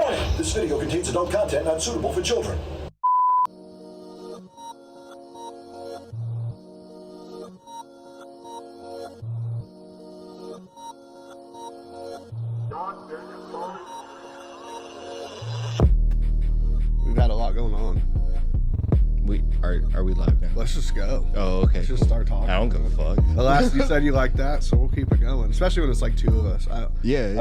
Warning, this video contains adult content not suitable for children. We've got a lot going on. Are we live now? Let's just go. Oh, okay. Let's just start talking. I don't give a fuck. The last you said you liked that, so we'll keep it going. Especially when it's like two of us. I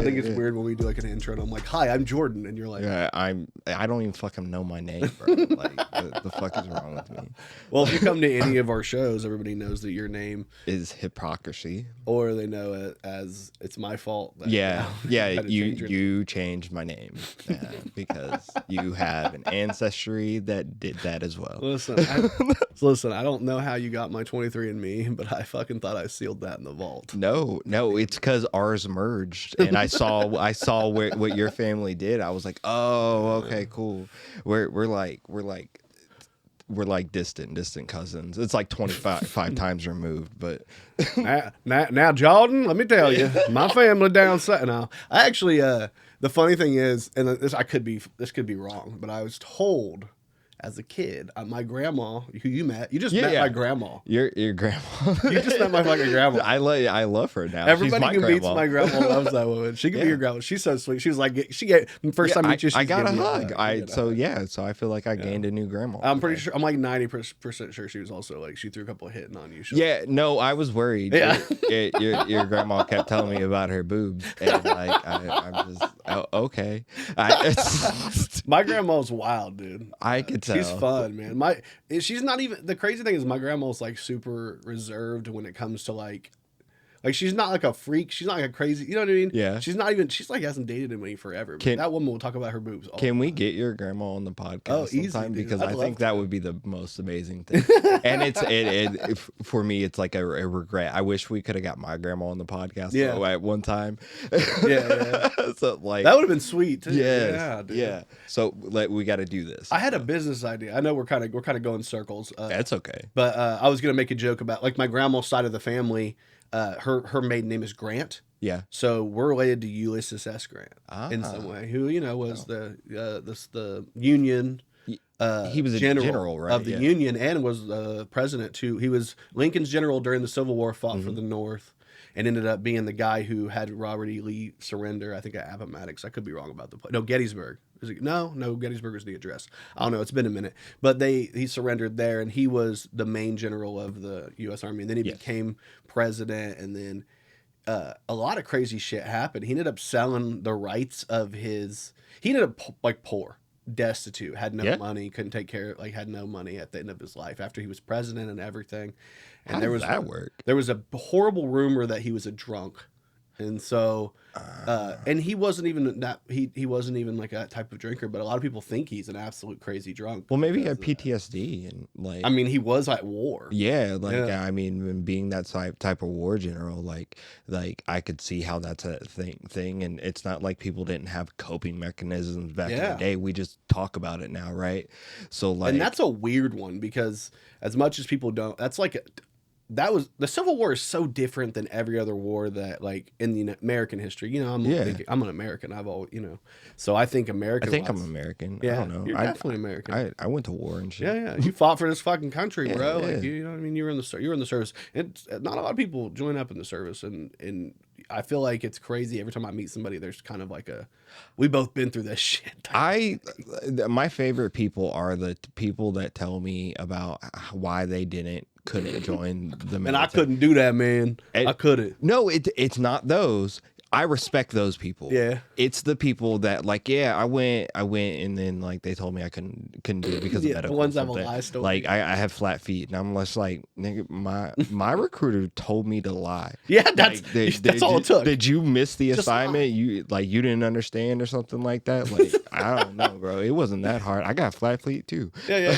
think it's yeah. weird when we do like an intro and I'm like, "Hi, I'm Jordan," and you're like, Yeah, I don't even fucking know my name, bro. Like, the fuck is wrong with me? well, if you come to any of our shows, everybody knows that your name Is hypocrisy? or they know it as it's my fault. that- Yeah, I yeah. had to change it. You changed my name because you have an ancestry that did that as well. Listen, I don't know how you got my 23andMe, but I fucking thought I sealed that in the vault. No, it's because ours merged, and I saw what your family did. I was like, oh, okay, cool. We're like distant cousins. It's like 25 times removed, but now, Jordan, let me tell you, my family down south. Now, I actually, the funny thing is, and this could be wrong, but I was told as a kid, my grandma, who you met, you just met my grandma. Your grandma. You just met my fucking grandma. I love her now. Everybody She's who my meets grandma. my grandma loves that woman. She can be your grandma. She's so sweet. She was like, she gave first time I met you. I got a hug. hug. So I feel like I gained a new grandma. I'm pretty sure. I'm like 90% sure she was also like she threw a couple of hitting on you. Yeah, no, I was worried. Yeah. Your grandma kept telling me about her boobs, and like I'm just okay. My grandma's wild, dude. I could tell. She's fun, man. She's not even, the crazy thing is my grandma's like super reserved when it comes to like she's not like a freak. She's not like a crazy, you know what I mean? Yeah. She's like hasn't dated anybody forever. But that woman will talk about her boobs all Can the we time. get your grandma on the podcast Oh, easy, sometime? dude. Because I'd I love think to. that would be the most amazing thing. And for me, it's like a regret. I wish we could have got my grandma on the podcast at one time. Yeah. So like That would have been sweet too. yeah, dude. yeah. So we got to do this. I had a business idea. I know we're kind of going circles. That's okay. But I was gonna make a joke about like my grandma's side of the family. Her maiden name is Grant. Yeah. So we're related to Ulysses S. Grant in some way, who was the Union. He was a general, right? Of the Union and was president too. He was Lincoln's general during the Civil War, fought for the North, and ended up being the guy who had Robert E. Lee surrender. I think at Appomattox. I could be wrong about the place. No, Gettysburg. Is it? No, Gettysburg is the address. I don't know. It's been a minute, but he surrendered there, and he was the main general of the U.S. Army, and then he became president, and then a lot of crazy shit happened. He ended up selling the rights of his. He ended up like poor, destitute, had no money, couldn't take care of, had no money at the end of his life after he was president and everything. And How does that work? There was a horrible rumor that he was a drunk. And so, and he wasn't even that, he wasn't even like that type of drinker, but a lot of people think he's an absolute crazy drunk. Well, maybe he had PTSD and like. I mean, he was at war. Yeah, I mean, being that type of war general, like I could see how that's a thing, and it's not like people didn't have coping mechanisms back in the day. We just talk about it now, right? So like, and that's a weird one because as much as people don't, that's like. That was the Civil War is so different than every other war that like in the American history. I'm an American. So I think American. I think I'm American. Yeah, I don't know. You're definitely American. I went to war and shit. Yeah. You fought for this fucking country, bro. Yeah. Like you know what I mean. You were in the service. It's not a lot of people join up in the service, and I feel like it's crazy every time I meet somebody. There's kind of like we both been through this shit. My favorite people are the people that tell me about why they couldn't join the military. And I couldn't do that, man. I couldn't. No, it's not those. I respect those people. Yeah. It's the people that like, I went and then like they told me I couldn't do it because of medical. The ones that have a lie story. Like I have flat feet and I'm just like, nigga, my recruiter told me to lie. Yeah, that's all it took. Did you miss the assignment? You didn't understand or something like that? Like I don't know, bro. It wasn't that hard. I got flat feet too. Yeah.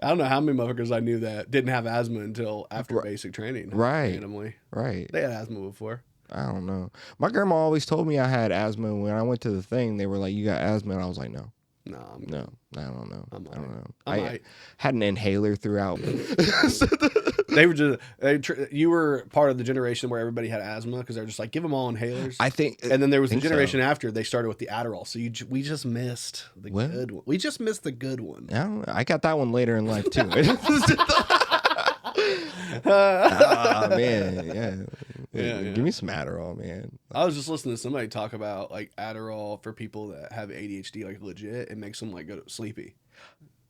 I don't know how many motherfuckers I knew that didn't have asthma until after basic training. Right. Randomly. Right. They had asthma before. I don't know. My grandma always told me I had asthma. And when I went to the thing, they were like, "You got asthma," and I was like, "No, no, I don't know. I don't know. I I had an inhaler throughout." They were just you were part of the generation where everybody had asthma because they're just like give them all inhalers. I think, and then there was the think generation so. after they started with the Adderall. So we just missed the What? good one. We just missed the good one. I got that one later in life too. Ah, man, yeah. Give me some Adderall, man. I was just listening to somebody talk about like Adderall for people that have ADHD, like legit, it makes them like go sleepy.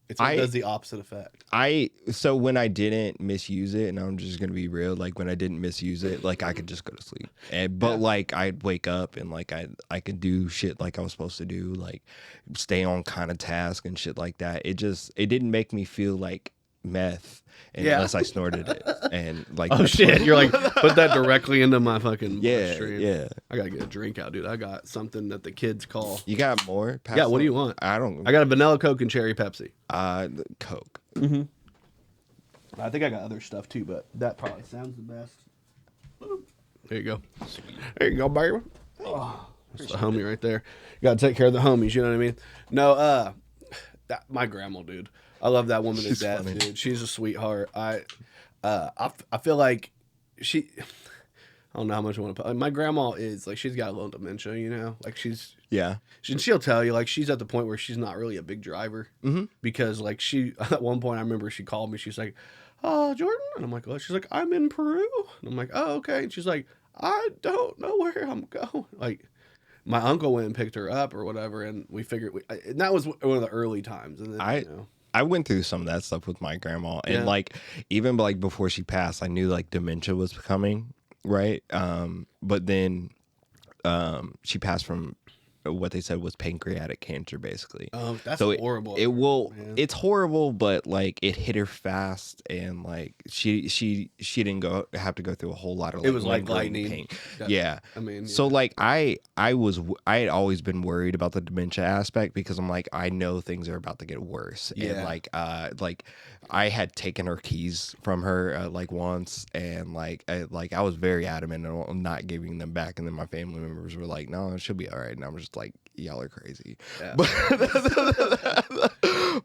It does the opposite effect. So when I didn't misuse it, and I'm just gonna be real, like when I didn't misuse it, like I could just go to sleep. But like I'd wake up and like I could do shit like I was supposed to do, like stay on kind of task and shit like that. It didn't make me feel like meth unless I snorted it. And like oh shit, you're like put that directly into my fucking bloodstream. Yeah. I gotta get a drink out, dude. I got something that the kids call. You got more? Yeah, what do you want? I don't. I got a vanilla Coke and cherry Pepsi. Coke. Mm-hmm. I think I got other stuff too, but that probably sounds the best. There you go. There you go, baby. Oh, that's the homie right there. You gotta take care of the homies. You know what I mean? No, my grandma, dude. I love that woman to death, dude. She's a sweetheart. I feel like she. I don't know how much I want to put. Like, my grandma is like she's got a little dementia, you know. Like she'll tell you like she's at the point where she's not really a big driver because like she at one point I remember she called me. She's like, "Oh, Jordan," and I'm like, "Oh." She's like, "I'm in Peru," and I'm like, "Oh, okay." And she's like, "I don't know where I'm going." Like. My uncle went and picked her up or whatever, and we figured and that was one of the early times. And then, I went through some of that stuff with my grandma, and like even like before she passed, I knew like dementia was coming, right? But then she passed from what they said was pancreatic cancer, basically. Oh, that's so horrible. It's horrible, but like it hit her fast, and like she didn't have to go through a whole lot of like, it was like lightning pain. Yeah, I mean, so like I had always been worried about the dementia aspect because I'm like I know things are about to get worse, and like I had taken her keys from her like once, and like I was very adamant on not giving them back, and then my family members were like, "No, she'll be all right," and I was just like, "Y'all are crazy,"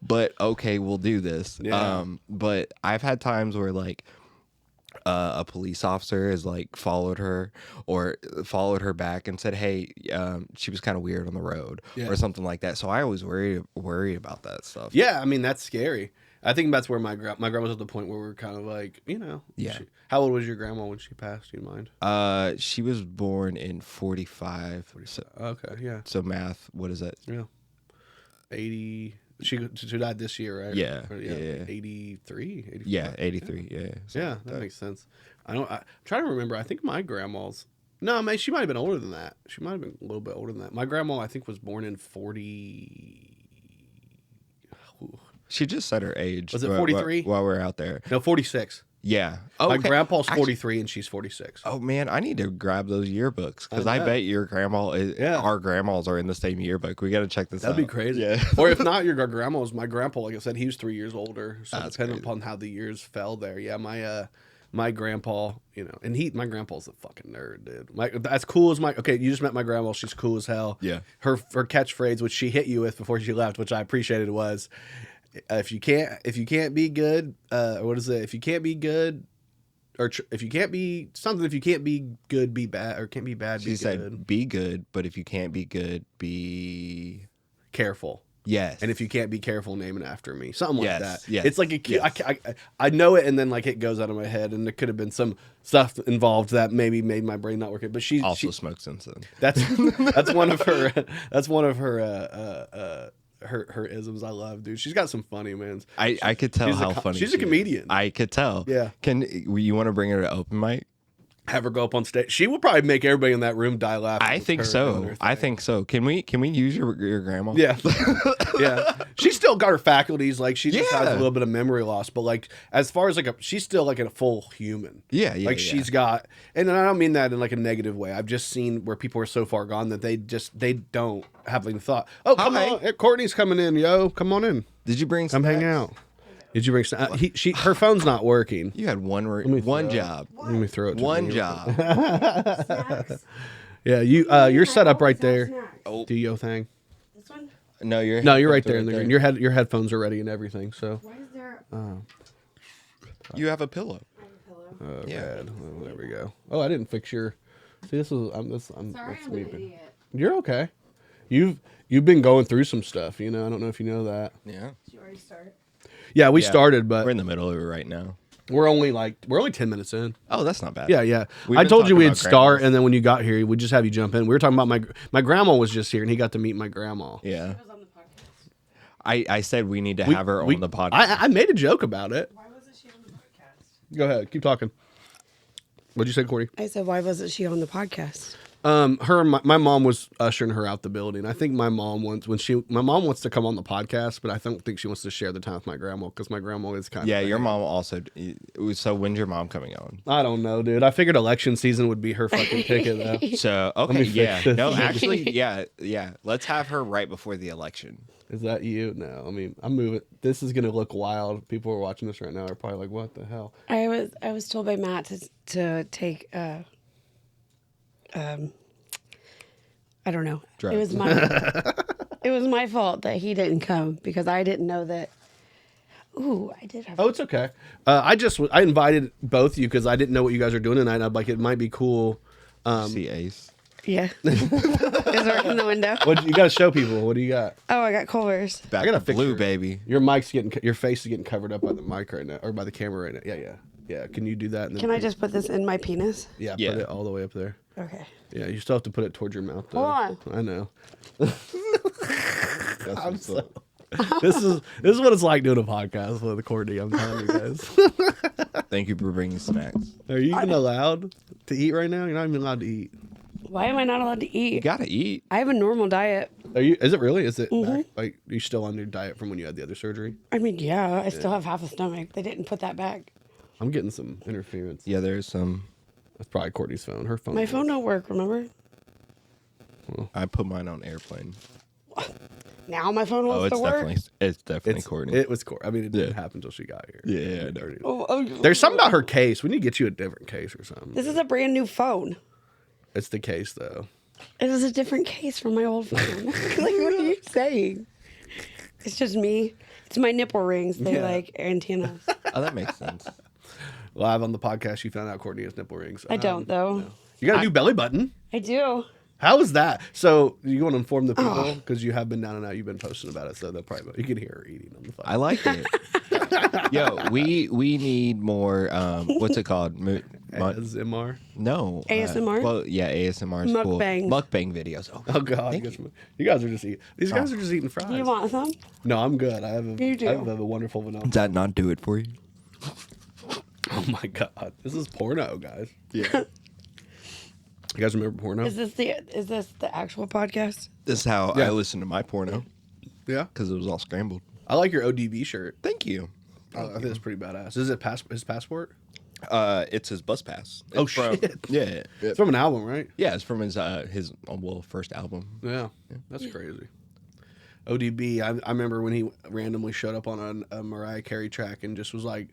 but okay, we'll do this. But I've had times where like a police officer has like followed her back and said, "Hey, she was kind of weird on the road," or something like that. So I always worry about that stuff. Yeah, I mean that's scary. I think that's where my grandma was at the point where we're kind of like, you know. Yeah. How old was your grandma when she passed? Do you mind? She was born in 45. So, okay, yeah. So math, what is that? Yeah. 80. She died this year, right? Yeah. 83. 85? Yeah, 83. Yeah. Yeah, that makes sense. I'm trying to remember. I think my grandma's. No, she might have been older than that. She might have been a little bit older than that. My grandma, I think, was born in 40. She just said her age. Was it 43? While we're out there. No, 46. Yeah. My grandpa's 43 and she's 46. Oh, man, I need to grab those yearbooks because I bet your grandma, our grandmas are in the same yearbook. We got to check this out. That'd be crazy. Yeah. Or if not, your grandma's. My grandpa, like I said, he was 3 years older. So That's depending crazy. upon how the years fell there. Yeah, my grandpa, you know, and my grandpa's a fucking nerd, dude. As cool as okay, you just met my grandma. She's cool as hell. Yeah. Her catchphrase, which she hit you with before she left, which I appreciated, was, if you can't be good, what is it? If you can't be good, or if you can't be something, if you can't be good, be bad, or can't be bad, be good. She said, be good, but if you can't be good, be careful. Yes. And if you can't be careful, name it after me. Something like that. Yes. It's like I know it, and then like it goes out of my head, and there could have been some stuff involved that maybe made my brain not work. But she smokes insulin. That's one of her isms. I love, dude. She's got some funny, man. I could tell how funny she's a comedian. I could tell. Yeah. You want to bring her to open mic? Have her go up on stage. She will probably make everybody in that room die laughing. I think so. Can we use your grandma? Yeah. Yeah. She's still got her faculties. Like she just has a little bit of memory loss. But like as far as like she's still like a full human. Yeah. Like she's got, and I don't mean that in like a negative way. I've just seen where people are so far gone that they don't have any thought. Oh, come on, Courtney's coming in, yo. Come on in. Did you bring snacks? Come hang out. Did you bring? Her phone's not working. You had one job. Let me throw it. One job. Yeah, you're set up right there. Oh. Do your thing. This one? No, you're right there in the green. Your headphones are ready and everything. So. Why is there? You have a pillow. I Yeah. Red. Oh, there we go. Oh, I didn't fix your. See, this is. I'm. Sorry, that's I'm me. an idiot. You're okay. You've been going through some stuff. You know. I don't know if you know that. Yeah. Did you already start? Yeah, we Yeah. started, but We're in the middle of it right now. we're only 10 minutes in. Oh, that's not bad. Yeah, yeah. We've I been told you talking we'd about start, grandmas. and then when you got here, we'd just have you jump in. We were talking about my grandma was just here, and he got to meet my grandma. Yeah. It was on the podcast. I said we need to have her on the podcast. I made a joke about it. Why wasn't she on the podcast? Go ahead, keep talking. What'd you say, Corey? I said, why wasn't she on the podcast? My mom was ushering her out the building. I think my mom wants to come on the podcast, but I don't think she wants to share the time with my grandma because my grandma is kind of Yeah, your mom also. So when's your mom coming on? I don't know, dude. I figured election season would be her fucking ticket though. So okay, me fix yeah, this. no, actually, yeah. Let's have her right before the election. Is that you? No, I mean I'm moving. This is gonna look wild. People who are watching this right now are probably like, "What the hell?" I was told by Matt to take I don't know. Drugs. It was my fault that he didn't come because I didn't know that. Ooh, I did have. Oh, it's okay. I invited both of you because I didn't know what you guys are doing tonight. I'm like, it might be cool. See Ace. Yeah. Is working the window. What you got to show people? What do you got? Oh, I got Culver's. Back I got a to blue, picture. baby. Your your face is getting covered up by the mic right now, or by the camera right now. Yeah. Can you do that? And then Can I just put this in my penis? Yeah, Yeah. put it all the way up there. Okay. Yeah, you still have to put it towards your mouth. Though. Hold on. I know. I'm so. This is what it's like doing a podcast with Cortni. I'm telling you guys. Thank you for bringing snacks. Are you even allowed to eat right now? You're not even allowed to eat. Why am I not allowed to You eat? gotta eat. I have a normal diet. Are you? Is it really? Is it Mm-hmm. back, like are you still on your diet from when you had the other surgery? I mean, yeah, I still have half a stomach. They didn't put that back. I'm getting some interference. Yeah, there's some. That's probably Courtney's phone. Her phone. My phone don't work, remember? I put mine on airplane. Now my phone Oh, wants to work. it's definitely Courtney. It was Courtney. I mean, it didn't Yeah. happen until she got here. Yeah, I know. Oh, There's something about her case. We need to get you a different case or something. This is a brand new phone. It's the case though. It is a different case from my old phone. Like, what are you saying? It's just me. It's my nipple rings. They're Yeah. like antennas. Oh, that makes sense. Live on the podcast, you found out Courtney has nipple rings. I don't, though. You got a new belly button. I do. How is that? So you want to inform the Oh. people because you have been down and out. You've been posting about it, so they'll probably you can hear her eating on the phone. I like it. Yo, we need more. What's it called? ASMR. No. ASMR? Well, yeah, ASMR is cool. Mukbangs. Mukbang videos. Oh, Oh God, Thank you guys are just eating. These guys are just eating fries. You want some? No, I'm good. I have a, You do. I have a wonderful vanilla. Does that not do it for you? Oh my God, this is porno, guys. Yeah. You guys remember porno? Is this the actual podcast? This is how Yeah. I listen to my porno Yeah, because it was all scrambled. I like your ODB shirt. Thank you. I think it's pretty badass. Is it his passport? It's his bus pass. Oh, It's from- shit. Yeah. It's from an album, right? Yeah, it's from his first album. Yeah, that's crazy. ODB, I remember when he randomly showed up on a Mariah Carey track and just was like,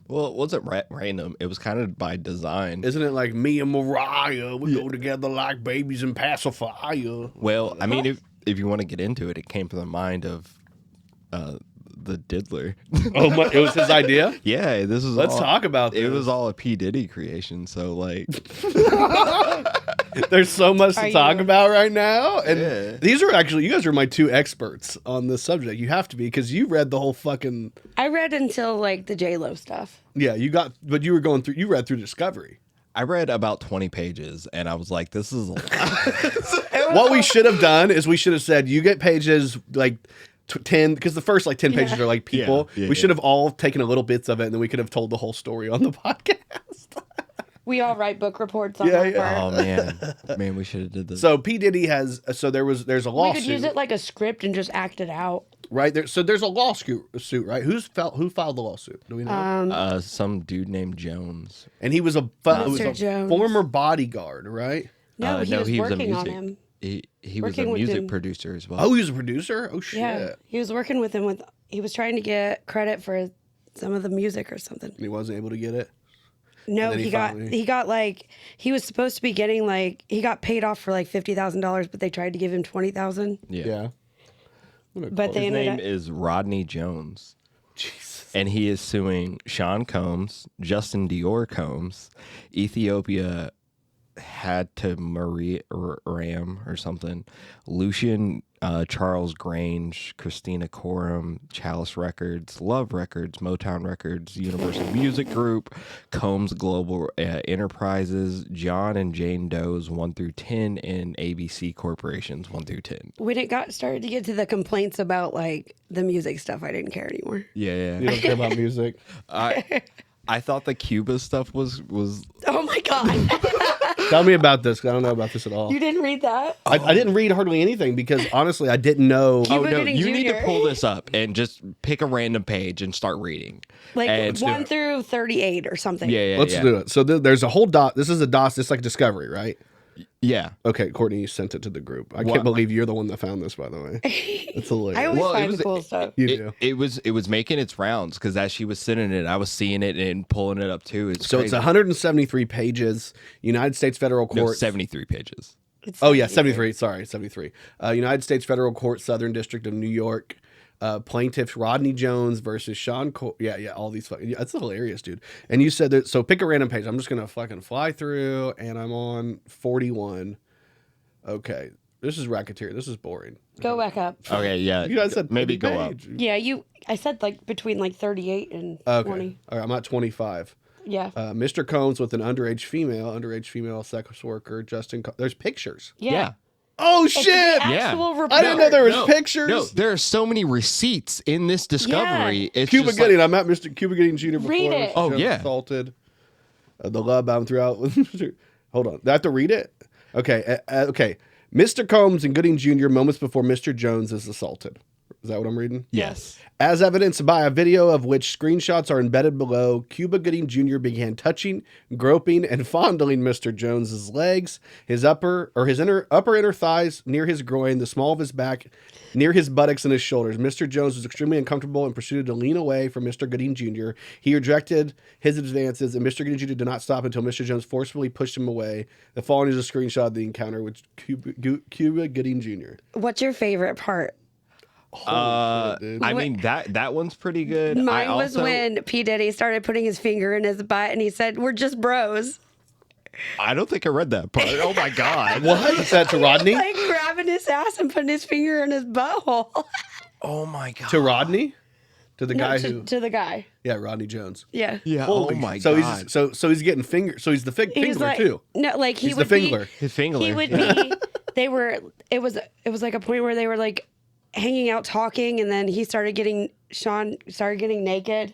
Well, it wasn't random. It was kind of by design. isn't it like me and Mariah, we go together like babies and pacifier? Well, I mean, if you want to get into it, it came from the mind of the diddler. Oh my, it was his idea? Yeah, this is. Let's all- talk about this. It was all a P Diddy creation. So like, There's so much to Are talk you- about right now. And Yeah. these are actually, you guys are my two experts on this subject. You have to be because you read the whole fucking, I read until like the J-Lo stuff. but you read through Discovery. I read about 20 pages, and I was like, "This is a lot." What we should have done is we should have said, you get pages like 10, because the first like 10 pages Yeah. are like people. Yeah, we should have all taken a little bits of it and then we could have told the whole story on the podcast. We all write book reports on Yeah, our yeah. Oh man, we should have did this. So P Diddy there's a We lawsuit. could use it like a script and just act it out. right there. So there's a lawsuit, right? Who filed the lawsuit? Do we know? Some dude named Jones. And he was it was Mr. a Jones. former bodyguard, right? No, he was a working on music. him. He was a Working with music him. producer as well. Oh, he was a producer? Oh shit. Yeah, he was working with him. He was trying to get credit for some of the music or something. And he wasn't able to get it. No, then he he got like he was supposed to be getting like he got paid off for like $50,000, but they tried to give him $20,000. Yeah. Yeah. But they His ended name up. is Rodney Jones. Jesus. and he is suing Sean Combs, Justin Dior Combs, Ethiopia had to Marie Ram or something, Lucian Charles Grange, Christina Coram, Chalice Records, Love Records, Motown Records, Universal Music Group, Combs Global Enterprises, John and Jane Doe's 1 through 10, and ABC Corporations 1 through 10. When it started to get to the complaints about like the music stuff, I didn't care anymore. Yeah. You don't care about music. I thought the Cuba stuff was Oh my God. Tell me about this, 'cause I don't know about this at all. You didn't read that? I didn't read hardly anything because honestly, I didn't know. Oh no, Getting you need to Junior. pull this up and just pick a random page and start reading. Like And- 1 through 38 or something. Yeah. Let's do it. So there's a whole dot. This is a DOS. It's like Discovery, right? Yeah. Okay, Courtney, you sent it to the group. I What? can't believe you're the one that found this, by the way. It's hilarious. I always Well, it find was- the cool stuff. You do. It was making its rounds because as she was sending it, I was seeing it and pulling it up too. It's So crazy. it's 173 pages. United States Federal No, Court. 73 pages. It's Oh yeah, 73. Sorry, 73. United States Federal Court, Southern District of New York. Plaintiff Rodney Jones versus Sean. Yeah, all these. That's hilarious, dude. And you said that. So pick a random page. I'm just gonna fucking fly through, and I'm on 41. Okay, this is racketeer. This is boring. Go back up. Okay, yeah. You guys said maybe any go up. page. Yeah, I said like between like 38 and Okay. 20. All right, I'm at 25. Yeah. Mr. Combs with an underage female sex worker. There's pictures. Yeah. Oh It's the shit! actual report. I didn't know there was No, pictures. No, there are so many receipts in this discovery. Yeah. It's Cuba just Gooding. like, I'm at Mr. Cuba Gooding Jr. before. Read it. Oh, Jones yeah. Assaulted. The love bound throughout. Hold on. Do I have to read it? Okay. Okay. Mr. Combs and Gooding Jr. moments before Mr. Jones is assaulted. Is that what I'm reading? yes. As evidenced by a video of which screenshots are embedded below, Cuba Gooding Jr. began touching, groping, and fondling Mr. Jones's legs, his upper inner thighs, near his groin, the small of his back, near his buttocks and his shoulders. Mr. Jones was extremely uncomfortable and proceeded to lean away from Mr. Gooding Jr. He rejected his advances, and Mr. Gooding Jr. did not stop until Mr. Jones forcefully pushed him away. The following is a screenshot of the encounter with Cuba Gooding Jr. What's your favorite part? Holy shit, dude. I mean that one's pretty good. Mine was when P Diddy started putting his finger in his butt and he said, "We're just bros." I don't think I read that part. Oh my god. What? Is that to Rodney? Like grabbing his ass and putting his finger in his butthole. Oh my god. To Rodney? To the guy to, who? to the guy. Yeah, Rodney Jones. Yeah. Yeah. Holy oh my so god. he's so he's getting finger. So he's the He was fingler like, too. no, like he He's would the fingler. be. His finger. He would be. They were. It was like a point where they were like hanging out talking, and then Sean started getting naked,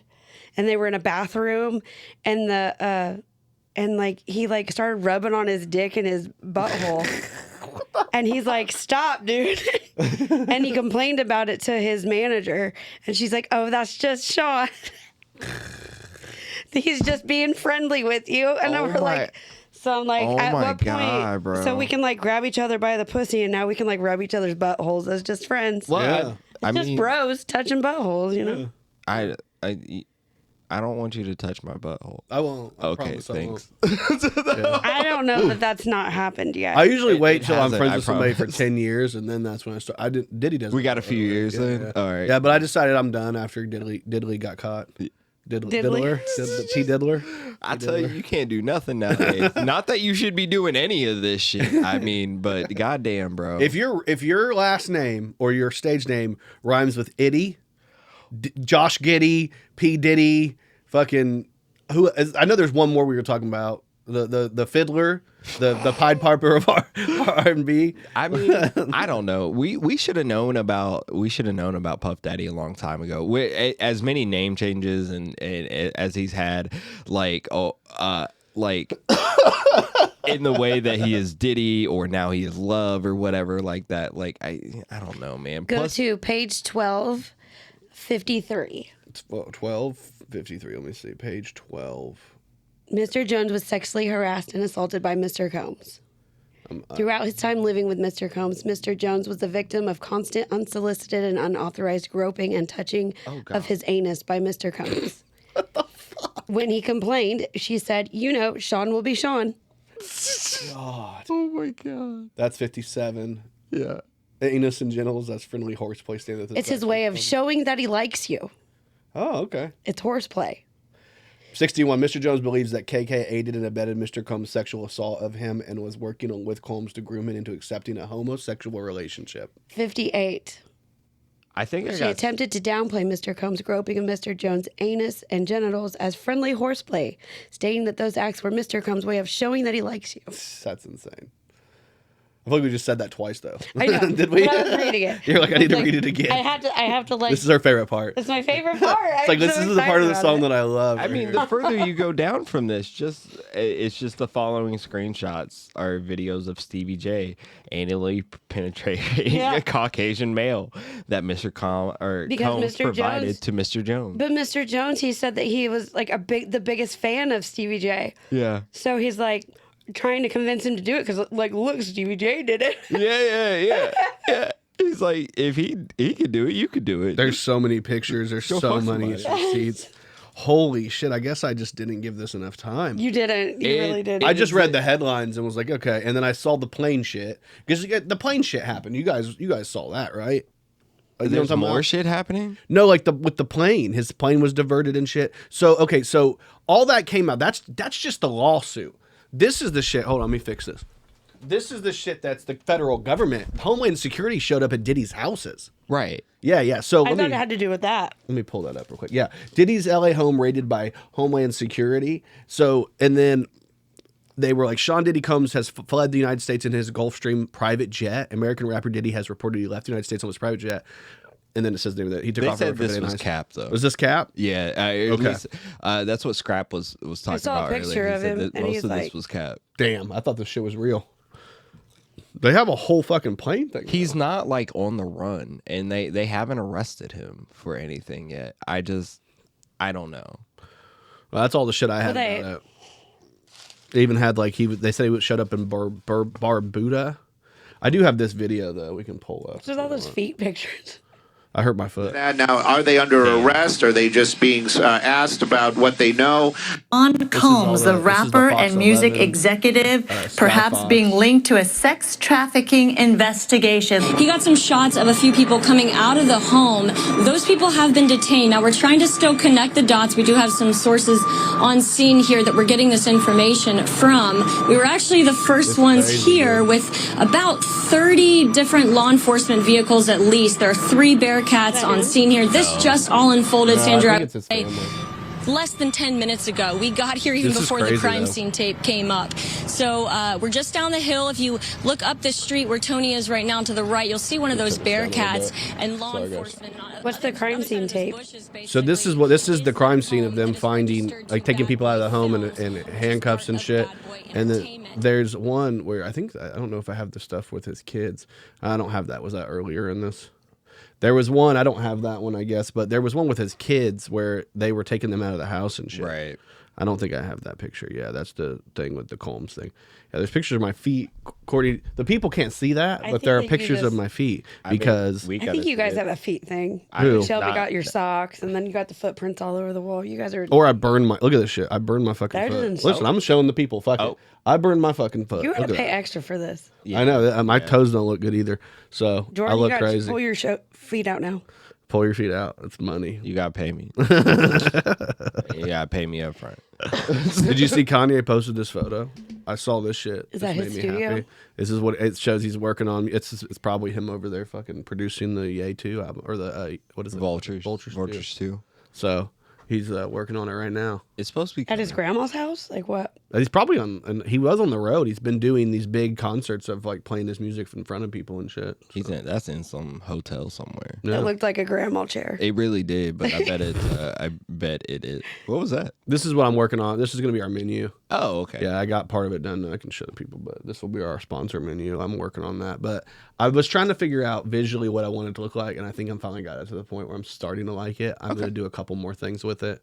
and they were in a bathroom, and he like started rubbing on his dick and his butthole. And he's like, "Stop, dude." And he complained about it to his manager, and she's like, "Oh, that's just Sean. He's just being friendly with you." And Oh we're like, so I'm like, Oh at my what God, point? bro. So we can like grab each other by the pussy, and now we can like rub each other's buttholes as just friends. Well, Yeah. It's just bros touching buttholes, you know. I don't want you to touch my butthole. I won't. I Okay, promise I won't. thanks. I don't know that that's not happened yet. I usually wait it till I'm hasn't, friends I with somebody for promise. 10 years, and then that's when I start. Diddy doesn't. We got a few years then? All right. Yeah, but I decided I'm done after Diddley got caught. Diddler? T Diddler? I tell you, you can't do nothing nowadays. Not that you should be doing any of this shit. I mean, but goddamn, bro. If your last name or your stage name rhymes with Itty, Josh Giddy, P Diddy, fucking I know there's one more we were talking about. The fiddler, the Pied Piper of R&B. I mean, I don't know. We should have known about Puff Daddy a long time ago. As many name changes and as he's had, like in the way that he is Diddy or now he is Love or whatever like that. Like I don't know, man. Go Plus, to page 1253. 1253. Let me see. Page 12. Mr. Jones was sexually harassed and assaulted by Mr. Combs. Throughout his time living with Mr. Combs, Mr. Jones was the victim of constant, unsolicited, and unauthorized groping and touching of his anus by Mr. Combs. What the fuck? When he complained, she said, Sean will be Sean. God. oh my god. That's 57. Yeah. Anus and genitals, that's friendly horseplay stand. It's his way of showing that he likes you. Oh, okay. It's horseplay. 61. Mr. Jones believes that KK aided and abetted Mr. Combs' sexual assault of him and was working with Combs to groom him into accepting a homosexual relationship. 58. I think She attempted to downplay Mr. Combs' groping of Mr. Jones' anus and genitals as friendly horseplay, stating that those acts were Mr. Combs' way of showing that he likes you. That's insane. I feel like we just said that twice, though. I know. Did we? But I was reading it. You're like, I need to read it again. I have to like. This is our favorite part. It's my favorite part. It's like, this is the part of the song that I love. I mean, the further you go down from this, it's just the following screenshots are videos of Stevie J anally penetrating a Caucasian male that Mr. Combs Mr. provided Jones, to Mr. Jones. But Mr. Jones, he said that he was like the biggest fan of Stevie J. Yeah. So he's like trying to convince him to do it because like, look, Stevie J did it. Yeah. He's like, if he could do it, you could do it. There's so many pictures. There's Go so fuck many receipts. Holy shit. I guess I just didn't give this enough time. You didn't. You really didn't. I just read the headlines and was like, okay. And then I saw the plane shit. Because the plane shit happened. You guys saw that, right? You know what I'm There's talking more about? shit happening? No, like with the plane. His plane was diverted and shit. So, okay. So all that came out. That's just the lawsuit. This is the shit. Hold on. Let me fix this. This is the shit that's the federal government. Homeland Security showed up at Diddy's houses. Right. Yeah. So I thought it had to do with that. let me pull that up real quick. Yeah. Diddy's LA home raided by Homeland Security. So, and then they were like, Sean Diddy Combs has fled the United States in his Gulfstream private jet. American rapper Diddy has reported he left the United States on his private jet. And then it says there that he took They off. said this was Cap, though. Was this Cap? Yeah. Okay. That's what Scrap was talking saw a about picture earlier. of He said him, that and most he's of this like- was Cap. Damn. I thought this shit was real. They have a whole fucking plane thing. He's not like on the run, and they haven't arrested him for anything yet. I don't know. Well, that's all the shit I had Well, about it. They even had like they said he showed up in Barbuda. I do have this video though. We can pull up. There's all those feet pictures. I hurt my foot. Now, are they under arrest? Are they just being asked about what they know? Sean Combs, this the is the rapper Fox and music 11, executive, Sky perhaps Fox. being linked to a sex trafficking investigation. He got some shots of a few people coming out of the home. Those people have been detained. Now, we're trying to still connect the dots. We do have some sources on scene here that we're getting this information from. We were actually the first ones here with about 30 different law enforcement vehicles at least. There are 3 Bearcats on scene here. This just all unfolded, Sandra. I think it's his family. Less than 10 minutes ago. We got here even This is before the crazy, crime though. scene tape came up. So we're just down the hill. If you look up this street where Tony is right now to the right, you'll see one of those Bearcats and law enforcement. What's the crime scene tape? So this is the crime scene of them finding, like, taking people out of the home and handcuffs and shit. And then there's one where I don't know if I have the stuff with his kids. I don't have that. Was that earlier in this? There was one, I don't have that one, I guess, but there was one with his kids where they were taking them out of the house and shit. Right. I don't think I have that picture. Yeah, that's the thing with the Combs thing. Yeah, there's pictures of my feet. Courtney, the people can't see that, but think there are that you pictures of just- my feet because I think you guys have a feet thing. Who? Shelby Not- got your socks, and then you got the footprints all over the wall. You guys are. or I burned my, look at this shit. I burned my fucking Better foot. than Listen, soap. I'm showing the people. Fuck it. I burned my fucking foot. You Look have to at pay that. extra for this. I know that my toes don't look good either. So Jordan, I look you got to crazy. pull your feet out now. Pull your feet out. It's money. You gotta pay me. You gotta pay me up front. Did you see Kanye posted this photo? I saw this shit. Is that This his made me studio? happy. This is what it shows. He's working on. It's probably him over there fucking producing the Ye 2 album or the what is it? Vultures. Vultures 2. Vultures 2. So he's working on it right now. It's supposed to be At his grandma's house? Like what? He's probably on, and he was on the road. He's been doing these big concerts of like playing his music in front of people and shit. That's in some hotel somewhere. Yeah. It looked like a grandma chair. It really did, but I bet it is. What was that? This is what I'm working on. This is gonna be our menu. Oh, okay. Yeah, I got part of it done. I can show the people, but this will be our sponsor menu. I'm working on that, but I was trying to figure out visually what I wanted it to look like, and I think I'm finally got it to the point where I'm starting to like it. I'm gonna do a couple more things with it.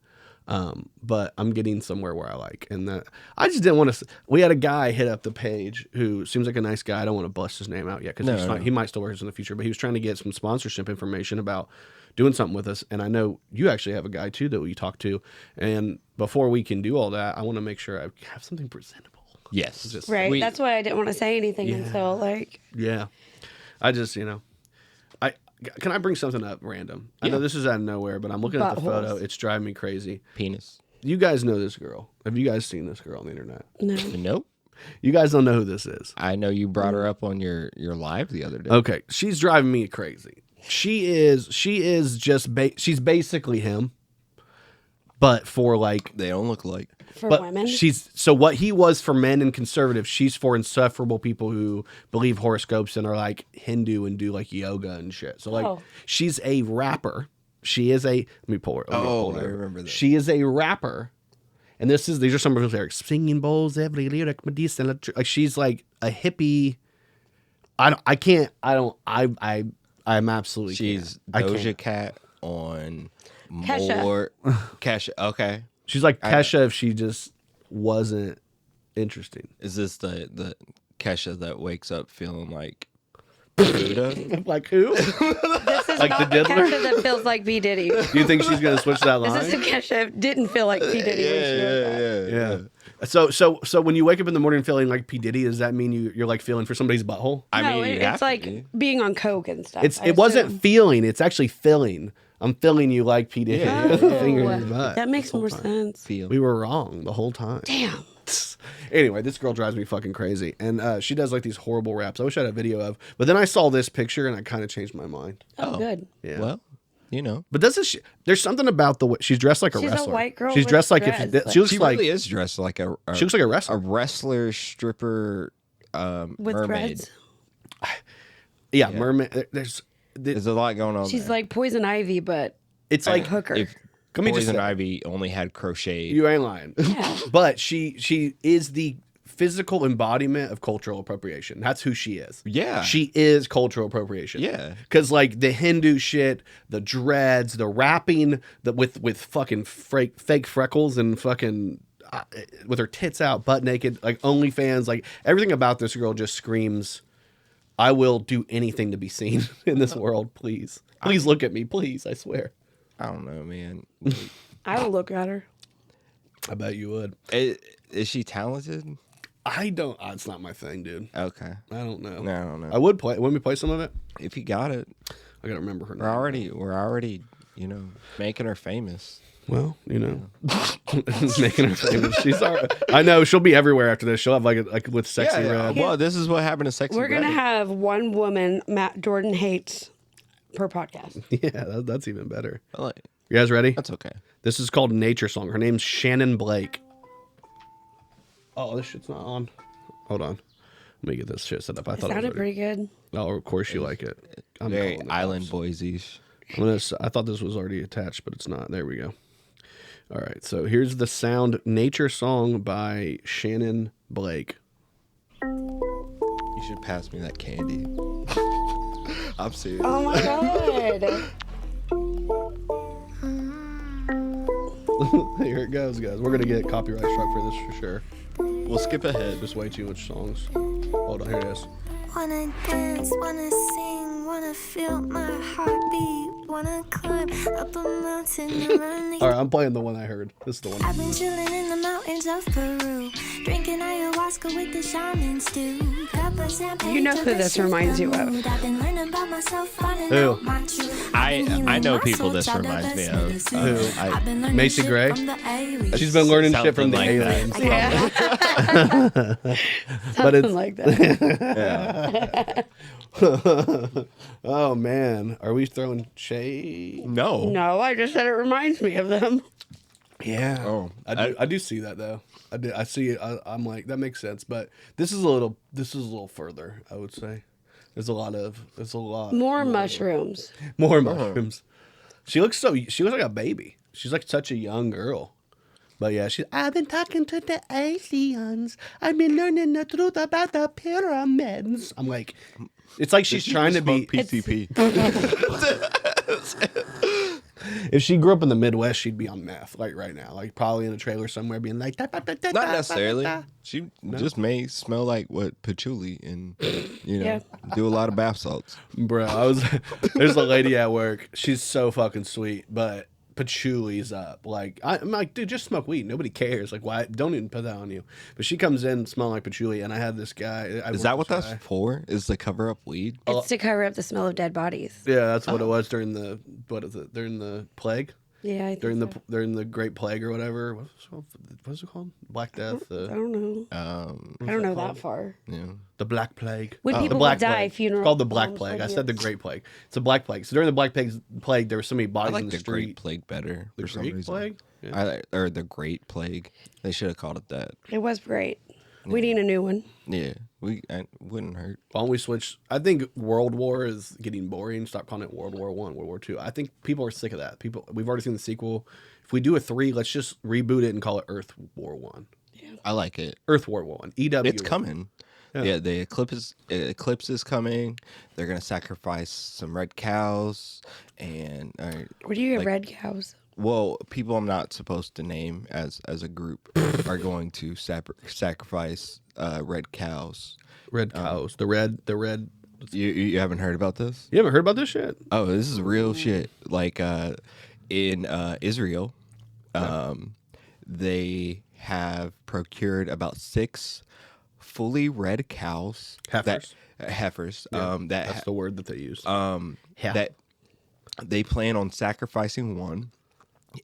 But I'm getting somewhere where I like, and that I just didn't want to. We had a guy hit up the page who seems like a nice guy. I don't want to bust his name out yet because he might still work us in the future. But he was trying to get some sponsorship information about doing something with us. And I know you actually have a guy too that we talk to. And before we can do all that, I want to make sure I have something presentable. Yes. Just- Right. We- That's why I didn't want to say anything until like. Yeah, I just Can I bring something up random? I know this is out of nowhere, but I'm looking at the photo. It's driving me crazy. Penis. You guys know this girl. Have you guys seen this girl on the internet? No. Nope. You guys don't know who this is. I know you brought her up on your live the other day. Okay, she's driving me crazy. She's basically him, but for like They don't look like. For but women? so what he was for men and conservative, she's for insufferable people who believe horoscopes and are like Hindu and do like yoga and shit. So like she's a rapper. She is a let me pull her. I remember that. She is a rapper. And these are some of her lyrics. Singing bowls, every lyric, medicinal. Like she's like a hippie. I'm absolutely. She's can't. Doja Cat on Kesha. more. Kesha. Okay. She's like Kesha if she just wasn't interesting. Is this the Kesha that wakes up feeling like Buddha? Like who? This is Like not the the diddler? Kesha that feels like P Diddy. Do you think she's gonna switch that line? This is the Kesha that didn't feel like P Diddy. when she wrote that. Yeah. So when you wake up in the morning feeling like P Diddy, does that mean you're like feeling for somebody's butthole? I No, mean, you have it's to like be. being on coke and stuff. I It wasn't assume. feeling. It's actually filling. I'm filling you like P Diddy. Yeah. Finger in Oh, your butt. that makes this whole more time. sense. Feel. We were wrong the whole time. Damn. Anyway, this girl drives me fucking crazy, and she does like these horrible raps. I wish I had a video of, but then I saw this picture and I kind of changed my mind. Oh, good. Yeah. Well, you know, But there's something about the way she's dressed like a She's a wresler. white girl She's with dressed like dreads, if but- she looks she like really is dressed like a she looks like a wrestler. wrestler stripper With mermaid. dreads. Yeah, mermaid. There's There's a lot going on. She's there. like Poison Ivy, but it's like like hooker. If Let me just Poison say- Ivy only had crochet. you ain't lying. But she is the physical embodiment of cultural appropriation. That's who she is. Yeah. She is cultural appropriation. Yeah. Because like the Hindu shit, the dreads, the rapping, with fucking fake freckles and fucking with her tits out, butt naked, like OnlyFans, like everything about this girl just screams, I will do anything to be seen in this world. Please look at me, please. I swear. I don't know, man. I would look at her. I bet you would. Is she talented? I don't. It's not my thing, dude. Okay. I don't know. No, I don't know. I would play. When we play some of it, If you got it, I gotta remember her name. we're already, making her famous. Well, making her famous. She's alright. I know she'll be everywhere after this. She'll have like with Sexy Red. Well, this is what happened to Sexy We're Red. gonna have one woman Matt Jordan hates per podcast. Yeah, that's even better. Like, You guys ready? that's okay. This is called Nature Song. Her name's Shannon Blake. Oh, this shit's not on. Hold on. Let me get this shit set up. I It thought it was sounded ready. pretty good. Oh, of course you like it. I'm Very calling the Island cops. Boise-ish. I thought this was already attached, but it's not. There we go. All right, so here's the sound Nature Song by Shannon Blake. You should pass me that candy. I'm serious. Oh my god. Here it goes, guys. We're going to get copyright struck for this for sure. We'll skip ahead. Just way too much songs. Hold on, here it is. Wanna dance, wanna sing, wanna feel my heartbeat, wanna climb up a mountain and run All right, I'm playing the one I heard. This is the one. I've been chilling in the mountains of Peru, drinking ayahuasca with the shamans too. Cup of champagne You know who this reminds you of. I've been learning about myself, finding Who? out my truth. I know people this reminds me of. Who? Macy Gray? She's been learning shit from the Something like that. aliens. Yeah. But it's Something like that. oh man, are we throwing shade? No. No, I just said it reminds me of them. Yeah. Oh, I do see that though. I do. I see it. I'm like that makes sense, but this is a little further. I would say there's a lot. More mushrooms. More mushrooms. She looks like a baby. She's like such a young girl. But yeah, I've been talking to the aliens. I've been learning the truth about the pyramids. I'm like, it's like she's trying to be PCP. If she grew up in the Midwest, she'd be on meth, like right now, like probably in a trailer somewhere, being like, Not necessarily. She just may smell like what patchouli and Yeah. do a lot of bath salts. Bro, there's a lady at work. She's so fucking sweet, but patchouli's up. Like I'm like, dude, just smoke weed. Nobody cares. Like, why? Don't even put that on you. But she comes in smelling like patchouli, and I had this guy. Is that what that's for? Is to cover up weed? It's to cover up the smell of dead bodies. Yeah, that's what it was during the during the plague. Yeah, I think during the Great Plague or whatever. What's it called? Black Death. I don't know. I don't know that far. Yeah. The Black Plague. When people the Black would die, Plague. funeral. It's called the Black Plague. I said the Great Plague. It's a Black Plague. So during the Black Plague, there were so many I bodies like in the the street. Great Plague better. The for some Great reason. Plague? Yeah. Or the Great Plague. They should have called it that. It was great. We need a new one. Yeah, I wouldn't hurt. Why don't we switch? I think World War is getting boring. Stop calling it World War I, World War II. I think people are sick of that. We've already seen the sequel. If we do a 3, let's just reboot it and call it Earth War One. Yeah. I like it. Earth War One. EW. It's coming. Yeah, the eclipse is coming. They're gonna sacrifice some red cows and. Where do you get red cows? Well, people I'm not supposed to name as a group are going to sacrifice red cows. Red cows. The red. You haven't heard about this? You haven't heard about this shit? Oh, this is real shit. Like in Israel, they have procured about 6 fully red cows. Heifers. Yeah, That that's the word that they use. that they plan on sacrificing one,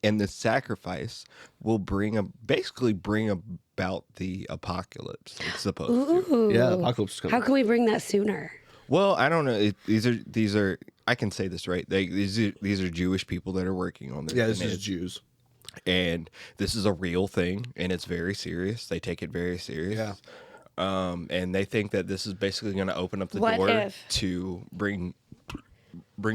and the sacrifice will basically bring about the apocalypse. It's supposed to. Yeah, apocalypse is coming. How can we bring that sooner? Well, I don't know. These are. I can say this right. These are Jewish people that are working on this. Yeah, this is Jews. And this is a real thing, and it's very serious. They take it very serious. Yeah. And they think that this is basically going to open up the What door if? to bring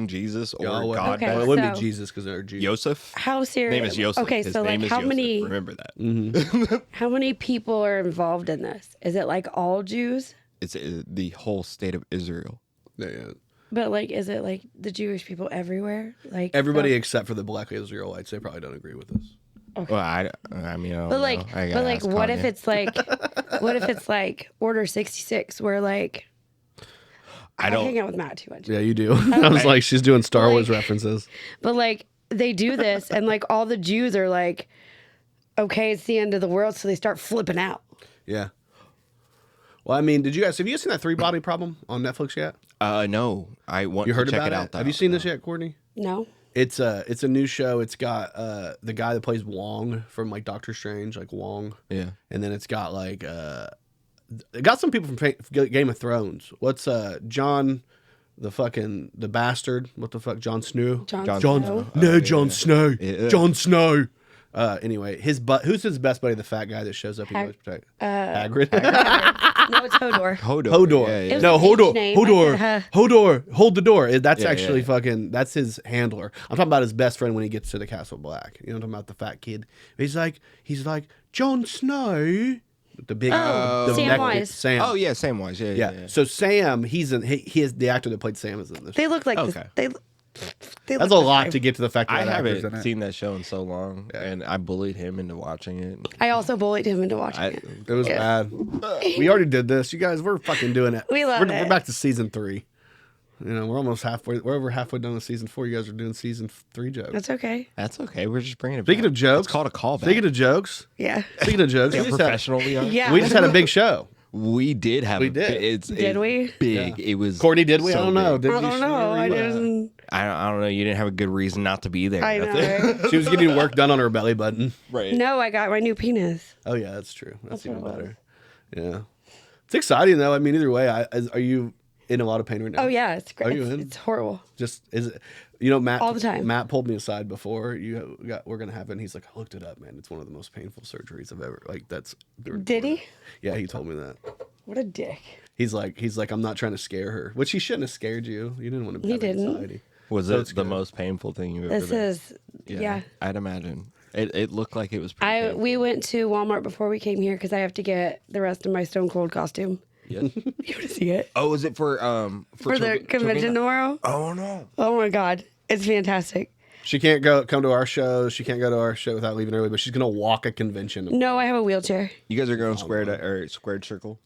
Jesus or Well, God Okay, back. it wouldn't so- be Jesus because they're Jews. Joseph. How serious? Name is Joseph. Okay, His so name like is how Joseph. many Remember that. how many people are involved in this? Is it like all Jews? It's the whole state of Israel. Yeah. But like, is it like the Jewish people everywhere? Like Everybody except for the Black Israelites, they probably don't agree with this. Well, I mean, I don't But like, know. I gotta ask what if Kanye. it's like, what if it's like Order 66, where like I hang don't. out with Matt too much. Yeah, you do. I was like, she's doing Star Wars Like- references. But like they do this, and like all the Jews are like, okay, it's the end of the world, so they start flipping out. Yeah. Well, I mean, have you guys seen that 3 Body Problem on Netflix yet? No, I want You heard to check about it it? out. Though. Have you seen this yet, Courtney? No, It's a new show. It's got the guy that plays Wong from like Doctor Strange, like Wong. Yeah. And then it's got like it got some people from Game of Thrones. What's John, the bastard? What the fuck, Jon Snow? Jon Jon Snow? Jon Snow. Yeah. Jon Snow. Anyway, who's his best buddy? The fat guy that shows up. He always protect Hagrid. no, it's Hodor. Hodor. Yeah, yeah. was No, a beach Hodor. name. I Hodor. said, Hodor. Hold the door. That's Yeah, actually yeah. fucking. That's his handler. I'm talking about his best friend when he gets to the Castle Black. You know, I'm talking about the fat kid. He's like Jon Snow. The big, the Sam neck- Wise. Sam. Oh yeah, Samwise. Yeah, yeah. yeah. yeah. So Sam, he is the actor that played Sam is in this. They look like this. Okay. They That's look a the lot same. to get to the fact that I that actor's in haven't it. seen that show in so long, and I bullied him into watching it. I also bullied him into watching it. It was bad. We already did this. You guys, we're fucking doing it. We love we're, it. We're back to season 3. You know, we're almost halfway. We're over halfway done with season 4. You guys are doing season 3 jokes. That's okay. That's okay. We're just bringing it. Speaking back. of jokes, it's called a callback. Speaking of jokes, Yeah. speaking of jokes, See how we just had- professional we are. Yeah. we just had a big show. We did have. We did. Did we? Big. It was. Courtney, did we? I so don't know. big. Did I you- don't know. I didn't. I don't know. You didn't have a good reason not to be there. I know. That's it. Right? She was getting work done on her belly button. Right. No, I got my new penis. Oh yeah, that's true. That's even what it better. Yeah, it's exciting though. I mean, either way, are you in a lot of pain right now? Oh yeah, it's great. Are you in? It's horrible. Just is it? You know, Matt All the time. Matt pulled me aside before we're gonna have it. And he's like, I looked it up, man. It's one of the most painful surgeries I've ever. Like that's. Did he? Yeah, he told me that. What a dick. He's like, I'm not trying to scare her, which he shouldn't have scared you. You didn't want to. He have didn't. Anxiety. Was So it it's the good. most painful thing you've ever This done? is yeah. I'd imagine. It looked like it was. Pretty painful. We went to Walmart before we came here because I have to get the rest of my Stone Cold costume. Yes. You want to see it Oh, is it for for the convention tomorrow? Oh no. Oh my god, it's fantastic. She can't come to our show. She can't go to our show without leaving early, but she's gonna walk a convention. No, I have a wheelchair. You guys are going squared or squared circle.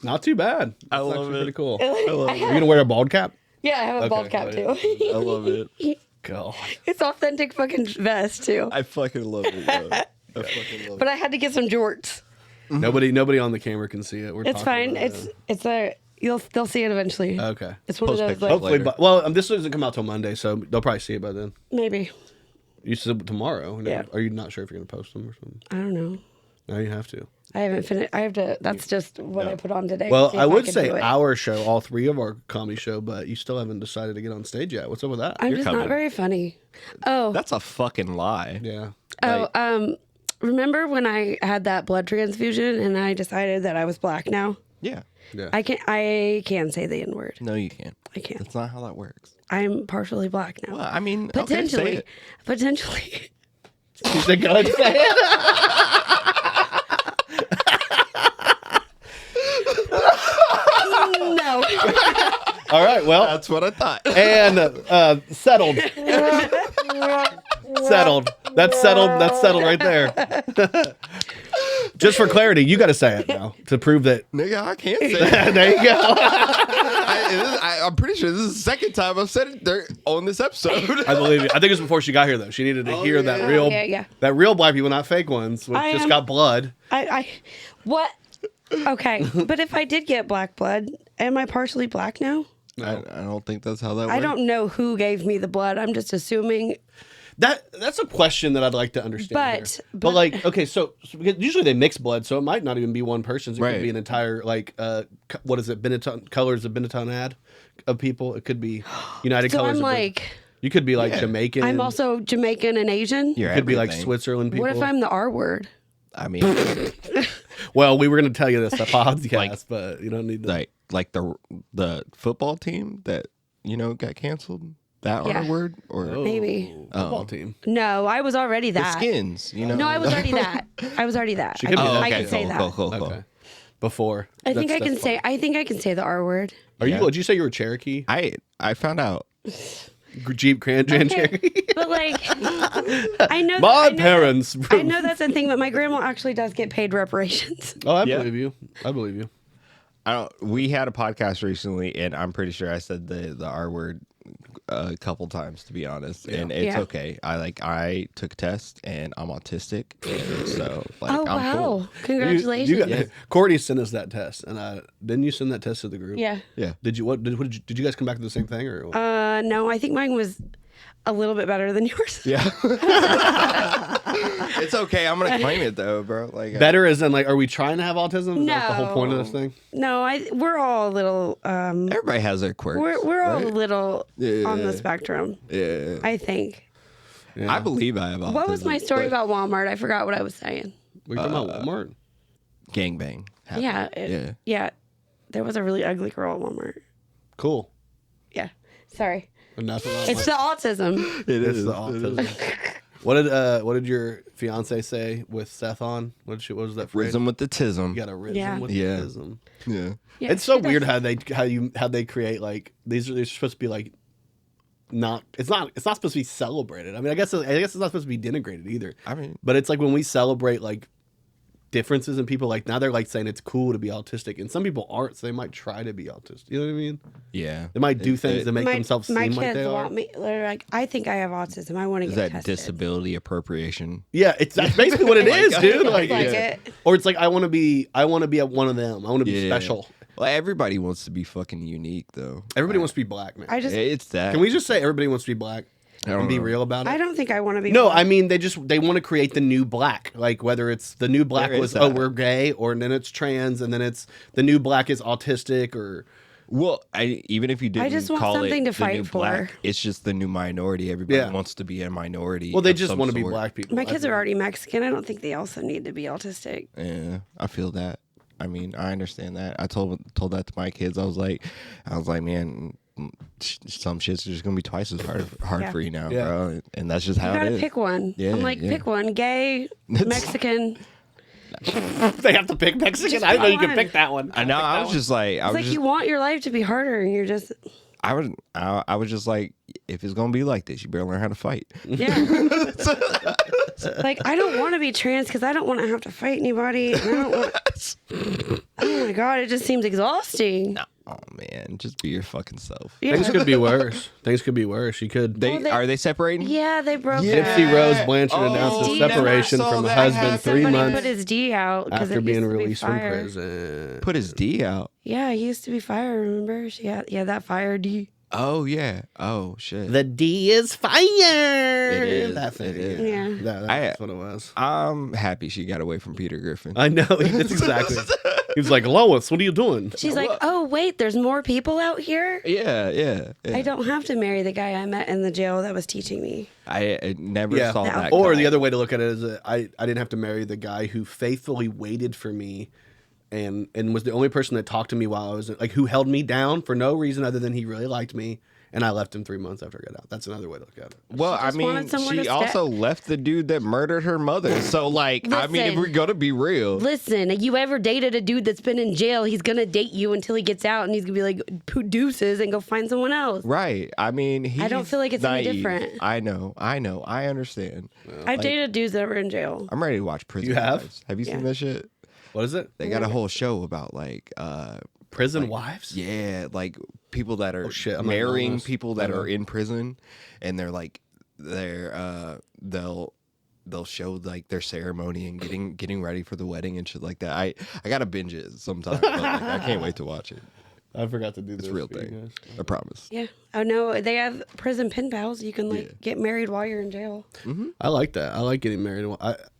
Not too bad. I That's love actually it. pretty cool. I love Are you gonna wear a bald cap? Yeah, I have a bald cap too. I love it. God. It's authentic fucking vest too. I fucking love it. Bro. I fucking love But I had to get some jorts. Nobody on the camera can see it. We're It's talking fine. about They'll see it eventually. Okay. It's one of Post those picture. like Hopefully, later. well, this doesn't come out till Monday, so they'll probably see it by then. maybe. You said tomorrow. Yeah. Are you not sure if you're gonna post them or something? I don't know. No, you have to. I haven't finished. I have to. That's just what I put on today. Well, See if I would can say do it. our show, all three of our comedy show, but you still haven't decided to get on stage yet. What's up with that? I'm You're just coming. not very funny. Oh, That's a fucking lie. Yeah. remember when I had that blood transfusion and I decided that I was black now? Yeah. Yeah. I can say the N word. No, you can't. I can't. That's not how that works. I'm partially black now. Well, I mean, Potentially. Okay, say it. Potentially. You said go ahead and say it. No. All right. Well, That's what I thought. and settled. Settled. That's settled. That's settled right there. Just for clarity, you got to say it now to prove that. Nigga, I can't say that. There you go. I'm pretty sure this is the second time I've said it there on this episode. I believe you. I think it was before she got here though. She needed to hear that real, yeah. that real black people, not fake ones, which I just am- got blood. What? Okay, but if I did get black blood, am I partially black now? I don't think that's how that works. I don't know who gave me the blood. I'm just assuming. That's a question that I'd like to understand. But- here. but- like, okay, so because usually they mix blood, so it might not even be one person's. It Right. could be an entire what is it? Benetton colors of Benetton ad of people. It could be United So Colors. I'm of like, you could be like Jamaican. I'm also Jamaican and Asian. You're You could be like everything. Switzerland people. What if I'm the R word? I mean, Well, we were going to tell you this a podcast, but you don't need that. like the football team that got canceled. That Yeah. R word or Maybe. Football team. No, I was already the that. Skins. No, I was already that. I was already that. She could be that. I can say that. Cool. Okay. Before. I think That's I can fine. say. I think I can say the R word. Are you? Yeah. Did you say you were Cherokee? I found out. Jeep Grand Cherokee. But like, I know. My I know parents. I know that's a thing, but my grandma actually does get paid reparations. Oh, I Yeah. believe you. I believe you. We had a podcast recently, and I'm pretty sure I said the R word a couple times, to be honest. And it's Yeah. okay. I took tests, and I'm autistic, and so like Oh I'm wow! cool. Congratulations. You got, Yeah. Courtney sent us that test, and didn't you send that test to the group? Yeah. Yeah. Did you? What did you guys come back to the same thing or? No, I think mine was a little bit better than yours. Yeah. It's okay. I'm gonna claim it though, bro. Like Better as in like, are we trying to have autism? Is that the whole point of this No. thing? No, we're all a little. everybody has their quirks. We're all a right? little on Yeah. the spectrum. Yeah. I think. Yeah. I believe I have autism. What was my story but about Walmart? I forgot what I was saying. We're talking about Walmart. gangbang. happened. Yeah. Yeah. There was a really ugly girl at Walmart. Cool. Yeah. Sorry. And that's what It's the autism. it's the autism. What did your fiance say with Seth on? What was that phrase? Rhythm with the tism. You got a rhythm Yeah. with Yeah. the tism. Yeah. Yeah, It's so she does. weird how they create like they're supposed to be like it's not supposed to be celebrated. I mean, I guess it's not supposed to be denigrated either. I mean, But it's like when we celebrate like differences in people, like now they're like saying it's cool to be autistic, and some people aren't, so they might try to be autistic. You know what I mean? yeah. They might do things to make themselves my seem kids like they are. want me. They're like, I think I have autism. I want to Is get that tested. disability appropriation? Yeah, that's basically what it is, dude. Like, Like yeah. it. Or it's like I want to be one of them. I want to be Yeah. special. Well, everybody wants to be fucking unique, though. Everybody wants to be black, man. I just. It's that. Can we just say everybody wants to be black don't and be know. real about it? I don't think I want to be. No, black. I mean they want to create the new black. Like whether it's the new black There is was that. we're gay, or then it's trans, and then it's the new black is autistic, or Well, even if you didn't just want call something it to the new fight for. black, it's just the new minority. Everybody Yeah. wants to be a minority. well, they of just some want to be sort. black people. My I kids think. are already Mexican. I don't think they also need to be autistic. Yeah, I feel that. I mean, I understand that. I told that to my kids. I was like, man, some shit's just gonna be twice as hard Yeah. for you now, Yeah. bro. And that's just how You it gotta is. pick one. Yeah, I'm like, yeah. pick one. Gay, Mexican. They have to pick Mexican. Just I didn't know you pick could one. pick that one. I know. I was just like, It's like you want your life to be harder, and you're just I was just like, if it's gonna be like this, you better learn how to fight. yeah. Like, I don't want to be trans because I don't want to have to fight anybody. And I don't want. Oh my God, it just seems exhausting. Oh man, just be your fucking self. Yeah. Things could be worse. Things could be worse. You could. Are they separating? Yeah, they broke Gypsy up. Rose Blanchard announced Oh, his never separation saw from a that husband happen. 3 Somebody months put his D out 'cause after it being used to be released from fire. prison. Put his D out. Yeah, he used to be fire. Remember? Yeah, that fire D. Oh yeah. Oh shit. The D is fire. It is. That thing. It is. Yeah. That's what it was. I'm happy she got away from Peter Griffin. I know. That's exactly. He was like, Lois, what are you doing? She's like, oh wait, there's more people out here. Yeah. I don't have to marry the guy I met in the jail that was teaching me. I never saw that. Or guy. the other way to look at it is that I didn't have to marry the guy who faithfully waited for me and was the only person that talked to me while I was like, who held me down for no reason other than he really liked me. And I left him 3 months after I got out. That's another way to look at it. Well, I just mean, wanted someone she to also left the dude that murdered her mother. So, like, I mean, if Listen. we're gonna be real, Listen, you ever dated a dude that's been in jail, he's gonna date you until he gets out and he's gonna be like, deuces and go find someone else. right? I mean, I don't feel like it's any naive. different. I know. I understand. I've dated dudes that were in jail. I'm ready to watch Prison You have? Wives. Have you Yeah. seen this shit? What is it? They got a whole show about like Prison wives? yeah, like people that are shit, I'm not knowing marrying this. people that are in prison, and they're like they'll show like their ceremony and getting ready for the wedding and shit like that. I gotta binge it sometime. But, like, I can't wait to watch it. I forgot to do It's this. a real for you thing. guys. I promise. Yeah. Oh no, they have prison pen pals. You can like get married while you're in jail. I like that. I like getting married.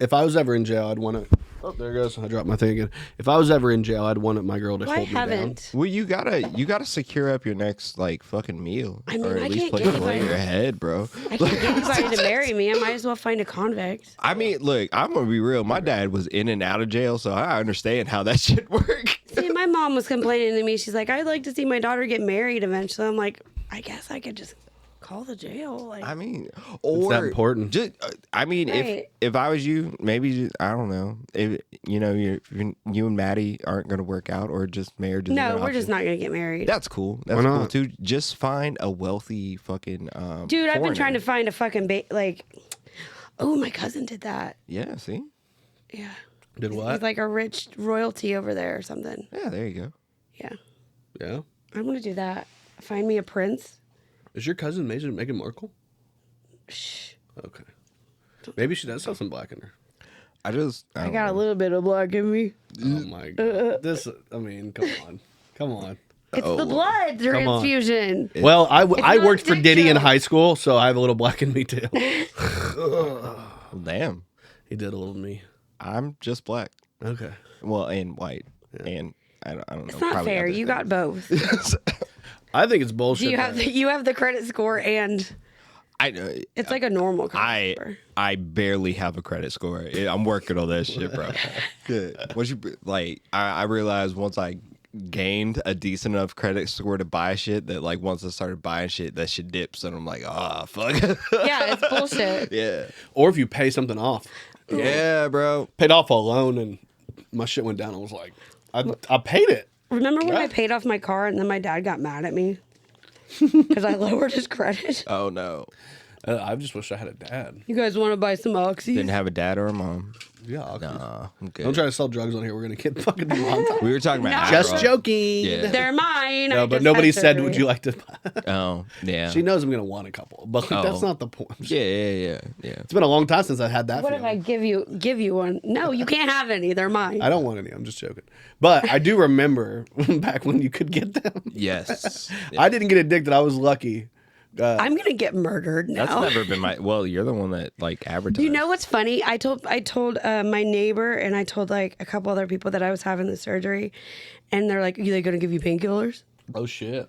If I was ever in jail, I'd want to. Oh, there it goes. I dropped my thing again. If I was ever in jail, I'd want my girl to Well, I hold me down. haven't. Well, you gotta secure up your next like fucking meal, I mean, or at I least can't place get it on anybody- your head, bro. I can't get anybody to marry me. I might as well find a convict. I mean, look, I'm gonna be real. My dad was in and out of jail, so I understand how that shit works. See, my mom was complaining to me. She's like, I'd like to see my daughter get married eventually. I'm like, I guess I could just call the jail. Like, I mean, or that important? Just, I mean, Right. if I was you, maybe I don't know. If you know you and Maddie aren't gonna work out, or just marriage. Is no, an we're just option. not gonna get married. That's cool. That's Why cool not? too. Just find a wealthy fucking Dude, I've been foreigner. trying to find a fucking like. Oh, my cousin did that. Yeah. See. Yeah, Did he's what? like a rich royalty over there or something. Yeah. There you go. Yeah, Yeah. I'm gonna do that. Find me a prince. Is your cousin Meghan Markle? Shh. Okay. Maybe she does have some black in her. I just. I don't got a know. little bit of black in me. Oh my god. This. I mean, come on. Come on. It's the blood Come on. transfusion. Well, I not worked for dick Diddy in joke. high school, so I have a little black in me too. Damn. He did a little to me. I'm just black. Okay. Well, and white, and I don't know. It's not probably fair. other You things. got both. I think it's bullshit. Do you have that- you have the credit score and I it's like a normal credit score. I barely have a credit score. I'm working on that shit, bro. Yeah. Once you like, I realized once I gained a decent enough credit score to buy shit that like once I started buying shit, that shit dips, and I'm like, oh fuck. Yeah, it's bullshit. Yeah. Or if you pay something off. Yeah, bro. Paid off a loan and my shit went down. I was like, I paid it. Remember when I Yeah. paid off my car and then my dad got mad at me because I lowered his credit? Oh no. I just wish I had a dad. You guys want to buy some oxy? Didn't have a dad or a mom. Yeah. I'll I'm good. Don't try to sell drugs on here. We're gonna get fucking demonetized. We were talking about Just Adderall. joking. Yeah. They're mine. No, I but just nobody had said, surgery. "Would you like to?" Oh yeah. She knows I'm gonna want a couple, but like, that's Oh. not the point. Yeah. It's been a long time since I had that. What if feeling. I give you one? No, you can't have any. They're mine. I don't want any. I'm just joking. But I do remember back when you could get them. Yes. I didn't get addicted. I was lucky. I'm gonna get murdered now. That's never been my. Well, you're the one that like advertised. You know what's funny? I told my neighbor and I told like a couple other people that I was having the surgery, and they're like, "Are they gonna give you painkillers?" Oh shit.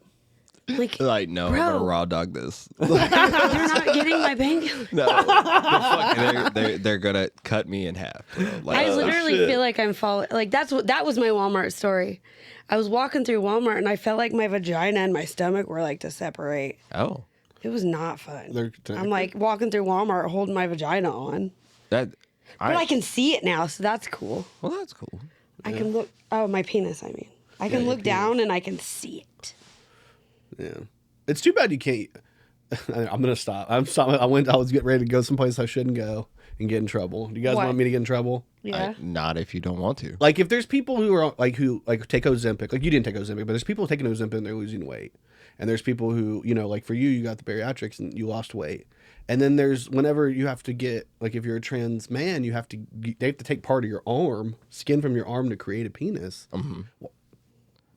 Like, Like, no, Bro. I'm gonna raw dog this. you're not getting my painkillers. No, they're gonna cut me in half. Bro. Like, I literally feel like I'm falling. Like that was my Walmart story. I was walking through Walmart and I felt like my vagina and my stomach were like to separate. oh, It was not fun. They're connected? I'm like walking through Walmart holding my vagina on, that. but I can see it now, so that's cool. Well, that's cool. I can look. Oh, my penis. I mean, I can look down and I can see it. Yeah. It's too bad you can't. I'm gonna stop. I was getting ready to go someplace I shouldn't go and get in trouble? Do you guys What? want me to get in trouble? Yeah. Not if you don't want to. Like if there's people who are like who like take Ozempic, like you didn't take Ozempic, but there's people taking Ozempic and they're losing weight, and there's people who like for you got the bariatrics and you lost weight, and then there's whenever you have to get like if you're a trans man, they have to take part of your arm, skin from your arm to create a penis. Mm-hmm.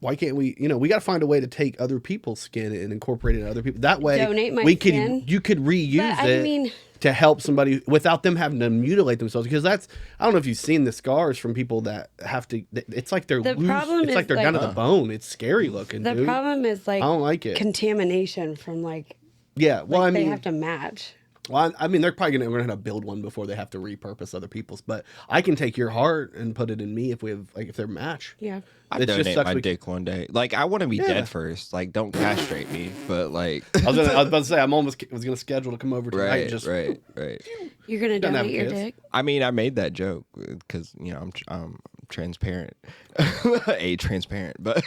Why can't we? We got to find a way to take other people's skin and incorporate it in other people. That way, Donate my you skin. could reuse But, it to help somebody without them having to mutilate themselves. Because I don't know if you've seen the scars from people that have to. It's like they're The loose. problem It's is, like they're down to the bone. It's scary looking. The dude. problem is like I don't like it. contamination from like. Yeah, well, like I they mean, have to match. Well, I mean, they're probably going to have to build one before they have to repurpose other people's. But I can take your heart and put it in me if we have, like, if they're match. Yeah. I'd donate my dick one day. Like, I want to be dead first. Like, don't castrate me. But like, I was about to say, I was going to schedule to come over tonight. right, and just right. You're gonna Don't have donate your kids. dick. I mean, I made that joke because I'm transparent, transparent. But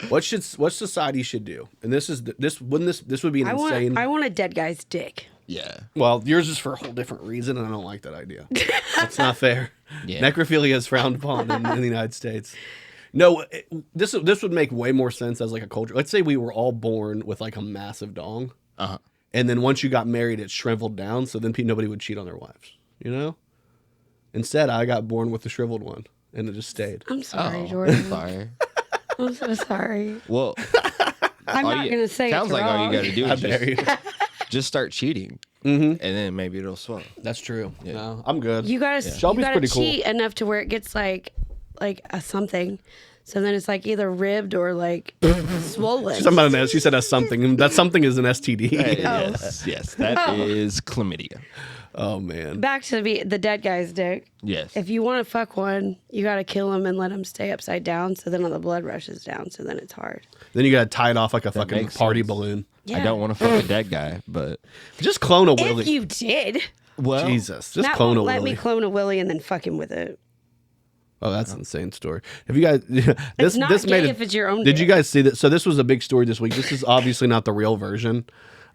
what society should do? And this would be an insane. I want a dead guy's dick. yeah, Well, yours is for a whole different reason, and I don't like that idea. That's not fair. Yeah. Necrophilia is frowned upon in the United States. No, this would make way more sense as like a culture. Let's say we were all born with like a massive dong, and then once you got married, it shriveled down, so then nobody would cheat on their wives. Instead, I got born with the shriveled one, and it just stayed. I'm sorry, Jordan. sorry. I'm so sorry. Well, I'm not gonna say sounds it's like all you got to do How is dare you? just start cheating, and then maybe it'll swell. That's true. No, I'm good. You gotta Shelby's pretty cool. cheat enough to where it gets like a something. So then it's like either ribbed or like swollen. Somebody else. She said a something. That something is an STD. Yes, that is chlamydia. Oh man. Back to the dead guy's dick. Yes. If you want to fuck one, you got to kill him and let him stay upside down. So then all the blood rushes down. So then it's hard. Then you gotta tie it off like a fucking makes party sense. balloon. I don't want to fuck a dead guy, but Just clone a Willy. If you did, well, Jesus, just Matt clone a won't let Willy. me clone a Willy and then fuck him with it. Oh, that's an insane story. Have you guys? It's not gay if it's your own Did you dick. guys see that? So this was a big story this week. This is obviously not the real version.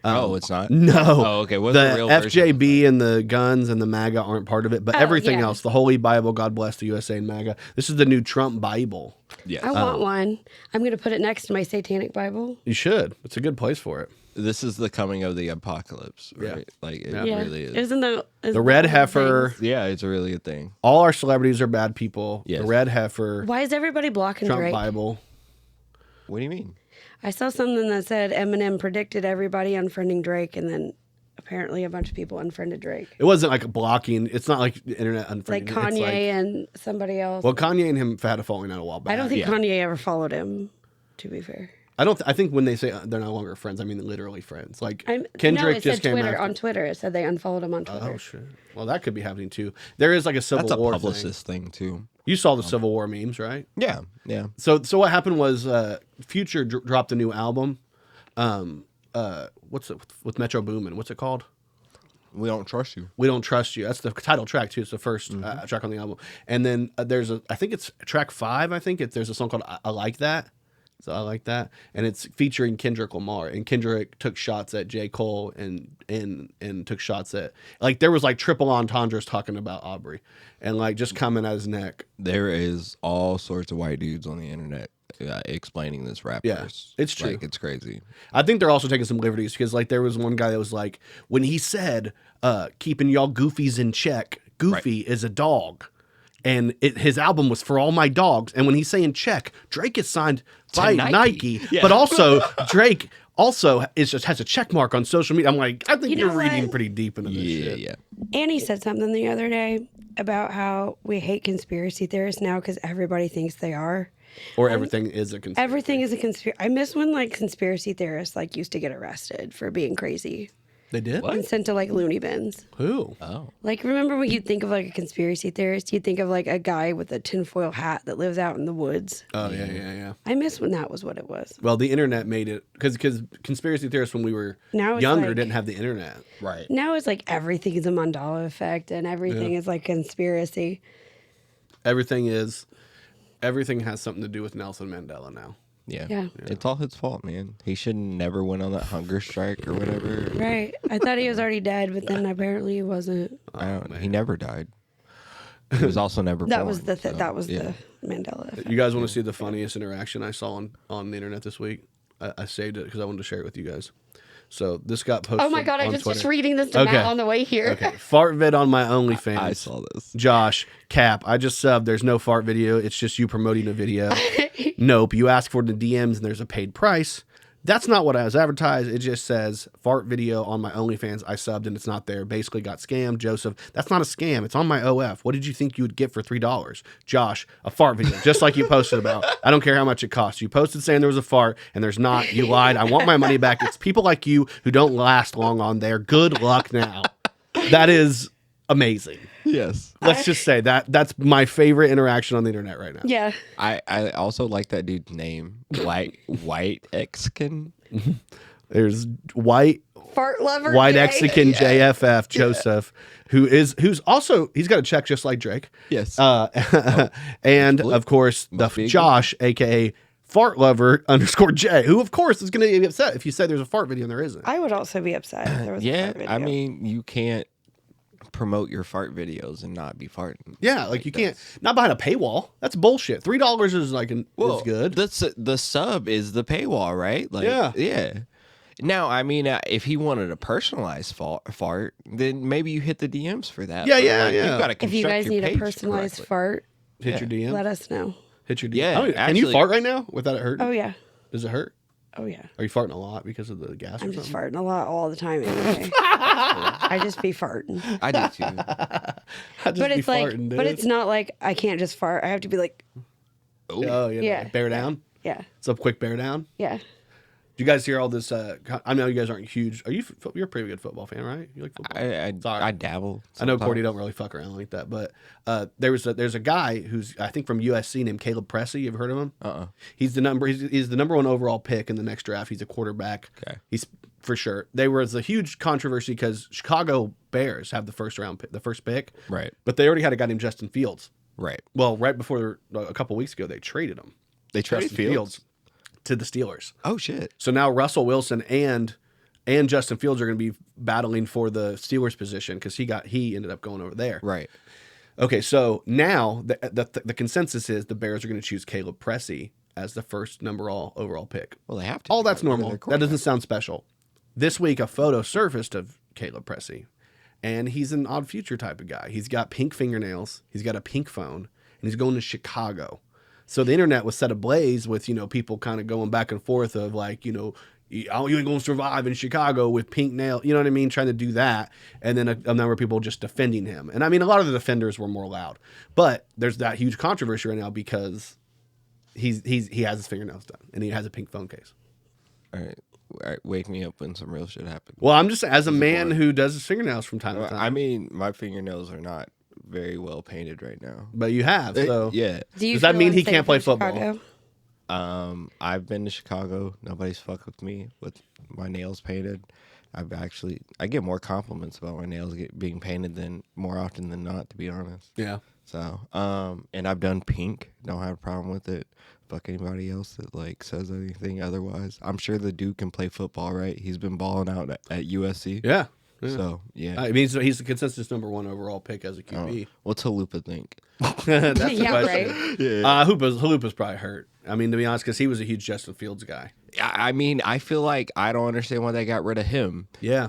it's not. No. Oh, okay. What's the real version? FJB and the guns and the MAGA aren't part of it, but everything yeah. else, the Holy Bible, God bless the USA and MAGA. This is the new Trump Bible. Yes. I want one. I'm going to put it next to my satanic Bible. You should. It's a good place for it. This is the coming of the apocalypse, right? Yeah. Like it Yeah. really is. Isn't The red one of the heifer. things? Yeah, it's a really good thing. All our celebrities are bad people. Yes. The red heifer. Why is everybody blocking Trump Drake? Bible. What do you mean? I saw something that said Eminem predicted everybody unfriending Drake, and then apparently a bunch of people unfriended Drake. It wasn't like a blocking. It's not like the internet unfriending. Like It's Kanye like- and somebody else. well, Kanye and him had a falling out a while back. I don't think yeah. Kanye ever followed him, to be fair. I think when they say they're no longer friends, I mean literally friends. Like No, Kendrick it just said came Twitter, after. on Twitter. It said they unfollowed him on Twitter. Oh shit. Well, that could be happening too. There is like a civil That's a war publicist thing too. You saw the Civil War memes, right? Yeah, yeah. So what happened was Future dropped a new album. What's it with Metro Boomin? What's it called? We don't trust you. We Don't Trust You. That's the title track too. It's the first track on the album. And then there's I think it's track 5. I think there's a song called I Like That. So I Like That, and it's featuring Kendrick Lamar. And Kendrick took shots at J. Cole and took shots at like there was like triple entendres talking about Aubrey, and like just coming at his neck. There is all sorts of white dudes on the internet explaining this rap Yeah, verse. it's true. Like, it's crazy. I think they're also taking some liberties because like there was one guy that was like when he said keeping y'all goofies in check, Goofy is a dog. And his album was For All My Dogs. And when he's saying check, Drake is signed by Nike. Yeah. But also, Drake also has a check mark on social media. I'm like, I think You you're know reading what? pretty deep into this shit. Yeah. Annie said something the other day about how we hate conspiracy theorists now because everybody thinks they are. Or everything is a conspiracy. Everything is a conspiracy. I miss when like conspiracy theorists like used to get arrested for being crazy They did? and sent to like loony bins. Who? Oh. Like, remember when you think of like a conspiracy theorist, you think of like a guy with a tinfoil hat that lives out in the woods. Oh, yeah. I miss when that was what it was. Well, the internet made it because conspiracy theorists when we were Now it's younger like- didn't have the internet. Right. Now it's like everything is a Mandela effect and everything is like conspiracy. Everything has something to do with Nelson Mandela now. Yeah. It's all his fault, man. He should never went on that hunger strike or whatever. Right. I thought he was already dead, but then apparently he wasn't. He never died. He was also never That born, was the so, that was the Mandela effect. You guys want to see the funniest interaction I saw on the internet this week? I saved it because I wanted to share it with you guys. So this got posted. Oh my God! I on just Twitter. was reading this to Matt on the way here. Okay, fart vid on my OnlyFans. I saw this. Josh, Cap, I just subbed. There's no fart video. It's just you promoting a video. Nope. You ask for the DMs and there's a paid price. That's not what I was advertised. It just says fart video on my OnlyFans. I subbed and it's not there. Basically got scammed. Joseph, that's not a scam. It's on my OF. What did you think you would get for $3? Josh, a fart video, just like you posted about. I don't care how much it costs. You posted saying there was a fart and there's not. You lied. I want my money back. It's people like you who don't last long on there. Good luck now. That is amazing. Yes. Let's just say that's my favorite interaction on the internet right now. Yeah. I also like that dude's name. White Mexican. There's white Lover. White Jay. Mexican JFF Joseph, who's also he's got a check just like Drake. Yes. And of course the Josh, aka Fart Lover _J, who of course is going to be upset if you say there's a fart video and there isn't. I would also be upset if there was a fart video. I mean, you can't promote your fart videos and not be farting. Yeah, like you can't, not behind a paywall. That's bullshit. $3 is like is good. The sub is the paywall, right? Like, yeah. Now, I mean, if he wanted a personalized fart, then maybe you hit the DMs for that. Yeah. You've got to if you guys need a personalized fart, hit your DM. let us know. Hit your DM. Yeah, can you fart right now without it hurting? Oh yeah. Does it hurt? Oh yeah. Are you farting a lot because of the gas? I'm just farting a lot all the time anyway. I just be farting. I do too. But it's like, but it's not like I can't just fart. I have to be like, oh yeah, like bear down. Yeah. It's a quick bear down. Yeah. Do you guys hear all this? I know you guys aren't huge. You're a pretty good football fan, right? You like football? I dabble. I know Cordy don't really fuck around like that, but there's a guy who's I think from USC named Caleb Pressey. You ever heard of him? He's the number one overall pick in the next draft. He's a quarterback. Okay. He's for sure. There was a huge controversy because Chicago Bears have the first pick. Right. But they already had a guy named Justin Fields. Right. Well, right before a couple weeks ago, they traded him. They traded Fields to the Steelers. Oh shit! So now Russell Wilson and Justin Fields are going to be battling for the Steelers position because he ended up going over there. Right. Okay, so now the consensus is the Bears are going to choose Caleb Pressey as the first overall pick. Well, they have to. All that's normal. That doesn't sound special. This week, a photo surfaced of Caleb Pressey, and he's an Odd Future type of guy. He's got pink fingernails. He's got a pink phone, and he's going to Chicago. So the internet was set ablaze with, people kind of going back and forth of like, you ain't going to survive in Chicago with pink nail. You know what I mean? Trying to do that. And then a number of people just defending him. And I mean, a lot of the defenders were more loud. But there's that huge controversy right now because he has his fingernails done and he has a pink phone case. All right. Wake me up when some real shit happens. Well, I'm just, as a man who does his fingernails from time to time. I mean, my fingernails are not very well painted right now. But you have, so. Yeah. Does that mean he can't play football? Chicago? I've been to Chicago. Nobody's fucked with me with my nails painted. I get more compliments about my nails being painted than more often than not, to be honest. Yeah. So, and I've done pink. Don't have a problem with it. Fuck anybody else that like says anything otherwise. I'm sure the dude can play football, right? He's been balling out at USC. Yeah. So, yeah. I mean, so he's the consensus number one overall pick as a QB. What's Halupa think? That's the Yeah, question. right. Yeah. Halupa's probably hurt. I mean, to be honest, because he was a huge Justin Fields guy. I mean, I feel like I don't understand why they got rid of him. Yeah.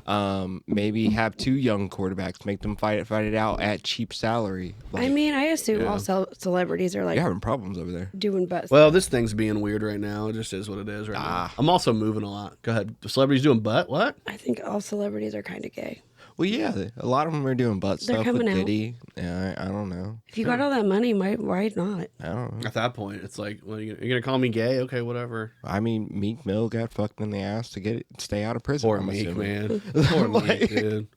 Maybe have two young quarterbacks, make them fight it out at cheap salary. I mean, I assume all celebrities are like You're having problems over there. doing butts. Well, this thing's being weird right now. It just is what it is right now. I'm also moving a lot. Go ahead. The celebrities doing butt? What? I think all celebrities are kind of gay. Well, yeah, a lot of them are doing butt They're stuff with coming out. Diddy. Yeah, I don't know. If you got all that money, why not? I don't know. At that point, it's like, well, you're going to call me gay? Okay, whatever. I mean, Meek Mill got fucked in the ass to stay out of prison. Poor I'm Meek, assuming. man. Poor Meek, dude.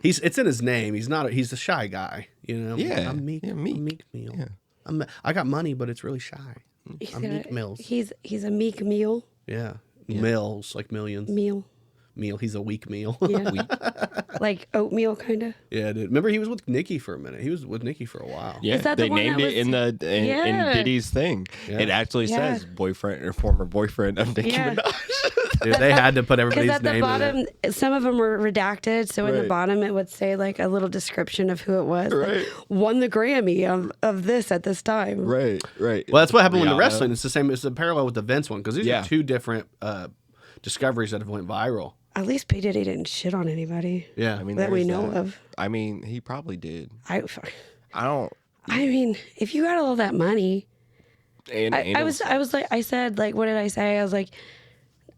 It's in his name. He's a shy guy, Yeah. I'm Meek. Yeah, I'm Meek. Meek Mill. Yeah. I got money, but it's really shy. He's I'm Meek Mills. He's a meek meal. Yeah. Mills, like millions. Meal. meal. He's a weak meal. Yeah. Like oatmeal, kind of. Yeah, dude. Remember, he was with Nicki for a minute. He was with Nicki for a while. Yeah, Is that the they one named that it in was- in Diddy's thing. Yeah. It actually says boyfriend or former boyfriend of Nicki Yeah. Minaj. Dude, they had to put Because everybody's at the name bottom, in it. some of them were redacted. So in the Right. bottom, it would say like a little description of who it was. like, Right. won the Grammy of this at this time. Right. Well, that's what happened with the Rihanna. wrestling. It's the same. It's a parallel with the Vince one because these Yeah. are two different discoveries that have went viral. At least P Diddy didn't shit on anybody. Yeah, I mean, that we there's know that. of. I mean, he probably did. I I mean, if you got all that money, don't. I was like, I said, like, what did I say? I was like,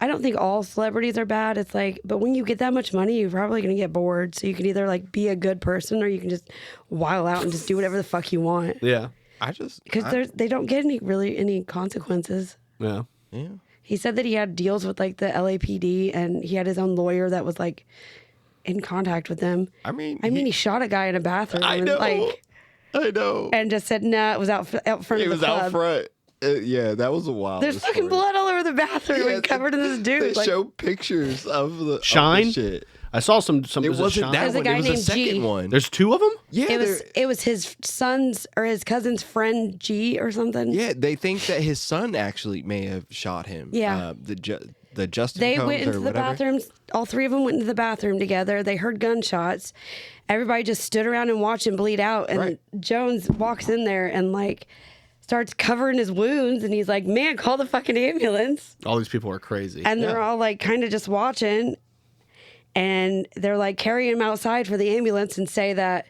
I don't think all celebrities are bad. It's like, but when you get that much money, you're probably gonna get bored. So you can either like be a good person or you can just wild out and just do whatever the fuck you want. yeah, Because they don't get any consequences. yeah. Yeah. He said that he had deals with like the LAPD and he had his own lawyer that was like in contact with them. I mean, he shot a guy in a bathroom. I and, know. like, I know. and just said, "Nah, it was out front It of the was club." out front. Yeah, that was a wild. There's fucking blood all over the bathroom and covered in this They dude. Like, show pictures of the Shine? Of the shit. I saw some. It was it wasn't Shine? that There's a one. guy It was the named second G. one. There's two of them. Yeah, it was his son's or his cousin's friend G or something. yeah. They think that his son actually may have shot him. Yeah. The Justin. They Combs went or into the whatever. bathrooms. All three of them went into the bathroom together. They heard gunshots. Everybody just stood around and watched him bleed out. And Right. Jones walks in there and like starts covering his wounds. And he's like, "Man, call the fucking ambulance." All these people are crazy. And they're all like kind of just watching. And they're like carrying him outside for the ambulance and say that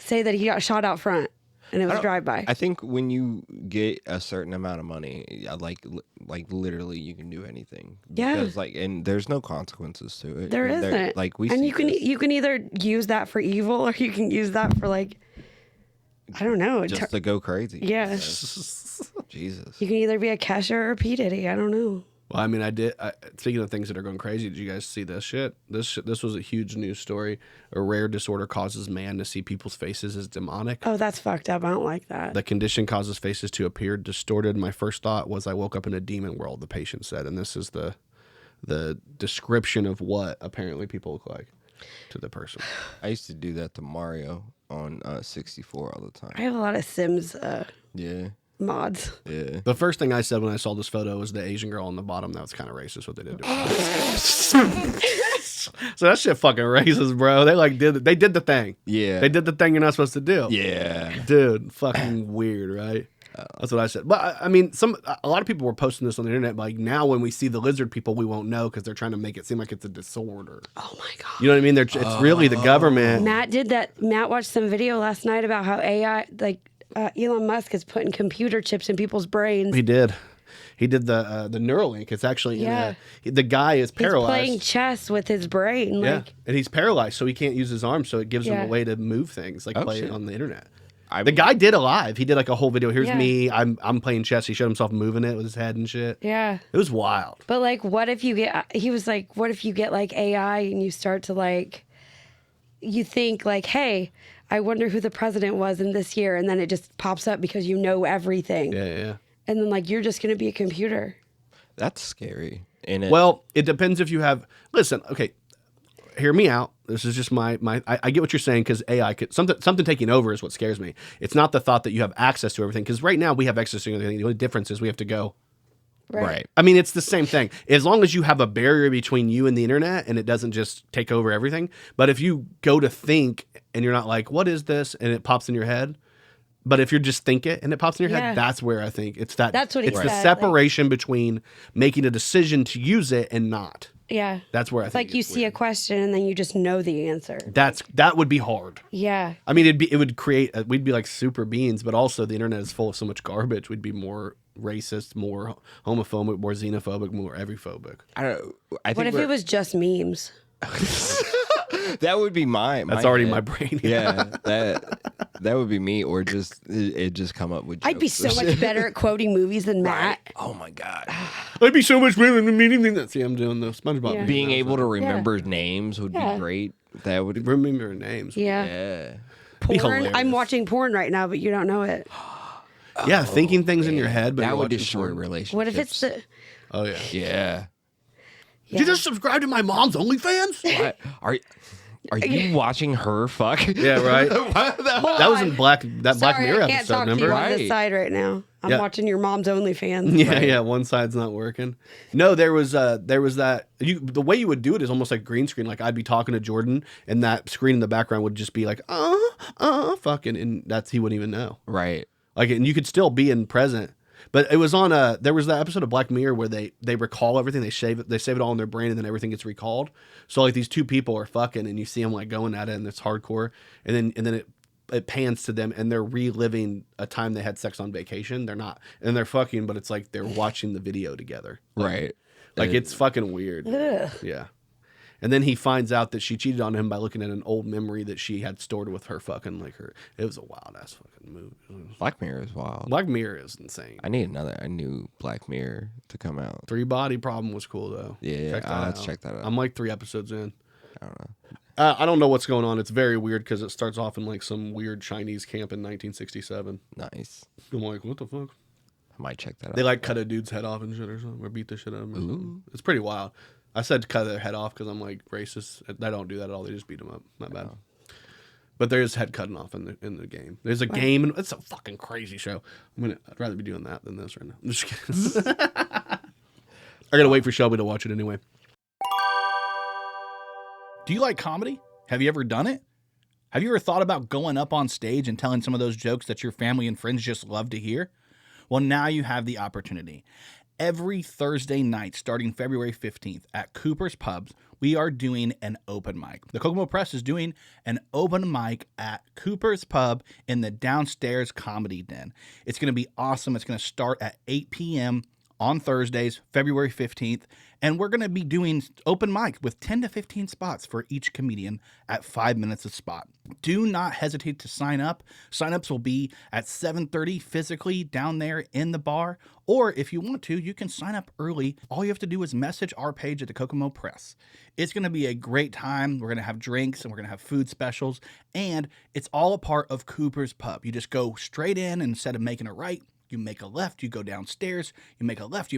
he got shot out front. And it was drive by. I think when you get a certain amount of money, like literally, you can do anything. Yeah. Because and there's no consequences to it. There And isn't. Like we. and see you can this. you can either use that for evil or you can use that for like, I don't know. just to go crazy. Yeah. Jesus. You can either be a Kesha or a P Diddy. I don't know. Well, I mean, speaking of things that are going crazy, did you guys see this shit? This was a huge news story. A rare disorder causes man to see people's faces as demonic. Oh, that's fucked up. I don't like that. The condition causes faces to appear distorted. My first thought was I woke up in a demon world, the patient said. And this is the description of what apparently people look like to the person. I used to do that to Mario on 64 all the time. I have a lot of Sims Yeah. mods. Yeah. The first thing I said when I saw this photo was the Asian girl on the bottom. That was kind of racist what they did to her. So that shit fucking racist, bro. They did the thing. Yeah. They did the thing you're not supposed to do. Yeah. Dude, fucking weird, right? That's what I said. But I mean, a lot of people were posting this on the internet. Like now, when we see the lizard people, we won't know because they're trying to make it seem like it's a disorder. Oh my god. You know what I mean? It's really the government. Matt did that. Matt watched some video last night about how AI, like Elon Musk, is putting computer chips in people's brains. He did. He did the Neuralink. It's actually the guy is He's paralyzed. playing chess with his brain. Yeah, Like, and he's paralyzed, so he can't use his arms. So it gives him Yeah. a way to move things, like play shit. on the internet. The guy did a live. He did like a whole video. Here's Yeah. me. I'm playing chess. He showed himself moving it with his head and shit. yeah. It was wild. But like, what if you get? He was like, what if you get like AI and you start to like, you think like, hey, I wonder who the president was in this year, and then it just pops up because you know everything, Yeah. and then like you're just gonna be a computer. That's scary. And Well, it depends if you have. Listen, okay, hear me out. This is just my. I get what you're saying because AI could something taking over is what scares me. It's not the thought that you have access to everything because right now we have access to everything. The only difference is we have to go. right. I mean, it's the same thing. As long as you have a barrier between you and the internet and it doesn't just take over everything. But if you go to think and you're not like, what is this? And it pops in your head. But if you just think it and it pops in your Yeah. head, that's where I think it's that. That's what he it's the said, separation between making a decision to use it and not. Yeah. That's where I It's think like you it's see a weird. question and then you just know the answer. That would be hard. Yeah. I mean, it would create. We'd be like super beings, but also the internet is full of so much garbage. We'd be more racist, more homophobic, more xenophobic, more everyphobic. I don't know. I think What if it was just memes? that would be my That's already head. my brain. Yeah, that would be me, or just it just come up with. I'd be jokes. so much better at quoting movies than Matt. Oh my god! I'd be so much better than meeting that. See, I'm doing the SpongeBob. Yeah. Being able to remember names would Yeah. be great. That would. remember names. Yeah. Yeah. Be Porn. hilarious. I'm watching porn right now, but you don't know it. Yeah, thinking things in your head, but That you're would watching destroy porn. relationships. What if it's the Oh yeah. Yeah. Did you just subscribe to my mom's OnlyFans? What? Are you watching her fuck? Yeah, right. That was in Black Mirror I can't episode, talk remember? to you on this side right now. I'm watching your mom's OnlyFans. Yeah, yeah. One side's not working. No, there was that. The way you would do it is almost like green screen. Like I'd be talking to Jordan, and that screen in the background would just be like, fucking, and he wouldn't even know. Right. Like, and you could still be in present. But it was on there was that episode of Black Mirror where they recall everything, they save it all in their brain, and then everything gets recalled. So like these two people are fucking, and you see them like going at it, and it's hardcore, and then it pans to them, and they're reliving a time they had sex on vacation. They're not, and they're fucking, but it's like they're watching the video together. Right. Like it's fucking weird. Ugh. Yeah. And then he finds out that she cheated on him by looking at an old memory that she had stored with her fucking like her. It was a wild ass fucking movie. Black Mirror is wild. Black Mirror is insane. I need a new Black Mirror to come out. 3 Body Problem was cool though. Yeah, let's check that out. I'm like 3 episodes in. I don't know. I don't know what's going on. It's very weird because it starts off in like some weird Chinese camp in 1967. Nice. I'm like, what the fuck? I might check that out. They like cut a dude's head off and shit or something, or beat the shit out of him. Or something. It's pretty wild. I said cut their head off because I'm like racist. They don't do that at all. They just beat them up. My bad. But there is head cutting off in the game. There's a game, and it's a fucking crazy show. I'd rather be doing that than this right now. I'm just kidding. I gotta wait for Shelby to watch it anyway. Do you like comedy? Have you ever done it? Have you ever thought about going up on stage and telling some of those jokes that your family and friends just love to hear? Well, now you have the opportunity. Every Thursday night, starting February 15th at Cooper's Pubs, we are doing an open mic. The Kokomo Press is doing an open mic at Cooper's Pub in the downstairs comedy den. It's going to be awesome. It's going to start at 8 p.m. on Thursdays, February 15th, and we're going to be doing open mic with 10 to 15 spots for each comedian at 5 minutes a spot. Do not hesitate to sign up. Sign-ups will be at 7:30 physically down there in the bar, or if you want to, you can sign up early. All you have to do is message our page at the Kokomo Press. It's going to be a great time. We're going to have drinks, and we're going to have food specials, and it's all a part of Cooper's Pub. You just go straight in, and instead of making a right, you make a left, you go downstairs, you make a left,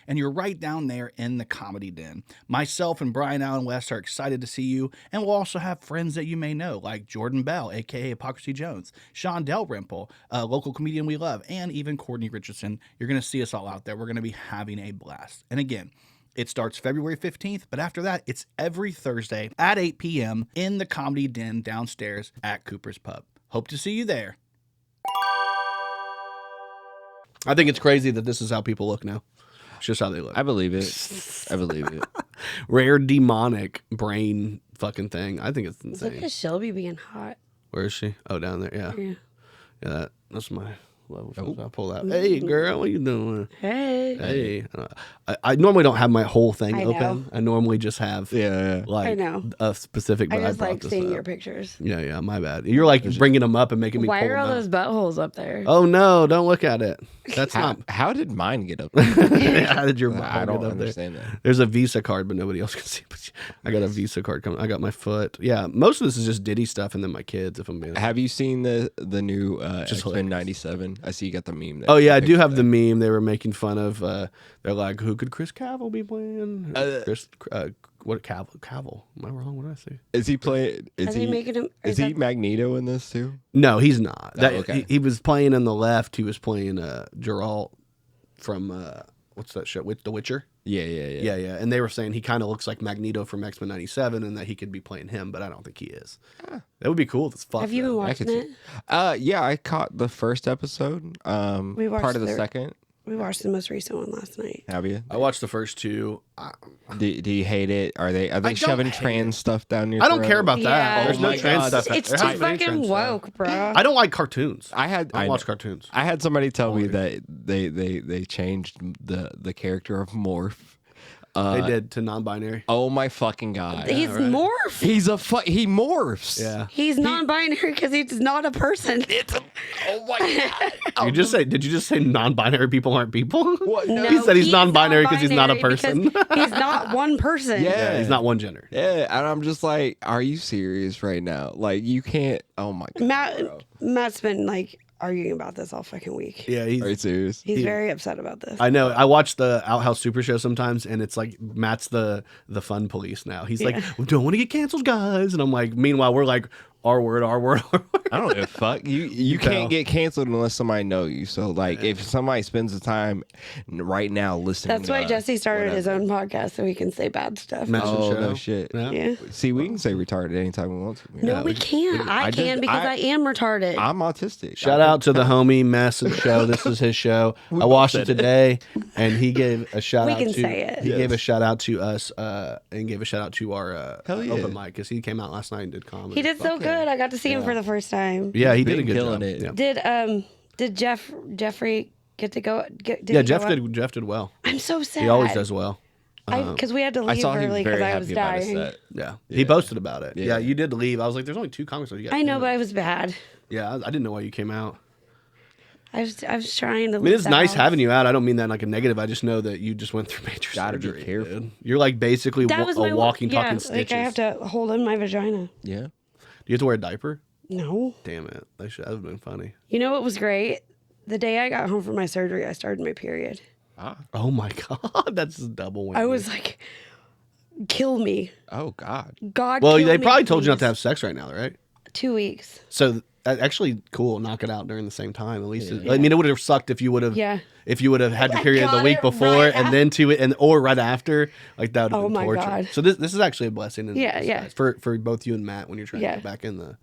and you're right down there in the comedy den. Myself and Brian Allen West are excited to see you, and we'll also have friends that you may know, like Jordan Bell, a.k.a. Hypocrisy Jones, Sean Dalrymple, a local comedian we love, and even Cortni Richardson. You're going to see us all out there. We're going to be having a blast. And again, it starts February 15th, but after that, it's every Thursday at 8 p.m. in the comedy den downstairs at Cooper's Pub. Hope to see you there. I think it's crazy that this is how people look now. It's just how they look. I believe it. Rare demonic brain fucking thing. I think it's insane. Look at Shelby being hot. Where is she? Oh, down there. Yeah. Yeah. That's my level. I'll pull that. Hey, girl, what you doing? Hey. I normally don't have my whole thing I open. know. I normally just have like I know. a specific. I But just brought like this seeing up. your pictures. Yeah, my bad. You're like bringing them up and making me. Why pull are all them those out. buttholes up there? Oh no! Don't look at it. That's not. How did mine get up there? How did your? I don't get up understand there? that. There's a Visa card, but nobody else can see. But I got a Visa card coming. I got my foot. Yeah, most of this is just Diddy stuff, and then my kids. If I'm being. Have you seen the new X-Men 97? I see you got the meme there. Oh yeah, I do have the meme. They were making fun of. They're like, who could Chris Cavill be playing? What Cavill? Am I wrong? What did I say? Is he playing? Is Are they making him? Is he Magneto in this too? No, he's not. okay. He was playing on the left. He was playing Geralt from what's that show? The Witcher. Yeah. And they were saying he kind of looks like Magneto from X-Men 97, and that he could be playing him, but I don't think he is. That would be cool. It's fun. Have you been watching it? Yeah, I caught the first episode. We watched part of the second. We watched the most recent one last night. Have you? I watched the first two. Do you hate it? Are they shoving trans stuff down your I don't throat? care about that. Yeah. There's Oh no my trans God. stuff. It's There too hasn't been any fucking trans stuff. woke, bro. I don't like cartoons. I don't watch cartoons. I had somebody tell me that they changed the character of Morph. They did to non-binary. Oh my fucking god! He's morph. He morphs. Yeah. He's non-binary because he's not a person. Oh my god! Did you just say non-binary people aren't people? What? No. He said he's non-binary because he's not a person. He's not one person. Yeah. He's not one gender. Yeah, and I'm just like, are you serious right now? Like, you can't. Oh my god! Matt's been like arguing about this all fucking week. Yeah, Are you serious? He's very upset about this. I know. I watch the Outhouse Super Show sometimes, and it's like Matt's the fun police now. He's like, we don't want to get canceled, guys. And I'm like, meanwhile, we're like, our word, our word, our word. I don't give a fuck. You can't get canceled unless somebody know you. So like, if somebody spends the time right now listening, That's why Jesse started his own podcast so he can say bad stuff. Oh no shit. Yeah. See, we can say retarded anytime we want to. No, we can't. I can because I am retarded. I'm autistic. Shout out to the homie Message Show. This is his show. I watched it today, and he gave a shout out. We can to, say it. He gave a shout out to us, and gave a shout out to our Hell yeah. open mic because he came out last night and did comedy. He did so good. I got to see him for the first time. Yeah, he did a Been good killing job. it. Yeah. Did Jeffrey get to go? Yeah, Jeff did well. I'm so sad. He always does well. Because we had to I leave saw he was early because very I was happy about his dying. set. Yeah. He posted about it. Yeah. Yeah, you did leave. I was like, there's only 2 comics. So you got I know, 2. but I was bad. Yeah, I didn't know why you came out. I was trying to. I mean, it's nice having you out. I don't mean that in like a negative. I I know that you just went through major Gotta be surgery. careful. Dude. You're like basically That was a my walking, talking yeah, stitches. like I have to hold in my vagina. Yeah. Do you have to wear a diaper? No. Damn it. That should have been funny. You know what was great? The day I got home from my surgery, I started my period. Oh my God. That's a double win. I was like, kill me. Oh God. God, well, kill they me, probably told you not please. to have sex right now, right? 2 weeks. So actually, cool. Knock it out during the same time. At least, I mean, it would have sucked if you would have. Yeah. If you would have had your I period the got week it before right and then or right after, like that would have Oh been my torture. God. So this is actually a blessing. In Yeah, yeah. disguise for both you and Matt when you're trying to Yeah. get back in the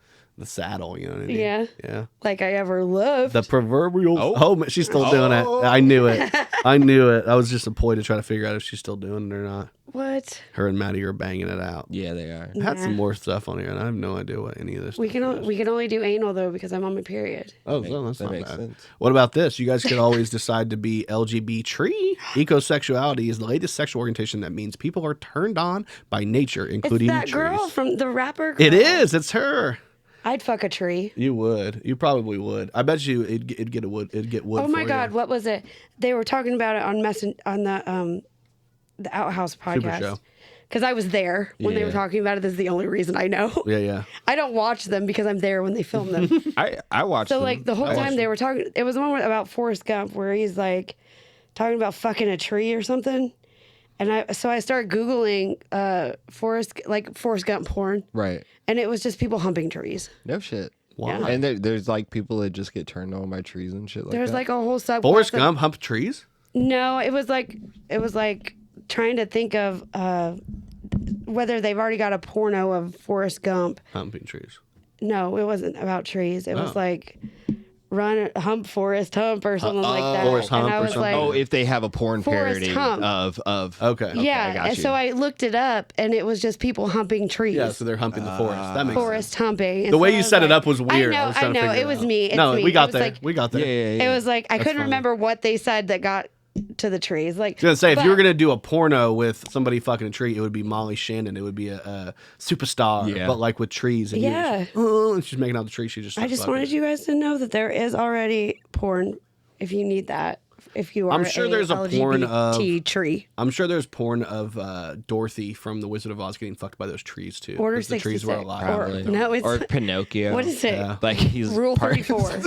saddle. You know what I mean? Yeah. Yeah. Like I ever loved. The proverbial. Oh, she's still doing it. I knew it. I knew it. I was just a ploy to try to figure out if she's still doing it or not. What? Her and Maddie are banging it out. Yeah, they are. I had some more stuff on here, and I have no idea what any of this. We can only do anal though because I'm on my period. Oh, so that's that not makes bad. sense. What about this? You guys could always decide to be LGBT. Ecosexuality is the latest sexual orientation that means people are turned on by nature, including It's that trees. girl from the rapper. Girl. It is. It's her. I'd fuck a tree. You would. You probably would. I bet you it'd get wood. It'd get wood. Oh my for God, you. what was it? They were talking about it on the Outhouse podcast. Show. Because I was there when they were Yeah. talking about it. This is the only reason I know. Yeah, yeah. I don't watch them because I'm there when they film them. I watched. So them. like the whole I time watched they them. were talking, it was the one about Forrest Gump where he's like talking about fucking a tree or something. And I started Googling Forrest Gump porn. Right. And it was just people humping trees. No shit. Wow. Yeah. And there's like people that just get turned on by trees and shit like There's that. like a whole subclass. Forrest of- Gump hump trees. No, it was like trying to think of whether they've already got a porno of Forrest Gump. Humping trees. No, it wasn't about trees. It was Oh. like hump Forrest hump or something like that. Forrest Hump and I or was something. like, Oh, if they have a porn Forrest parody Hump. of Okay. yeah. I got And you. so I looked it up, and it was just people humping trees. Yeah, so they're humping the forest. That makes sense. Forest humping. And The way so I you was set it like- up was weird. I was trying to know. figure It was out. me. It's No, me. we got It was there. like- We got there. Yeah. It was like I couldn't funny. remember what they said that got to the trees. Like I was gonna say, if you were but- gonna do a porno with somebody fucking a tree, it would be Molly Shannon. It would be a superstar, Yeah. but like with trees. And you Yeah. just, oh, and she's making out the tree. She just. I just fucking wanted it. you guys to know that there is already porn if you need that. If you are I'm sure there's a porn of- LGBT tree. I'm sure there's porn of Dorothy from The Wizard of Oz getting fucked by those trees too. Order 'cause the trees were 66. alive. Or- Probably. no, it's or Pinocchio. what is it? Yeah. Like he's Rule part- 34.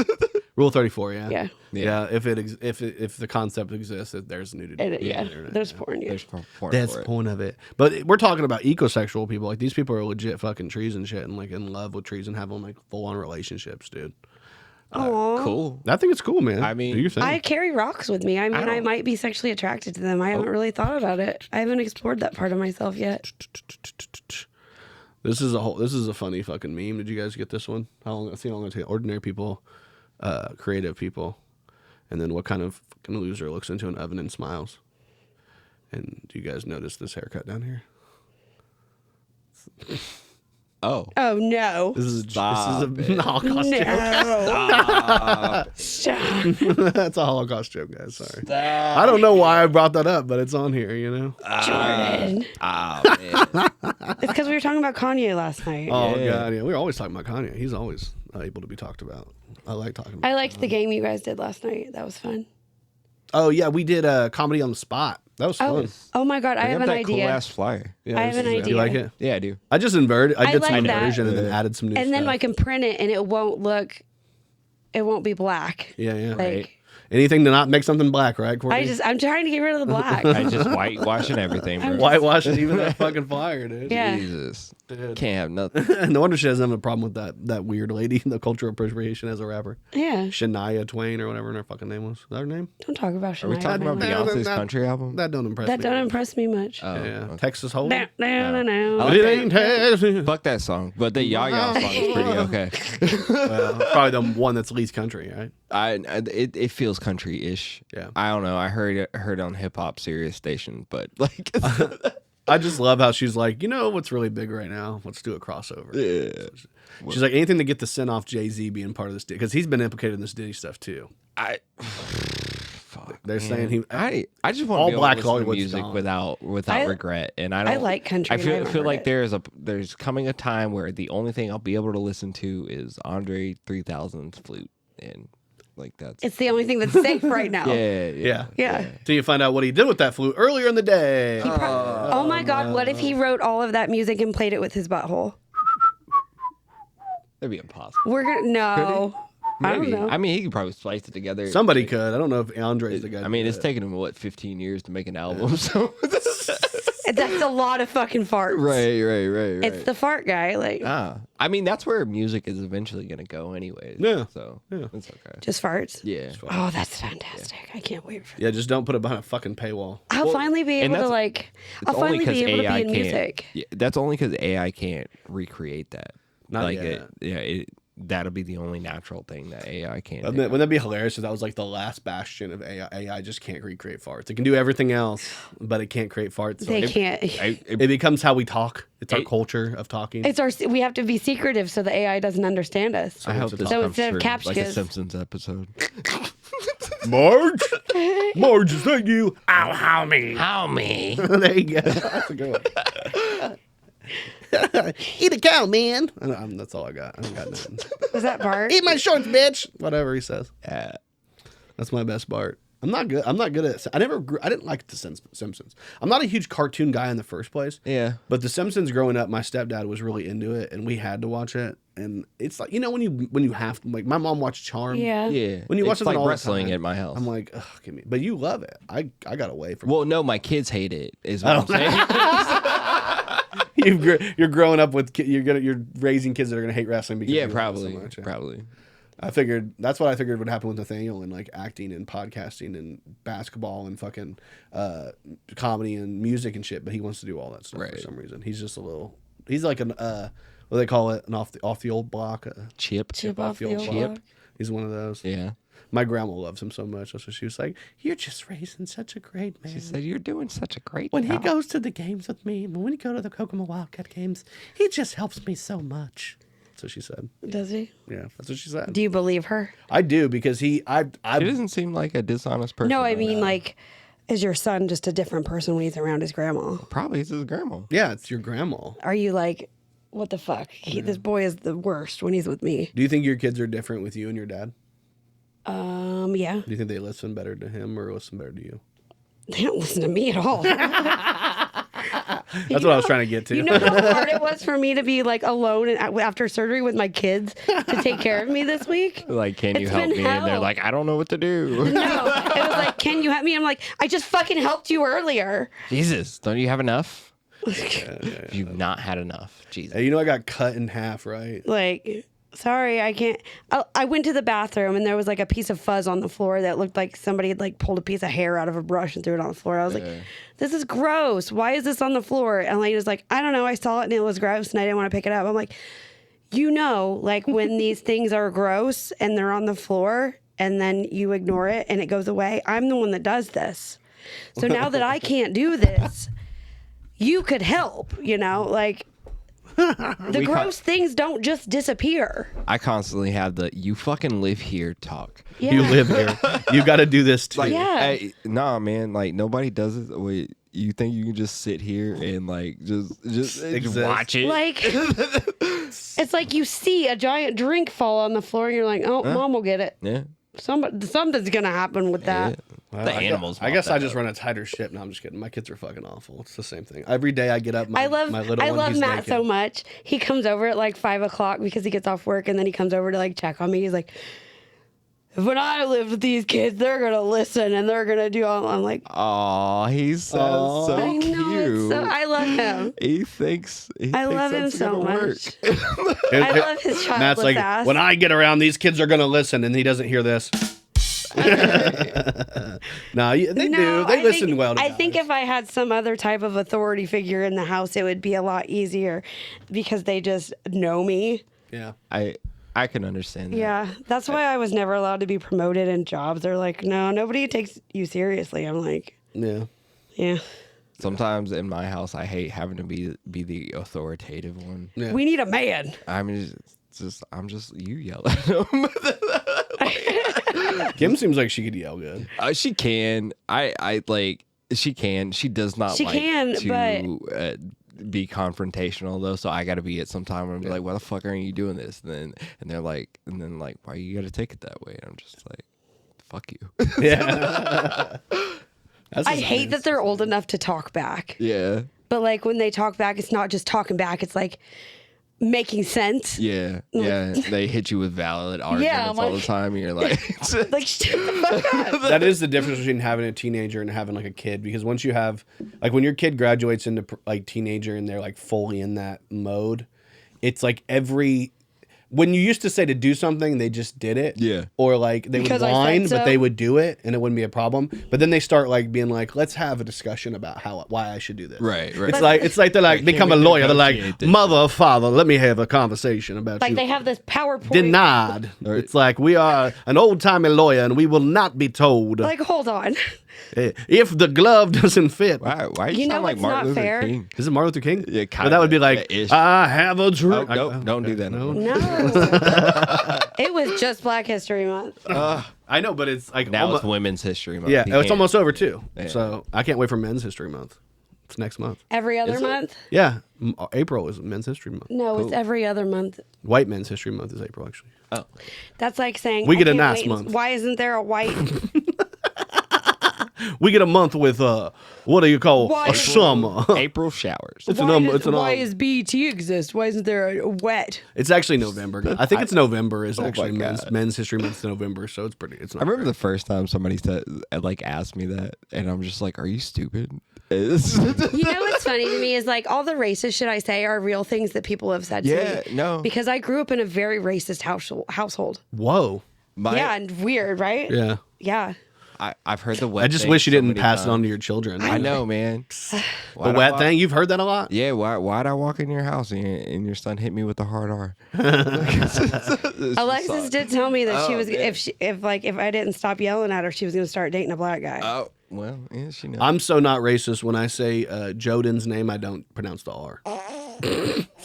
Rule 34. Yeah. Yeah. Yeah. If the concept exists, that there's nudity. Yeah, on the internet, there's yeah. porn. Yeah. There's porn That's for it. point of it. But we're talking about ecosexual people. Like these people are legit fucking trees and shit, and like in love with trees and having like full on relationships, dude. Aw. Cool. I think it's cool, man. I mean, do your thing. I carry rocks with me. I mean, I might be sexually attracted to them. I haven't really thought about it. I haven't explored that part of myself yet. This is a funny fucking meme. Did you guys get this one? How long? Let's see how long it takes. Ordinary people, creative people, and then what kind of fucking loser looks into an oven and smiles? And do you guys notice this haircut down here? Oh. Oh no! This is Stop a Holocaust joke. No! Stop. That's a Holocaust joke, guys. Sorry. I don't know why I brought that up, but it's on here. You know. Jordan. Man. It's because we were talking about Kanye last night. Oh god, yeah. We're always talking about Kanye. He's always able to be talked about. I like talking about. I liked the game you guys did last night. That was fun. Oh yeah, we did comedy on the spot. That was fun. Oh my god! I Bring have up an that cool idea. ass flyer. Yeah, I have an You idea. like it? Yeah, I do. I just inverted. I did some like that. inversion and then added some new And then stuff. I can print it, and it won't look. it won't be black. Yeah. Like, Anything to not make something black, right, Courtney? I'm trying to get rid of the black. I just whitewashing everything, bro. Whitewashing even that fucking fire, dude. Yeah. Jesus. Dude. Can't have nothing. No wonder she doesn't have a problem with that weird lady in the cultural appropriation as a rapper. Yeah. Shania Twain or whatever her fucking name was. Is that her name? Don't talk about Shania. Are we talking about Beyonce's country album? That don't impress me. That don't impress me much. Oh, Yeah. okay. Texas Hold'em. No. It ain't Texas. Fuck that song. But the Yaya song is pretty okay. Well, probably the one that's least country, right? It feels country-ish. Yeah. I don't know. I heard on hip hop Sirius station, but like I just love how she's like, you know what's really big right now? Let's do a crossover. Yeah. She's like, anything to get the sin off Jay-Z being part of this, because he's been implicated in this Diddy stuff too. Fuck. They're saying he. I just want all to be able black to listen to Hollywood's music gone. without regret, and I don't. I like country. I and haven't feel heard like it. there's coming a time where the only thing I'll be able to listen to is Andre 3000's flute, and like that's It's the only thing that's safe right now. Yeah. Yeah. So you find out what he did with that flute earlier in the day. Oh my God! What if he wrote all of that music and played it with his butthole? that'd be impossible. We're gonna no. I don't Maybe. know. I mean, he could probably splice it together. Somebody could. I don't know if Andre's the guy. I mean, it's taken him 15 years to make an album. So That's a lot of fucking farts. right. It's the fart guy. Like I mean, that's where music is eventually going to go, anyways. Yeah. So Yeah. it's okay. just farts. Yeah. Oh, that's fantastic! I can't wait for that. Yeah, just don't put it behind a fucking paywall. I'll finally be and able to that's- like. It's I'll only finally because be able to AI be in can't. music. Yeah, that's only because AI can't recreate that. Not like yet. that'll be the only natural thing that AI can't. Wouldn't that be hilarious if that was like the last bastion of AI? AI just can't recreate farts. It can do everything else, but it can't create farts. So They can't. It becomes how we talk. It's our culture of talking. It's our. We have to be secretive so the AI doesn't understand us. I hope this So comes instead of through captchas- like a Simpsons episode. Marge, Marge, is that you? Ow, how me? There you go. That's a good one. Eat a cow, man. That's all I got. I don't got nothing. Was that Bart? Eat my shorts, bitch. Whatever he says. Yeah. That's my best Bart. I'm not good at. I didn't like the Simpsons. I'm not a huge cartoon guy in the first place. Yeah. But the Simpsons, growing up, my stepdad was really into it, and we had to watch it. And it's like, when you have to, like, my mom watched Charmed. Yeah. Yeah. When you watch it's something like all the wrestling time, at my house. I'm like, ugh, give me. But you love it. I got away from. Well, no, my kids hate it. Is what I'm saying. You're growing up with you're raising kids that are gonna hate wrestling because Yeah, you love it probably. so much, yeah. Probably. That's what I figured would happen with Nathaniel and like acting and podcasting and basketball and fucking comedy and music and shit. But he wants to do all that stuff for Right. some reason. He's just a little. He's like an what do they call it? An off the old block. Chip. Chip off the old block. He's one of those. Yeah. My grandma loves him so much. That's what she was like. You're just raising such a great man. She said, "You're doing such a great When he job." goes to the games with me, when we go to the Kokomo Wildcat games, he just helps me so much. That's what she said. Does he? Yeah, that's what she said. Do you believe her? I do because He doesn't seem like a dishonest person. No, I though. mean, like, is your son just a different person when he's around his grandma? Probably it's his grandma. yeah, it's your grandma. Are you like, what the fuck? This boy is the worst when he's with me. Do you think your kids are different with you and your dad? Yeah. Do you think they listen better to him or listen better to you? They don't listen to me at all. That's what I was trying to get to. You know how hard it was for me to be like alone and after surgery with my kids to take care of me this week? Like, can you It's help been me? And they're hell. like, I don't know what to do. No, it was like, can you help me? I'm like, I just fucking helped you earlier. Jesus, don't you have enough? You've not had enough. Jesus. Hey, I got cut in half, right? Like, sorry, I can't. I went to the bathroom and there was like a piece of fuzz on the floor that looked like somebody had like pulled a piece of hair out of a brush and threw it on the floor. I was like, this is gross. Why is this on the floor? And like, was like, I don't know. I saw it and it was gross and I didn't want to pick it up. I'm like, like when these things are gross and they're on the floor and then you ignore it and it goes away, I'm the one that does this. So now that I can't do this, you could help, like the gross things don't just disappear. I constantly have the "you fucking live here" talk. Yeah. You live here. You got to do this too. Like, Yeah. hey, nah, man. Like nobody does it. Wait, you think you can just sit here and like just Exist. watch it? Like, it's like you see a giant drink fall on the floor and you're like, oh, mom will get it. Yeah. Something's going to happen with that. Well, The I animals. I guess mop I that just up. run a tighter ship. No, I'm just kidding. My kids are fucking awful. It's the same thing. Every day I get up. I love he's Matt naked. so much. He comes over at like 5 o'clock because he gets off work and then he comes over to like check on me. He's like, when I live with these kids, they're gonna listen and they're gonna do all. I'm like, Oh, he says so I know, cute. I love him. He thinks I love him that's so gonna much. work. I love his childless Matt's like, ass. when I get around, these kids are gonna listen, and he doesn't hear this. No, they do. They listen well to I guys. think if I had some other type of authority figure in the house, it would be a lot easier because they just know me. Yeah. I can understand that. Yeah, that's why I was never allowed to be promoted in jobs. They're like, no, nobody takes you seriously. I'm like, Yeah. yeah. Sometimes in my house, I hate having to be the authoritative one. Yeah. We need a man. I mean, I'm just you yell at him. Kim seems like she could yell good. She can. I like. She can. She does not. She like can, to be confrontational though. So I got to be at some time where I'm like, "Why the fuck aren't you doing this?" And they're like, "Why you got to take it that way?" And I'm just like, "Fuck you." Yeah. I hate that they're old enough to talk back. Yeah. But like when they talk back, it's not just talking back. It's like making sense. Yeah. Yeah. They hit you with valid arguments all the time. And you're like, like shut the fuck up. That is the difference between having a teenager and having like a kid, because once you have like when your kid graduates into like teenager and they're like fully in that mode, it's like when you used to say to do something, they just did it. Yeah. Or like they Because would I said whine, so. but they would do it and it wouldn't be a problem. But then they start like being like, let's have a discussion about why I should do this. Right. It's like they're like become a lawyer. They're like, mother, father, let me have a conversation about Like you. they have this PowerPoint. Denied. Right. It's like we are an old timey lawyer and we will not be told Like, hold on. if the glove doesn't fit. Why You you know sound like what's Martin not Luther fair? King? Is it Martin Luther King? Yeah, But that would be like, ish. I have a dream. Oh, nope, don't do that. No. No. It was just Black History Month. I know, but it's like Now it's Women's History Month. yeah, You it's can't- almost over too. Yeah. So I can't wait for Men's History Month. It's next month. Every other month? Yeah, April is Men's History Month. No, it's every other month. White Men's History Month is April, actually. That's like saying We get I a can't nice wait. month. Why isn't there a white? We get a month with what do you call Why- a summer? April showers. It's why does BET exist? Why isn't there a wet? It's actually November. I think it's November is actually my men's, God. men's History Month is November, so it's pretty. It's not I remember great. the first time somebody said, like, asked me that, and I'm just like, "Are you stupid?" You know what's funny to me is like all the racist shit I say are real things that people have said to Yeah, me. no. Because I grew up in a very racist household. Whoa. Yeah, and weird, right? Yeah. Yeah. I've heard the wet. I just thing wish you so didn't many pass it times. on to your children. I know, man. The wet thing, you've heard that a lot? Yeah, why'd I walk in your house and your son hit me with the hard R? Alexis did tell me that she Oh, was man. if I didn't stop yelling at her, she was going to start dating a black guy. Oh, well, yeah, she knows. I'm so not racist when I say Joden's name, I don't pronounce the R.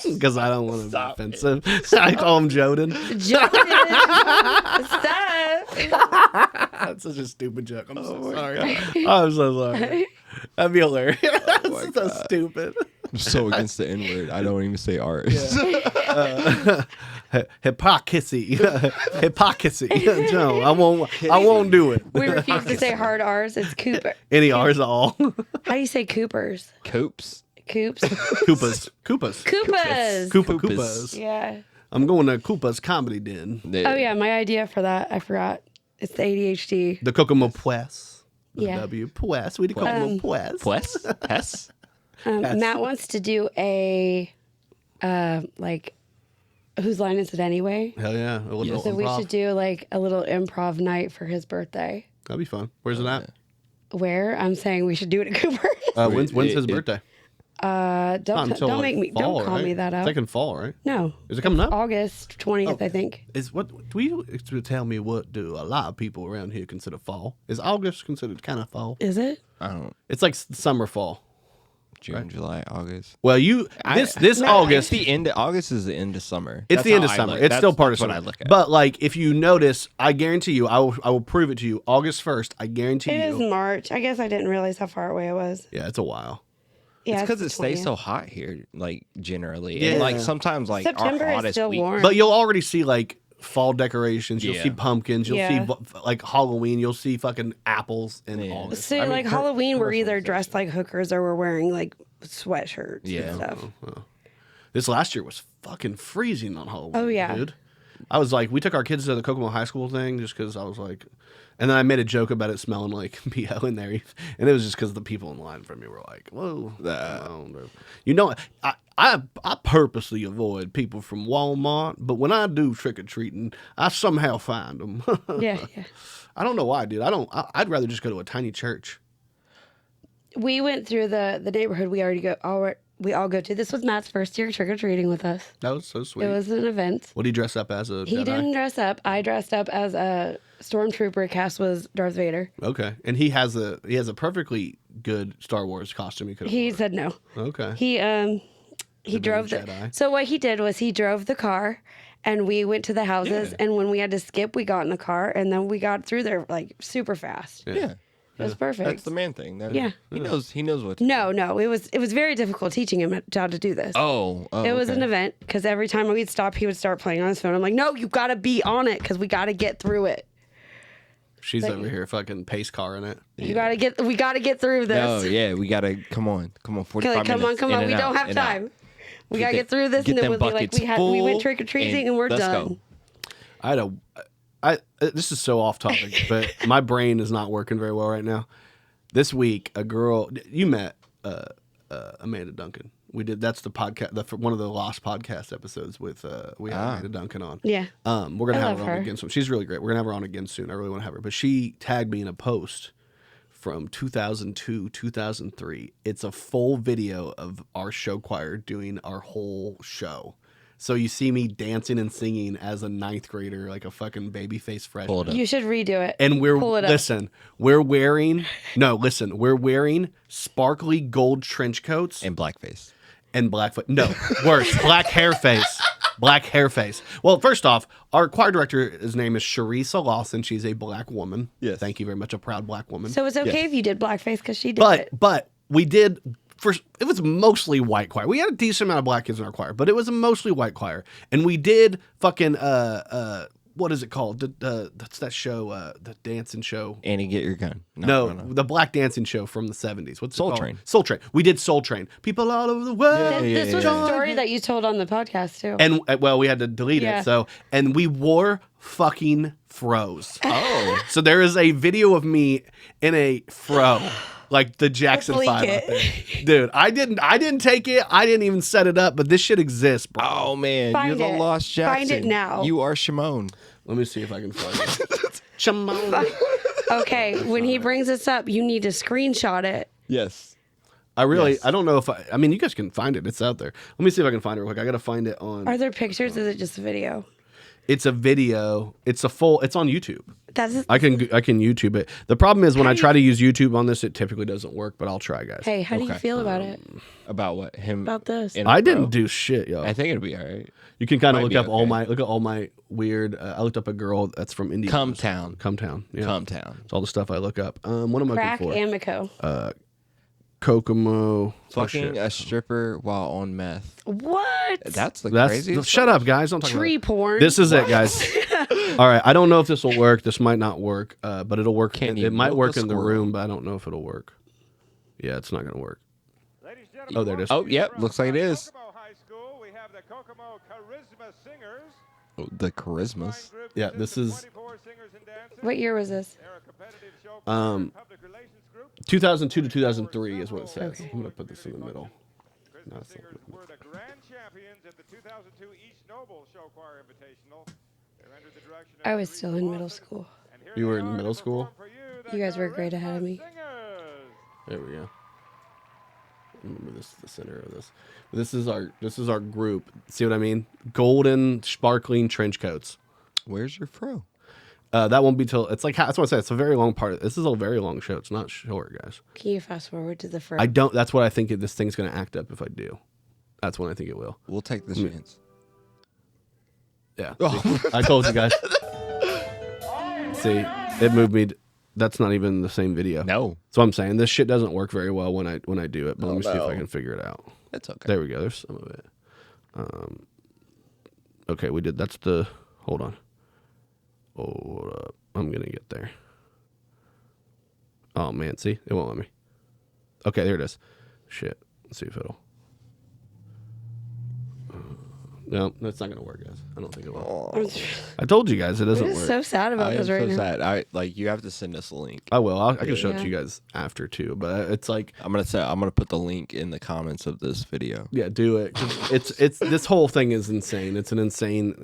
Because I don't want to be offensive. I call him Joden. Jordan, stop. That's such a stupid joke. I'm so sorry. I'm so sorry. That'd be hilarious. That's so stupid. I'm so against the N word. I don't even say R's. Hypocrisy. Hypocrisy. No, I won't do it. We refuse to say hard R's. It's Cooper. Any R's at all. How do you say Coopers? Coops. Coops. Koopas. Koopas. Koopas. Yeah. I'm going to Koopa's Comedy Den. Oh yeah, my idea for that. I forgot. It's the ADHD. The Kokomo Press. Yeah. W. Press. We the Kokomo Press. Plus? Pess? Matt wants to do a like whose line is it anyway? Hell yeah. A little So we improv. should do like a little improv night for his birthday. That'd be fun. Where's it at? Where I'm saying we should do it at Cooper. When's his birthday? Not Don't until, like, make me fall, don't call right? me that out. It's like in fall, right? No. Is it coming up? August 20th, I think. Is what do you tell me? What do a lot of people around here consider fall? Is August considered kind of fall? Is it? I don't. It's like summer fall. June, July, August. Well, this August. The end. August is the end of summer. It's That's the end how of I summer. look- It's that's- still part of that's summer. what I look at. But like, if you notice, I guarantee you, I will prove it to you. August 1st, I guarantee It you. is March. I guess I didn't realize how far away it was. Yeah, it's a while. Yeah, it's because the it stays 20th. so hot here, like generally. Yeah. And like sometimes, like September our is hottest still week. warm. But you'll already see like fall decorations. You'll Yeah. see pumpkins. You'll Yeah. see like Halloween. You'll see fucking apples in Yeah. August. So I mean, like Halloween, we're either commercialization. dressed like hookers or we're wearing like sweatshirts Yeah. and stuff. This last year was fucking freezing on Halloween. Oh, yeah. dude. I was like, we took our kids to the Kokomo High School thing just because I was like, and then I made a joke about it smelling like BO in there, and it was just because the people in line from me were like, "Whoa, you know, I purposely avoid people from Walmart, but when I do trick or treating, I somehow find them." Yeah. I don't know why, dude. I'd rather just go to a tiny church. We went through the neighborhood we all go to. This was Matt's first year trick or treating with us. That was so sweet. It was an event. What did he dress up as? He didn't dress up. I dressed up as a stormtrooper. Cass was Darth Vader. Okay, and he has a perfectly good Star Wars costume. He said no. Okay. He drove So what he did was he drove the car, and we went to the houses. And when we had to skip, we got in the car, and then we got through there like super fast. Yeah. It was perfect. That's the man thing. Yeah. He knows what to No, it was very difficult teaching him how to do this. Oh, it was an event because every time we'd stop, he would start playing on his phone. I'm like, no, you got to be on it because we got to get through it. She's over here fucking pace carring it. We got to get through this. Oh yeah, we gotta come on, 45 minutes. Come on. We don't have time. We got to get through this, and then we'll be like, we went trick or treating, and we're done. Go. This is so off topic, but my brain is not working very well right now. This week, a girl you met, Amanda Duncan. We did. That's the podcast. One of the Lost podcast episodes with we had Amanda Duncan on. Yeah. We're gonna have her on again soon. She's really great. We're gonna have her on again soon. I really want to have her. But she tagged me in a post from 2002, 2003. It's a full video of our show choir doing our whole show. So you see me dancing and singing as a 9th grader, like a fucking babyface freshman. You should redo it. And we're wearing sparkly gold trench coats and blackface. No, worse, black hair face. Black hair face. Well, first off, our choir director, his name is Sharisa Lawson. She's a black woman. Yes. Thank you very much. A proud black woman. So it's okay if you did blackface because she did it. But we did. It was mostly white choir. We had a decent amount of black kids in our choir, but it was a mostly white choir. And we did fucking what is it called? That's that show, the dancing show. Annie, get your gun. No, the black dancing show from the 70s. What's it called? Train. Soul Train. We did Soul Train. People all over the world. This was a story that you told on the podcast too. And we had to delete it. So, and we wore fucking fros. Oh. So there is a video of me in a fro. Like the Jackson 5 out there. Dude, I didn't take it. I didn't even set it up, but this shit exists, bro. Oh man, you're the lost Jackson. Find it now. You are Shimon. Let me see if I can find it. Shimon. Okay, when he brings this up, you need to screenshot it. Yes. I don't know if I mean, you guys can find it. It's out there. Let me see if I can find it real quick. I got to find it on. Are there pictures? Or is it just a video? It's a video. It's on YouTube. I can YouTube it. The problem is when I try to use YouTube on this, it typically doesn't work, but I'll try, guys. Hey, how do you feel about it? About what? About this? I didn't do shit, yo. I think it'll be all right. You can kind of look at all my weird. I looked up a girl that's from India. Cumtown. Yeah. Cumtown. It's all the stuff I look up. What am I Crack looking for? Amico. Kokomo. Fucking a stripper while on meth. What? That's the craziest. Shut up, guys. Don't talk Tree about porn. This is it, guys. All right. I don't know if this will work. This might not work, but it'll work. It might work in the room, but I don't know if it'll work. Yeah, it's not going to work. Oh, there it is. Oh, yep. Looks like it is. Kokomo High School, we have the Kokomo Charisma Singers. Oh, the charismas. Yeah, this is. What year was this? 2002 to 2003 is what it says. Okay. I'm going to put this in the middle. Were the grand champions at the 2002 East Noble Show Choir Invitational. I was still in middle school. You were in middle school? You guys were great ahead of me. There we go. Remember this is the center of this. This is our group. See what I mean? Golden sparkling trench coats. Where's your fro? That won't be till it's like that's what I said. It's a very long part. This is a very long show. It's not short, guys. Can you fast forward to the first? I don't. That's what I think this thing's going to act up if I do. That's when I think it will. We'll take the chance. Yeah. I told you guys. See, it moved me. That's not even the same video. No. That's what I'm saying. This shit doesn't work very well when I do it. But let me see if I can figure it out. That's okay. There we go. There's some of it. Okay, we did. That's the. Hold on. Hold up. I'm gonna get there. Oh man, see, it won't let me. Okay, there it is. Shit. Let's see if it'll. No, that's not gonna work, guys. I don't think it will. I'm I told you guys it doesn't work. so sad about I am this right so now. sad. You have to send us a link. I will. I can show it Yeah. to you guys after too. But it's like, I'm gonna put the link in the comments of this video. yeah, do it. 'Cause it's this whole thing is insane. It's an insane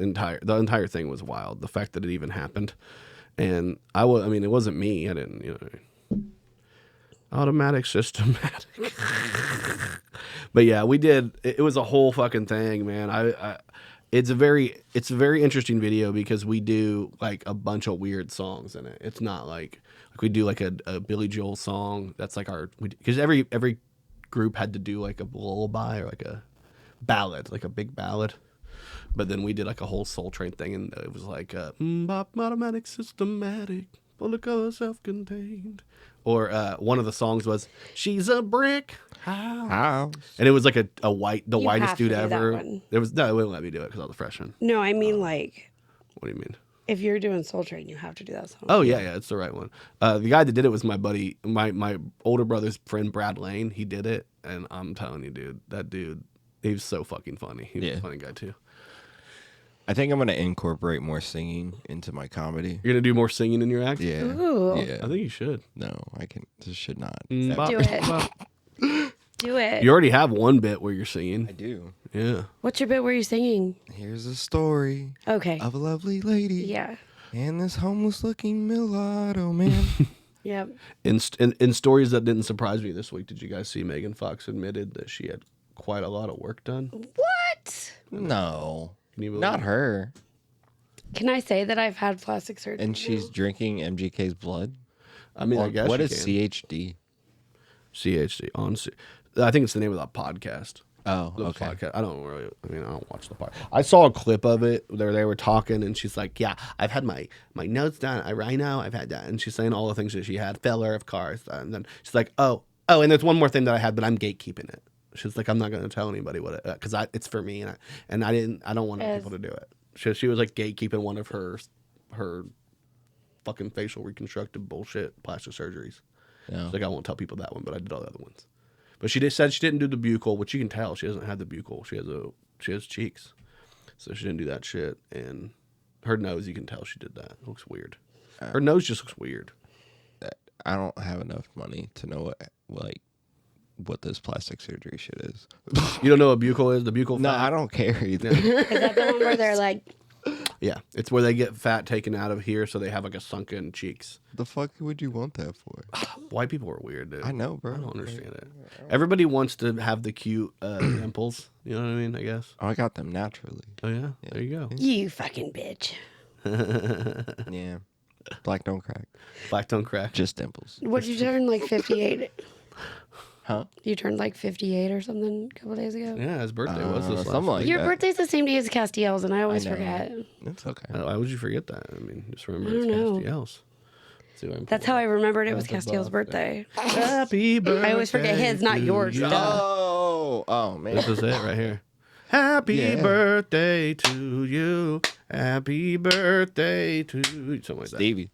the entire thing was wild. The fact that it even happened, and I mean, it wasn't me. I didn't, automatic, systematic. But yeah, we did. It was a whole fucking thing, man. It's a very interesting video because we do like a bunch of weird songs in it. It's not like we do like a Billy Joel song. That's like because every group had to do like a lullaby or like a ballad, like a big ballad. But then we did like a whole Soul Train thing, and it was like automatic, systematic, full of color, self-contained. Or one of the songs was "She's a Brick House," and it was like the whitest have dude to do that ever. one. It wouldn't let me do it because I was a freshman. No, I mean like What do you mean? if you're doing Soul Train, you have to do that song. Oh yeah, it's the right one. The guy that did it was my buddy, my older brother's friend Brad Lane. He did it, and I'm telling you, dude, that dude, he was so fucking funny. He was a funny guy too. I think I'm gonna incorporate more singing into my comedy. You're gonna do more singing in your act? Yeah. Ooh. Yeah. I think you should. No, I can. This should not. Do it. Do it. You already have one bit where you're singing. I do. Yeah. What's your bit where you're singing? Here's a story Okay. of a lovely lady. Yeah. And this homeless-looking mulatto man. Yep. In stories that didn't surprise me this week, did you guys see Megan Fox admitted that she had quite a lot of work done? What? No, Can you believe not it? her. Can I say that I've had plastic surgery? And she's drinking MGK's blood. I mean, I Well, guess what you is can. CHD? CHD on. I think it's the name of that podcast. Oh, The okay. podcast. I don't watch the podcast. I saw a clip of it where they were talking, and she's like, "Yeah, I've had my notes done. I know I've had that," and she's saying all the things that she had, filler of cars, and then she's like, "Oh, and there's one more thing that I had, but I'm gatekeeping it." She's like, "I'm not going to tell anybody what it because it's for me, and I don't want people to do it." She was like gatekeeping one of her fucking facial reconstructive bullshit plastic surgeries. Yeah. She's like, I won't tell people that one, but I did all the other ones. But she said she didn't do the buccal, which you can tell she doesn't have the buccal. She has cheeks, so she didn't do that shit. And her nose, you can tell she did that. It looks weird. Her nose just looks weird. I don't have enough money to know what this plastic surgery shit is. You don't know what buccal is? The buccal? No, fat? I don't care either. Is that the one where they're like, Yeah, it's where they get fat taken out of here, so they have like a sunken cheeks. The fuck would you want that for? White people are weird, dude. I know, bro. I don't understand it. Everybody wants to have the cute dimples. You know what I mean? I guess. Oh, I got them naturally. Oh yeah, there you go. you fucking bitch? Yeah. Black don't crack. Black don't crack. Just dimples. What you turn like 58? Huh? You turned like 58 or something a couple days ago. Yeah, his birthday was this last something like Your that. birthday's the same day as Castiel's, and I always know. forget. It's okay. Why would you forget that? I mean, just remember I it's don't know. Castiel's. See what I'm That's how I remembered it was Happy Castiel's birthday. Happy birthday. I always forget his, not yours. to you. Duh. Oh man. This is it right here. Happy Yeah. birthday to you. Happy birthday to you. Something like that. Stevie.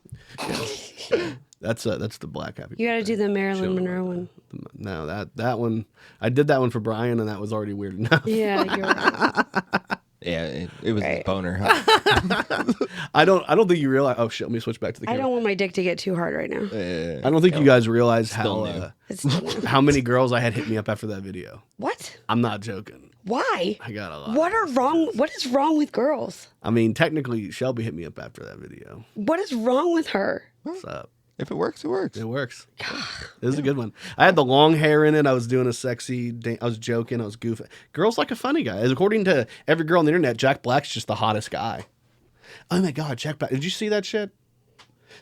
Yeah. That's the black happy. You got to do the Marilyn Show Monroe one. No, that one. I did that one for Brian, and that was already weird enough. Yeah, you're right. Yeah, it was his Right. boner. Huh? I don't think you realize. Oh shit! Let me switch back to the I camera. don't want my dick to get too hard right now. I don't think you guys realize Still how new. It's still new. how many girls I had hit me up after that video. What? I'm not joking. Why? I got a lot. What is wrong with girls? I mean, technically, Shelby hit me up after that video. What is wrong with her? What's up? If it works, it works. It works. It was a good one. I had the long hair in it. I was doing a sexy. I was joking. I was goofing. Girls like a funny guy. As according to every girl on the internet, Jack Black's just the hottest guy. Oh my god, Jack Black! Did you see that shit?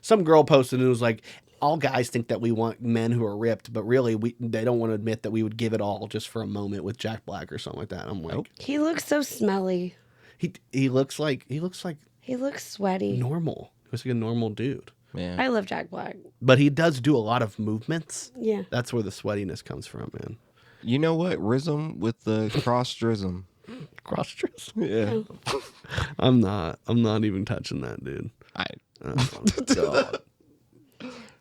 Some girl posted and it was like, all guys think that we want men who are ripped, but really they don't want to admit that we would give it all just for a moment with Jack Black or something like that. I'm like, He looks so smelly. he looks like He looks sweaty. normal. He looks like a normal dude. Man. I love Jack Black. But he does do a lot of movements. Yeah. That's where the sweatiness comes from, man. You know what? Rhythm with the cross drism. Cross dress. Yeah. I'm not even touching that, dude. I Oh, God.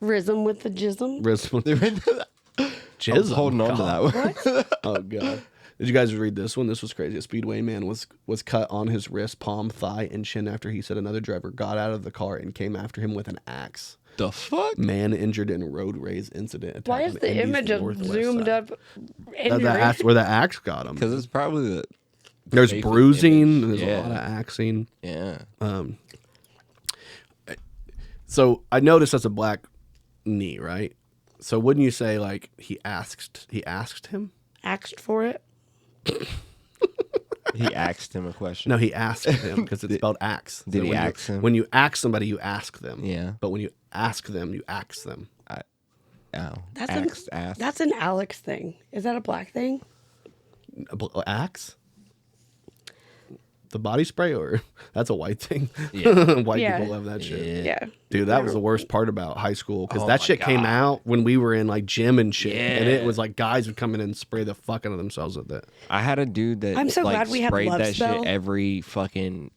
Rhythm with the jism. Wrist with I was jism. holding on to that one. Oh god. Did you guys read this one? This was crazy. A Speedway man was cut on his wrist, palm, thigh, and chin after he said another driver got out of the car and came after him with an axe. The fuck? Man injured in road rage incident. Why is the image of zoomed up injury? Where the axe got him? Because it's probably the there's safest bruising. image. There's Yeah. a lot of axing. Yeah. So I noticed that's a black knee, right? So wouldn't you say like he asked him? Axed for it. He asked him a question. No, he asked him because it's spelled axe. Did he when ask him? When you ask somebody, you ask them. Yeah. But when you ask them, you axe them. That's an Alex thing. Is that a black thing? Axe? The body spray, or that's a white thing? Yeah. White Yeah. people love that shit. Yeah. Dude, that was the worst part about high school because Oh that my shit came God. out when we were in like gym and shit, and it Yeah. was like guys would come in and spray the fuck out of themselves with it. I had a dude that I'm so like, glad we have sprayed Love that Spell. shit every fucking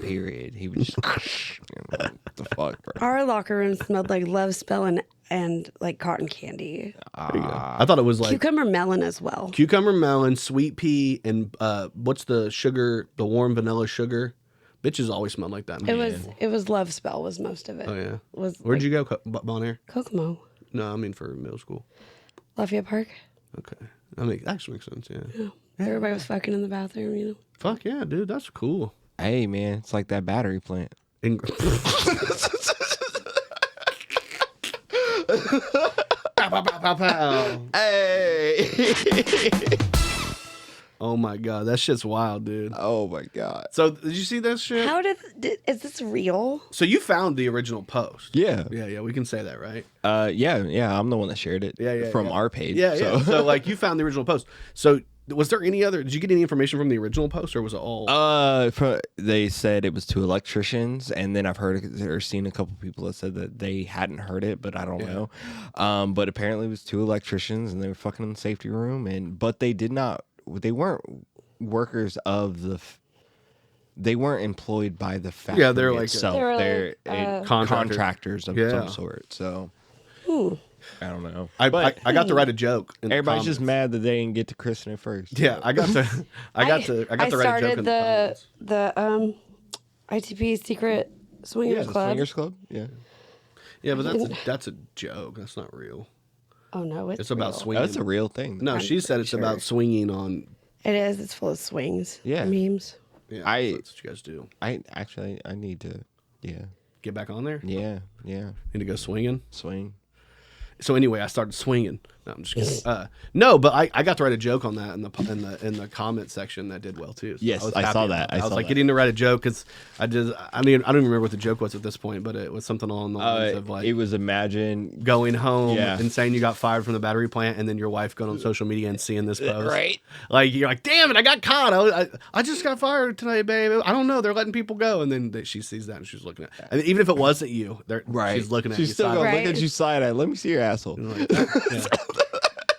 period. He would just what the fuck, bro. Our locker room smelled like Love Spell and like cotton candy. I thought it was like Cucumber melon as well. cucumber melon, sweet pea, and what's the sugar? The warm vanilla sugar. Bitches always smelled like that. It was Love Spell was most of it. Oh yeah. Was Where'd you go, Bon Air? Kokomo. No, I mean for middle school. Lafayette Park. Okay, that actually makes sense. Yeah. Everybody was fucking in the bathroom, you know. Fuck yeah, dude. That's cool. Hey man, it's like that battery plant. In- Pow, pow, pow, pow, pow. Hey. Oh my god, that shit's wild, dude. Oh my god. So did you see that shit? How is this real? So you found the original post? Yeah. Yeah. We can say that, right? Yeah. I'm the one that shared it. From our page. Yeah. So. So like you found the original post. So was there any other? Did you get any information from the original post, or was it all? They said it was 2 electricians, and then I've heard or seen a couple people that said that they hadn't heard it, but I don't know. But apparently it was 2 electricians, and they were fucking in the safety room, but they did not. They weren't workers of the. They weren't employed by the factory. Yeah, they're like itself. They're Contractors of Yeah. some sort. So. I don't know. I got to write a joke. In Everybody's the just mad that they didn't get to christen it first. Yeah, I got to write a joke in the comments. the ITP Secret Swingers the Club. Swingers Club. Yeah. Yeah, but that's a joke. That's not real. Oh no, It's about real. swinging. That's a real thing. No, she said it's about swinging on. It is. It's full of swings. Yeah. Memes. Yeah, I- that's what you guys do. I need to. Yeah. Get back on there. Yeah. Need to go swinging. Swing. So anyway, I started swinging. No, I'm just kidding. No, but I got to write a joke on that in the comment section that did well too. So Yes, was I happy saw about that. it. I was saw like that. getting to write a joke because I don't even remember what the joke was at this point, but it was something along the lines of like It was imagine. going home Yeah. and saying you got fired from the battery plant, and then your wife going on social media and seeing this post. Right. Like you're like, damn it, I got caught. I just got fired today, babe. I don't know. They're letting people go, and then she sees that and she's looking at. And even if it wasn't you, she's looking at you. She's still gonna sideways. look at you side eye. Let me see your asshole. Like, yeah.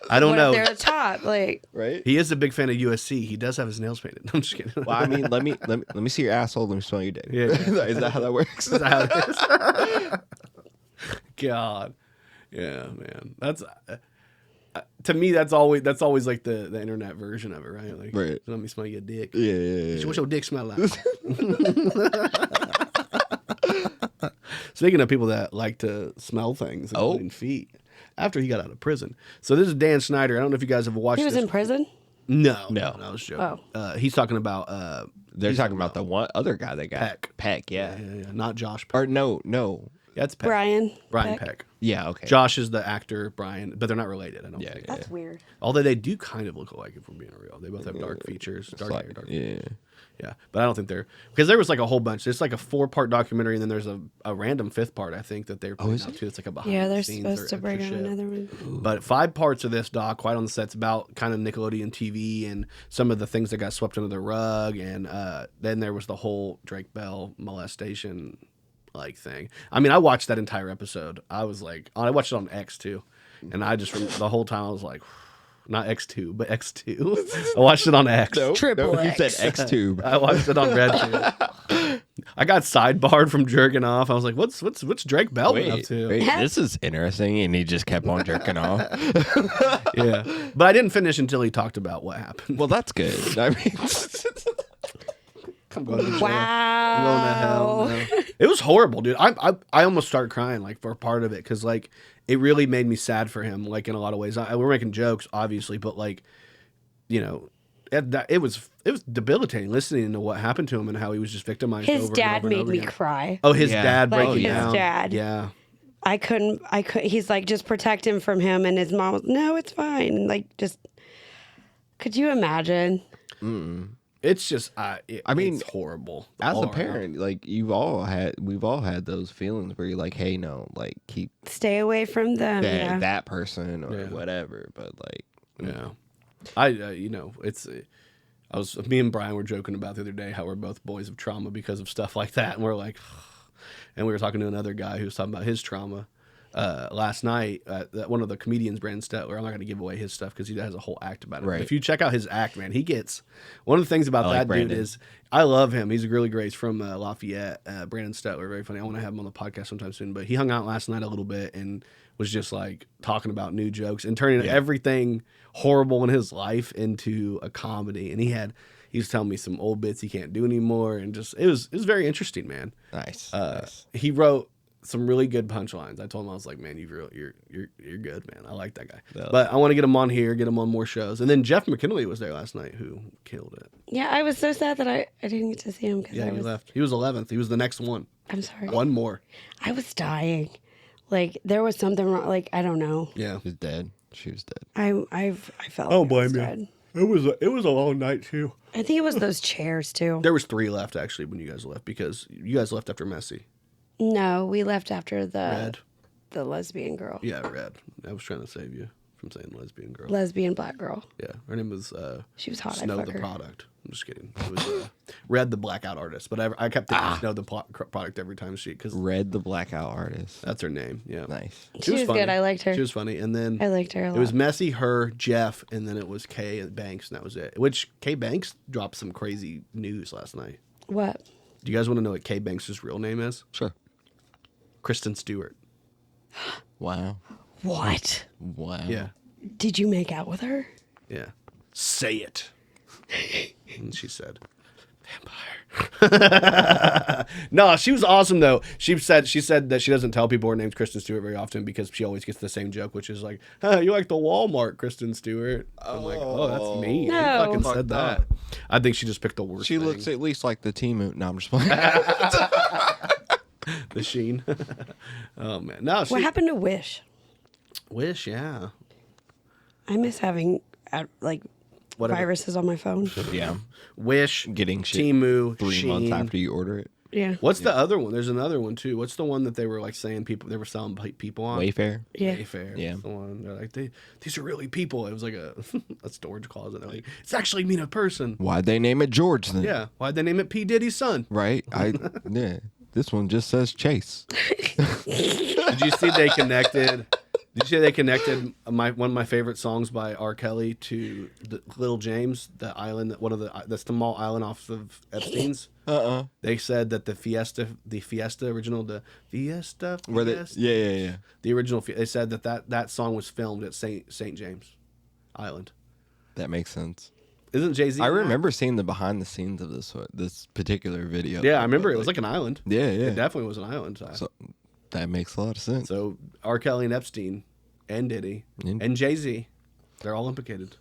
I don't What know. if they're a top? Like, Right. He is a big fan of USC. He does have his nails painted. I'm just kidding. Well, I mean, let me see your asshole. Let me smell your dick. Yeah. Is that how that works? Is that how it is? God, yeah, man. That's to me. That's always like the internet version of it, right? Like, Right. Let me smell your dick. Yeah. What's your dick smell like? Speaking of people that like to smell things, including feet. After he got out of prison. So this is Dan Snyder. I don't know if you guys have watched he was this. in prison? No, I No. was joking. He's talking about They're talking about the one other guy they got. Peck, yeah. yeah, not Josh. Or no. Yeah, it's Peck. Brian Peck. Yeah, okay. Josh is the actor, Brian, but they're not related. I don't think. That's weird. Although they do kind of look alike if we're being real. They both have dark features, dark hair, dark Yeah. Yeah, but I don't think they're because there was like a whole bunch. It's like a 4-part documentary, and then there's a random 5th part. I think that they're putting out too. It's like a behind Yeah, the they're scenes supposed or to bring extra out shit. another one. But 5 parts of this doc, quite on the set's about kind of Nickelodeon TV and some of the things that got swept under the rug, and then there was the whole Drake Bell molestation like thing. I mean, I watched that entire episode. I was like, I watched it on X too, and I just the whole time I was like. Not X2, but X2. I watched it on X. Triple You X. said X-Tube. I watched it on RedTube. I got sidebarred from jerking off. I was like, what's Drake Bell up to? Wait, this is interesting. And he just kept on jerking off. Yeah. But I didn't finish until he talked about what happened. Well, that's good. I mean, I'm going to jail. Wow. I'm going to hell. No. It was horrible, dude. I almost started crying like for part of it because like it really made me sad for him. Like in a lot of ways, we're making jokes, obviously, but like, you know, it was debilitating listening to what happened to him and how he was just victimized. His over dad and over and made over me again. cry. Oh, his Yeah. dad Like breaking his down. dad. Yeah. I couldn't. He's like, just protect him from him, and his mom was, no, it's fine. And like, just could you imagine? It's just, I mean, it's horrible. as all a around. parent, like we've all had those feelings where you're like, hey, no, like keep Stay away from them. Yeah. that person or Yeah. whatever. But like, Yeah, you know, me and Brian were joking about the other day how we're both boys of trauma because of stuff like that, and we're like, and we were talking to another guy who was talking about his trauma last night. One of the comedians, Brandon Stetler. I'm not going to give away his stuff because he has a whole act about it. Right. But if you check out his act, man, he gets one of the things about I like that Brandon. dude is I love him. He's really great. He's from Lafayette. Brandon Stetler, very funny. I want to have him on the podcast sometime soon. But he hung out last night a little bit and was just like talking about new jokes and turning everything horrible in his life into a comedy. And he was telling me some old bits he can't do anymore, and just it was very interesting, man. nice. He wrote some really good punchlines. I told him, I was like, man, you're good, man. I like that guy. Yeah. But I want to get him on here, get him on more shows. And then Jeff McKinley was there last night, who killed it. Yeah, I was so sad that I didn't get to see him because Yeah, he left. He was 11th. He was the next one. I'm sorry. One more. I was dying. Like there was something wrong. Like I don't know. Yeah. She's dead. She was dead. I felt. I don't like I was blame dead. you. It was a long night too. I think it was those chairs too. There was 3 left actually when you guys left because you guys left after Messi. No, we left after Red. the lesbian girl. Yeah, Red. I was trying to save you from saying lesbian girl. Lesbian black girl. Yeah, her name was She was hot. Snow I'd the fuck her. Product. I'm just kidding. It was Red the Blackout Artist, but I kept thinking Snow the Product every time because Red the Blackout Artist. that's her name. Yeah, Nice. She was funny. good. I liked her. She was funny, and then I liked her a lot. it was Messi, her, Jeff, and then it was Kay Banks, and that was it. Which Kay Banks dropped some crazy news last night. What? Do you guys want to know what Kay Banks' real name is? Sure. Kristen Stewart. Wow. What? Wow. Yeah, Did you make out with her? yeah. Say it. And she said, vampire. No, she was awesome though. She said that she doesn't tell people her name's Kristen Stewart very often because she always gets the same joke, which is like, you like the Walmart Kristen Stewart. I'm like, oh, that's mean. No. You fucking Fucked said that. up. I think she just picked the worst She thing. looks at least like the Timu. No, I'm just playing. The Sheen. Oh man. No, she What happened to Wish? Wish, yeah. I miss having Whatever. viruses on my phone. Yeah. Wish, Getting shit Timu, 3 Sheen. months after you order it. Yeah. What's the other one? There's another one too. What's the one that they were like saying they were selling people on? Wayfair. Yeah. Wayfair. Yeah. That's the one. They're like, these are really people. It was like a storage closet. They're like, it's actually mean a person. Why'd they name it George then? Yeah. Why'd they name it P Diddy's son? Right? Yeah. This one just says Chase. Did you see they connected? Did you see they connected one of my favorite songs by R. Kelly to the Little James, the island, the small island off of Epstein's? They said that the Fiesta original, the Fiesta, Where they, yeah. the original. They said that song was filmed at St. James Island. That makes sense. Isn't Jay-Z? I in that? remember seeing the behind the scenes of this particular video. Yeah, I remember it was like an island. Yeah. It definitely was an island. So that makes a lot of sense. So R. Kelly and Epstein and Diddy and Jay-Z, they're all implicated.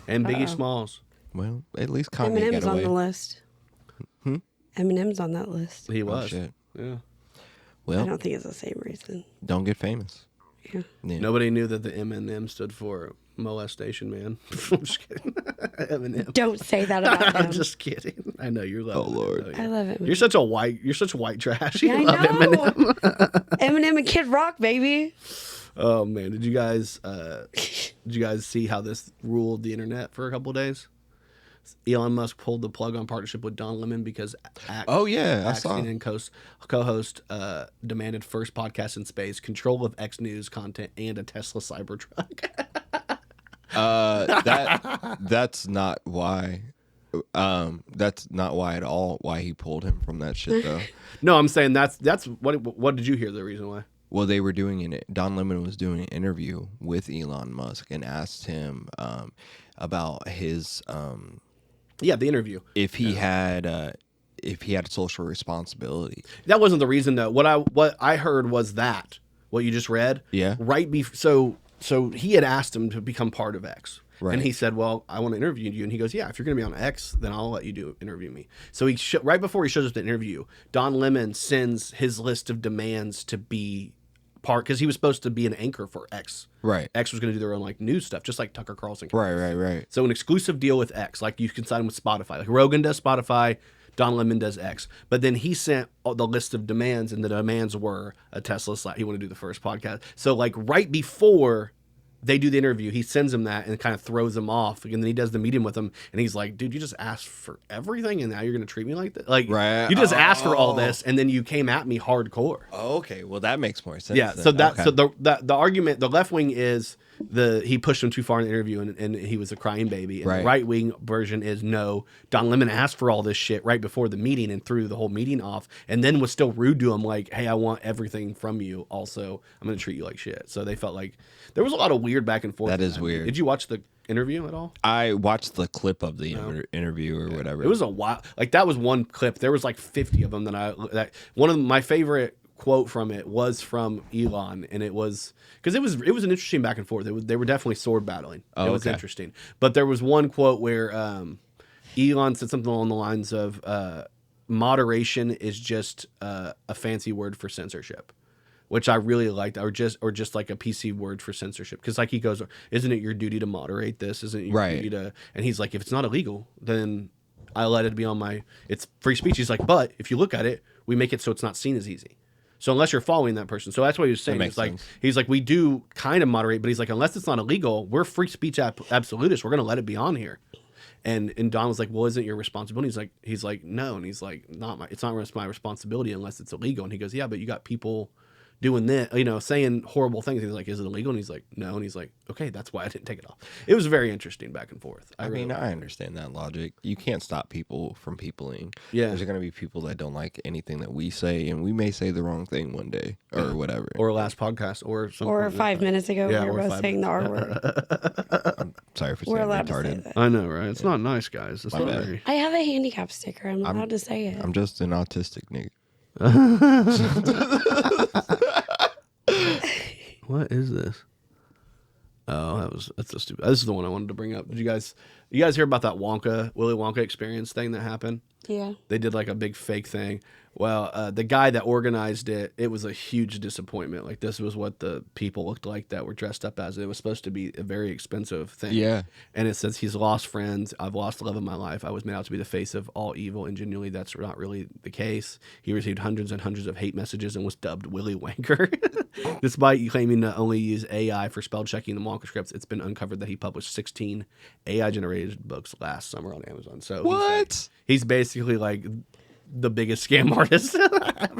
And Biggie Smalls. Well, at least Kanye Eminem's got on away. the list. Eminem's on that list. He was. Shit. Yeah. I Well, don't think it's the same reason. don't get famous. Yeah. Yeah. Nobody knew that the M&M stood for molestation, man. I'm just kidding. Eminem. Don't say that about I'm him. just kidding. I know you're loving it. Lord. know you. I love it. You're such white trash. You Yeah, I love know. Eminem. Eminem and Kid Rock, baby. Oh man, did you guys see how this ruled the internet for a couple of days? Elon Musk pulled the plug on partnership with Don Lemon because Oh, yeah, I saw. and co-host demanded first podcast in space, control of X News content, and a Tesla Cybertruck. That's not why. That's not why at all. Why he pulled him from that shit though. No, I'm saying that's what did you hear the reason why? Well, they were doing Don Lemon was doing an interview with Elon Musk and asked him about his the interview if he had social responsibility. That wasn't the reason though. What I heard was that what you just read. Yeah. Right. So he had asked him to become part of X. Right. And he said, well, I want to interview you. And he goes, yeah, if you're going to be on X, then I'll let you interview me. So right before he shows up to interview, Don Lemon sends his list of demands to be part, because he was supposed to be an anchor for X. Right. X was going to do their own like news stuff, just like Tucker Carlson. Right. So an exclusive deal with X, like you can sign him with Spotify. Like Rogan does Spotify, Don Lemon does X. But then he sent the list of demands, and the demands were a Tesla slot. He wanted to do the first podcast. So like right before they do the interview, he sends him that and kind of throws him off. And then he does the meeting with him, and he's like, dude, you just asked for everything, and now you're going to treat me like that? Like, right. You just asked for all this, and then you came at me hardcore. Oh, okay. Well, that makes more sense. Yeah. Then. So that okay. so the argument, the left wing is he pushed him too far in the interview, and he was a crying baby. And right. The right wing version is no, Don Lemon asked for all this shit right before the meeting and threw the whole meeting off, and then was still rude to him, like, hey, I want everything from you. Also, I'm going to treat you like shit. So they felt like there was a lot of weird back and forth. That is weird. Did you watch the interview at all? I watched the clip of the interview or whatever. It was a while. Like that was one clip. There was like 50 of them that one of my favorite quote from it was from Elon, and it was because it was an interesting back and forth. They were definitely sword battling. It was interesting. But there was one quote where Elon said something along the lines of moderation is just a fancy word for censorship, which I really liked, or just like a PC word for censorship. Because like he goes, isn't it your duty to moderate this? Isn't it your duty to? And he's like, if it's not illegal, then I let it be on my. It's free speech. He's like, but if you look at it, we make it so it's not seen as easy. So unless you're following that person, so that's what he was saying. He's like, we do kind of moderate, but he's like, unless it's not illegal, we're free speech absolutists. We're gonna let it be on here. And Don was like, well, isn't it your responsibility? He's like, no, and he's like, it's not my responsibility unless it's illegal. And he goes, yeah, but you got people doing this, saying horrible things. He's like, is it illegal? And he's like, no. And he's like, okay, that's why I didn't take it off. It was very interesting back and forth. I understand that logic. You can't stop people from peopling. Yeah. There's going to be people that don't like anything that we say, and we may say the wrong thing one day or whatever. Or last podcast or something. Or 5 minutes ago, we were both saying the R word. I'm sorry for We're saying allowed to retarded. say that. I know, right? It's not nice, guys. It's not very... I have a handicap sticker. I'm allowed to say it. I'm just an autistic nigga. What is this? Oh, that's so stupid. This is the one I wanted to bring up. Did you guys hear about that Willy Wonka experience thing that happened? Yeah. They did like a big fake thing. Well, the guy that organized it was a huge disappointment. Like this was what the people looked like that were dressed up as. It was supposed to be a very expensive thing. Yeah. And it says he's lost friends. I've lost the love of my life. I was made out to be the face of all evil, and genuinely that's not really the case. He received hundreds and hundreds of hate messages and was dubbed Willy Wanker. Despite claiming to only use AI for spell checking the Wonka scripts, it's been uncovered that he published 16 AI generated books last summer on Amazon. So what? He's basically like the biggest scam artist.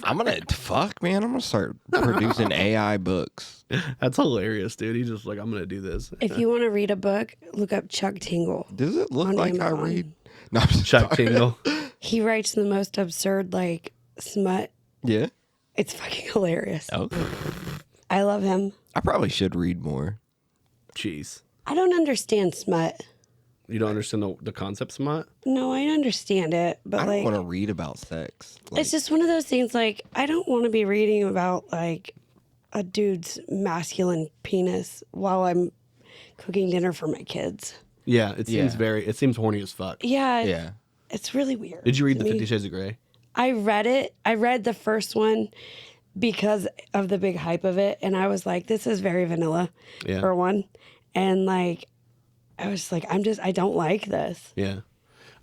I'm gonna start producing AI books. That's hilarious, dude. He's just like, I'm gonna do this. If you want to read a book, look up Chuck Tingle. Does it look like Amazon. I read? No, I'm just Chuck Tingle. He writes the most absurd, like, smut. Yeah. It's fucking hilarious. Okay. I love him. I probably should read more. Jeez. I don't understand smut. You don't understand the concept smut? No, I understand it, but I don't like, want to read about sex. it's just one of those things. Like, I don't want to be reading about like a dude's masculine penis while I'm cooking dinner for my kids. Yeah, it seems horny as fuck. Yeah, Yeah. it's really weird. Did you read to the me. 50 Shades of Grey? I read it. I read the first one because of the big hype of it, and I was like, this is very vanilla for one, and like, I was like, I don't like this. Yeah.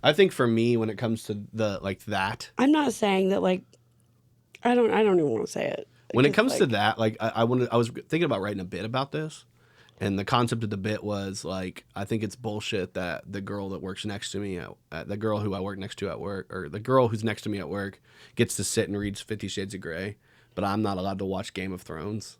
I think for me, when it comes to the like that, I'm not saying that like, I don't even want to say it. when it comes to that, like I was thinking about writing a bit about this, and the concept of the bit was like, I think it's bullshit that the girl that works next to me, the girl who I work next to at work, or the girl who's next to me at work, gets to sit and read 50 Shades of Grey, but I'm not allowed to watch Game of Thrones.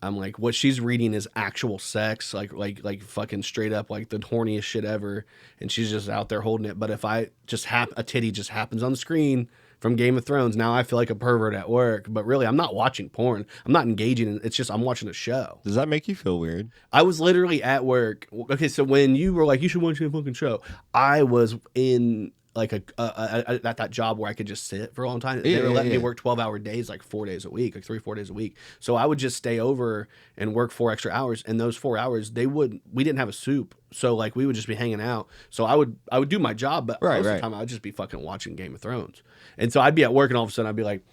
I'm like, what she's reading is actual sex, like fucking straight up, like the horniest shit ever, and she's just out there holding it. But if I just a titty just happens on the screen from Game of Thrones, now I feel like a pervert at work. But really, I'm not watching porn. I'm not engaging in. It's just I'm watching a show. Does that make you feel weird? I was literally at work. Okay, so when you were like, you should watch a fucking show, I was in like at that job where I could just sit for a long time. They were letting me work 12-hour days, like 4 days a week, like 3-4 days a week. So I would just stay over and work 4 extra hours. And those 4 hours, we didn't have a soup. So like we would just be hanging out. So I would do my job, but most of the time I would just be fucking watching Game of Thrones. And so I'd be at work and all of a sudden I'd be like,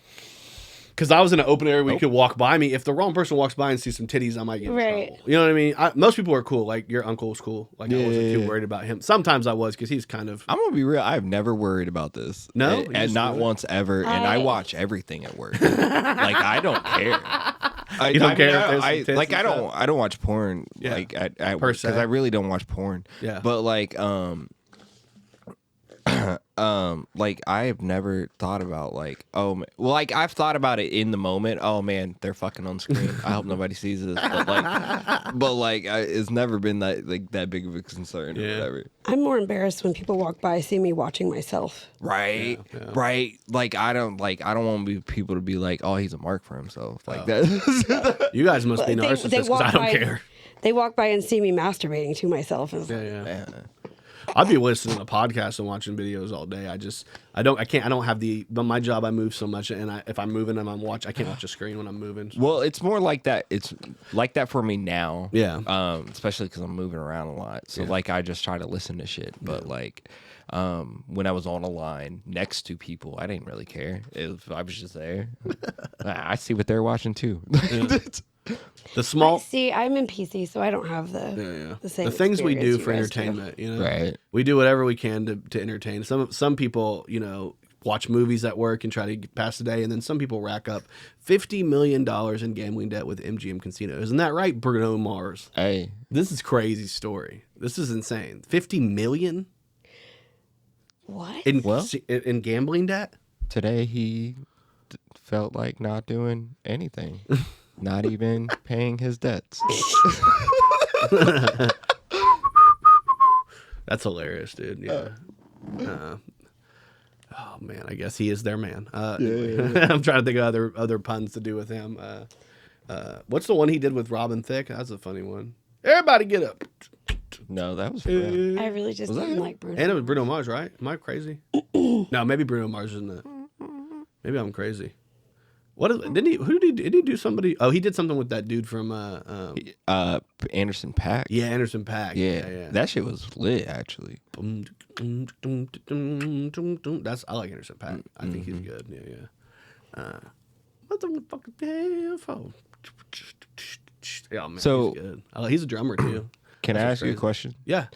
because I was in an open area where you could walk by me. If the wrong person walks by and sees some titties, I might get in trouble. You know what I mean? Most people are cool. Like, your uncle was cool. Like, I wasn't too worried about him. Sometimes I was, because he's kind of... I'm going to be real. I've never worried about this. No? And not once ever. And I watch everything at work. Like, I don't care. You don't care if there's some tits I don't watch porn, like, at work, because I really don't watch porn. Yeah. But, like, like I've never thought about like, like I've thought about it in the moment. Oh man, they're fucking on screen. I hope nobody sees this. But like, it's never been that big of a concern or whatever. I'm more embarrassed when people walk by, see me watching myself. Right, right. Like I don't want people to be like, oh, he's a mark for himself. Like that. You guys must be narcissists because I don't care. They walk by and see me masturbating to myself. And I'd be listening to podcasts and watching videos all day. I don't have but my job, I move so much, and if I'm moving and I can't watch a screen when I'm moving. So. Well, it's more like that. It's like that for me now. Yeah. Especially because I'm moving around a lot. So like I just try to listen to shit. But like when I was on a line next to people, I didn't really care. I was just there. I see what they're watching too. I'm in PC, so I don't have the same. The things we do experience for you guys do. entertainment, you know, right? We do whatever we can to entertain. Some people, you know, watch movies at work and try to get past the day, and then some people rack up $50 million in gambling debt with MGM Casino. Isn't that right, Bruno Mars? Hey, this is crazy story. This is insane. $50 million. What? In gambling debt? Today he felt like not doing anything. Not even paying his debts. That's hilarious, dude. Yeah. Oh man, I guess he is their man. I'm trying to think of other puns to do with him. What's the one he did with Robin Thicke? That's a funny one. Everybody get up. No, that was. I really just didn't like Bruno. And it was Bruno Mars, right? Am I crazy? No, maybe Bruno Mars isn't it. Maybe I'm crazy. Did he do somebody? Oh, he did something with that dude from Anderson .Paak. Yeah, Anderson .Paak. Yeah. That shit was lit, actually. I like Anderson .Paak. I think he's good. Yeah. Motherfucking phone. Yeah, man, so he's good. He's a drummer too. Can I ask you a question? Yeah.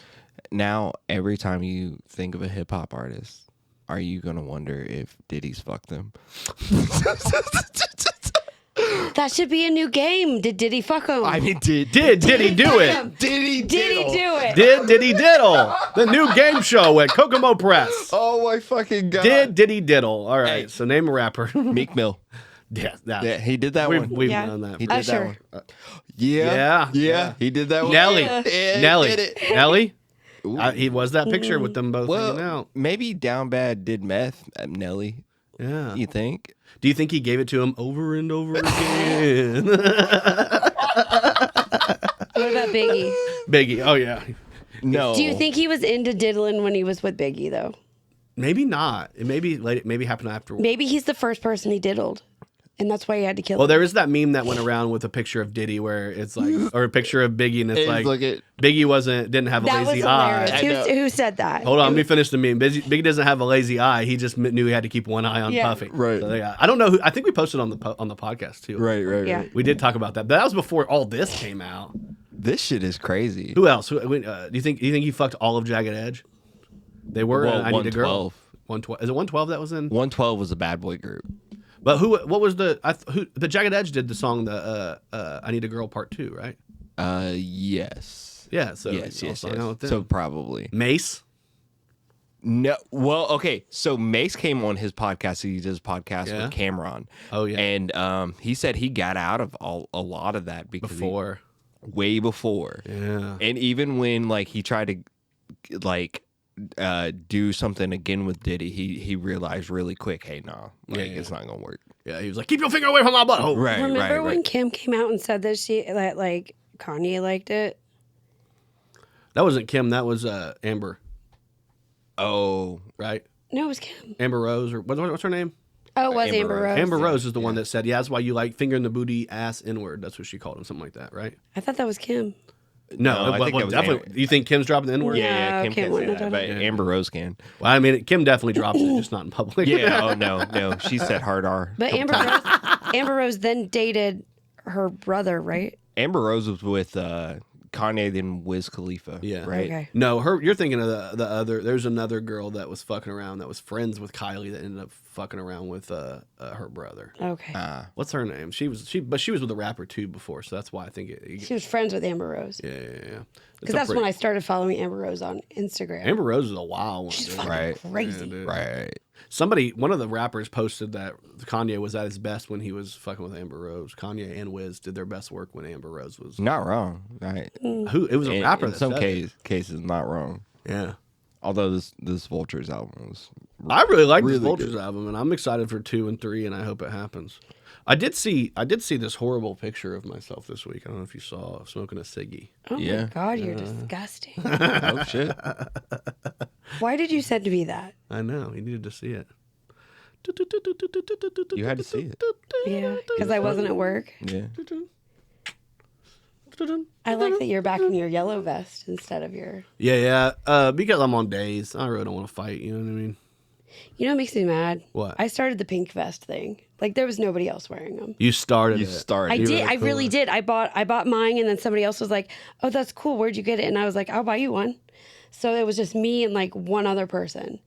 Now, every time you think of a hip hop artist, are you gonna wonder if Diddy's fucked them? That should be a new game. Did Diddy fuck him? I mean, did Diddy do it? Diddy do it? Did Diddy diddle? The new game show at Kokomo Press. Oh my fucking god! Did Diddy diddle? All right, so name a rapper. Meek Mill. Yeah, he did that one. We've done that. He did Usher. that one. Yeah, he did that one. Nelly. Yeah, Nelly. did it. Nelly. He was that picture with them both hanging out. Maybe Down Bad did meth at Nelly. Yeah. You think? Do you think he gave it to him over and over again? What about Biggie? Biggie. Oh, yeah. No. Do you think he was into diddling when he was with Biggie, though? Maybe not. It maybe happened afterwards. Maybe he's the first person he diddled, and that's why he had to kill him. Well, there is that meme that went around with a picture of Diddy where it's like, or a picture of Biggie, and it's like Biggie didn't have a that lazy was eye. hilarious. Who said that? Hold on, let me finish the meme. Biggie doesn't have a lazy eye. He just knew he had to keep one eye on Puffy. Right. So, yeah. I don't know who. I think we posted on the podcast too. Right. Yeah. We did talk about that, but that was before all this came out. This shit is crazy. Who else? Do you think he fucked all of Jagged Edge? They were. I Need a Girl. 112. Is it 112 that was in? 112 was a bad boy group. But what was the Jagged Edge did the song I Need a Girl Part 2, right? Yes. Yeah. So yes. So probably Mace. No, well, okay. So Mace came on his podcast. He does a podcast with Cameron. Oh yeah, and he said he got out of a lot of that because way before. Yeah, and even when like he tried to like do something again with Diddy, he realized really quick, hey, no, it's not gonna work. Yeah, he was like, keep your finger away from my butthole. Right, Remember when Kim came out and said that like Kanye liked it? That wasn't Kim. That was Amber. Oh, right. No, it was Kim. Amber Rose, or what's her name? Oh, it was Amber Rose. Amber Rose is the one that said, yeah, that's why you like finger in the booty, ass inward. That's what she called him, something like that, right? I thought that was Kim. No, I think that was definitely. You think Kim's dropping the N-word? Yeah, No, Kim wouldn't can say have that, done but it. Amber Rose can. Well, I mean, Kim definitely drops it, just not in public. Yeah, no. She said hard R. But Amber Rose then dated her brother, right? Amber Rose was with Kanye, then Wiz Khalifa. Yeah. Right. Okay. No, you're thinking of the other. There's another girl that was fucking around that was friends with Kylie that ended up fucking around with her brother. Okay. What's her name? She was with a rapper too before, so that's why I think She was friends with Amber Rose. Yeah. Because that's when I started following Amber Rose on Instagram. Amber Rose is a wild one. She's dude. fucking crazy. Yeah, Right. One of the rappers posted that Kanye was at his best when he was fucking with Amber Rose. Kanye and Wiz did their best work when Amber Rose was. Not wrong. Right. It was a rapper. In that some said cases, not wrong. Yeah. Although this Vultures album was. I really like this really Vultures good. album, and I'm excited for 2 and 3, and I hope it happens. I did see this horrible picture of myself this week. I don't know if you saw smoking a ciggy. Oh Yeah. my God, you're disgusting. Oh shit. Why did you send me that? I know he needed to see it. You had to see it. Yeah, because I wasn't at work. Yeah. I like that you're back in your yellow vest instead of your. Yeah. Because I'm on days, I really don't want to fight. You know what I mean? You know what makes me mad? What? I started the pink vest thing. Like there was nobody else wearing them. You started. I did. I really did. I bought mine, and then somebody else was like, "Oh, that's cool. Where'd you get it?" And I was like, "I'll buy you one." So it was just me and like one other person.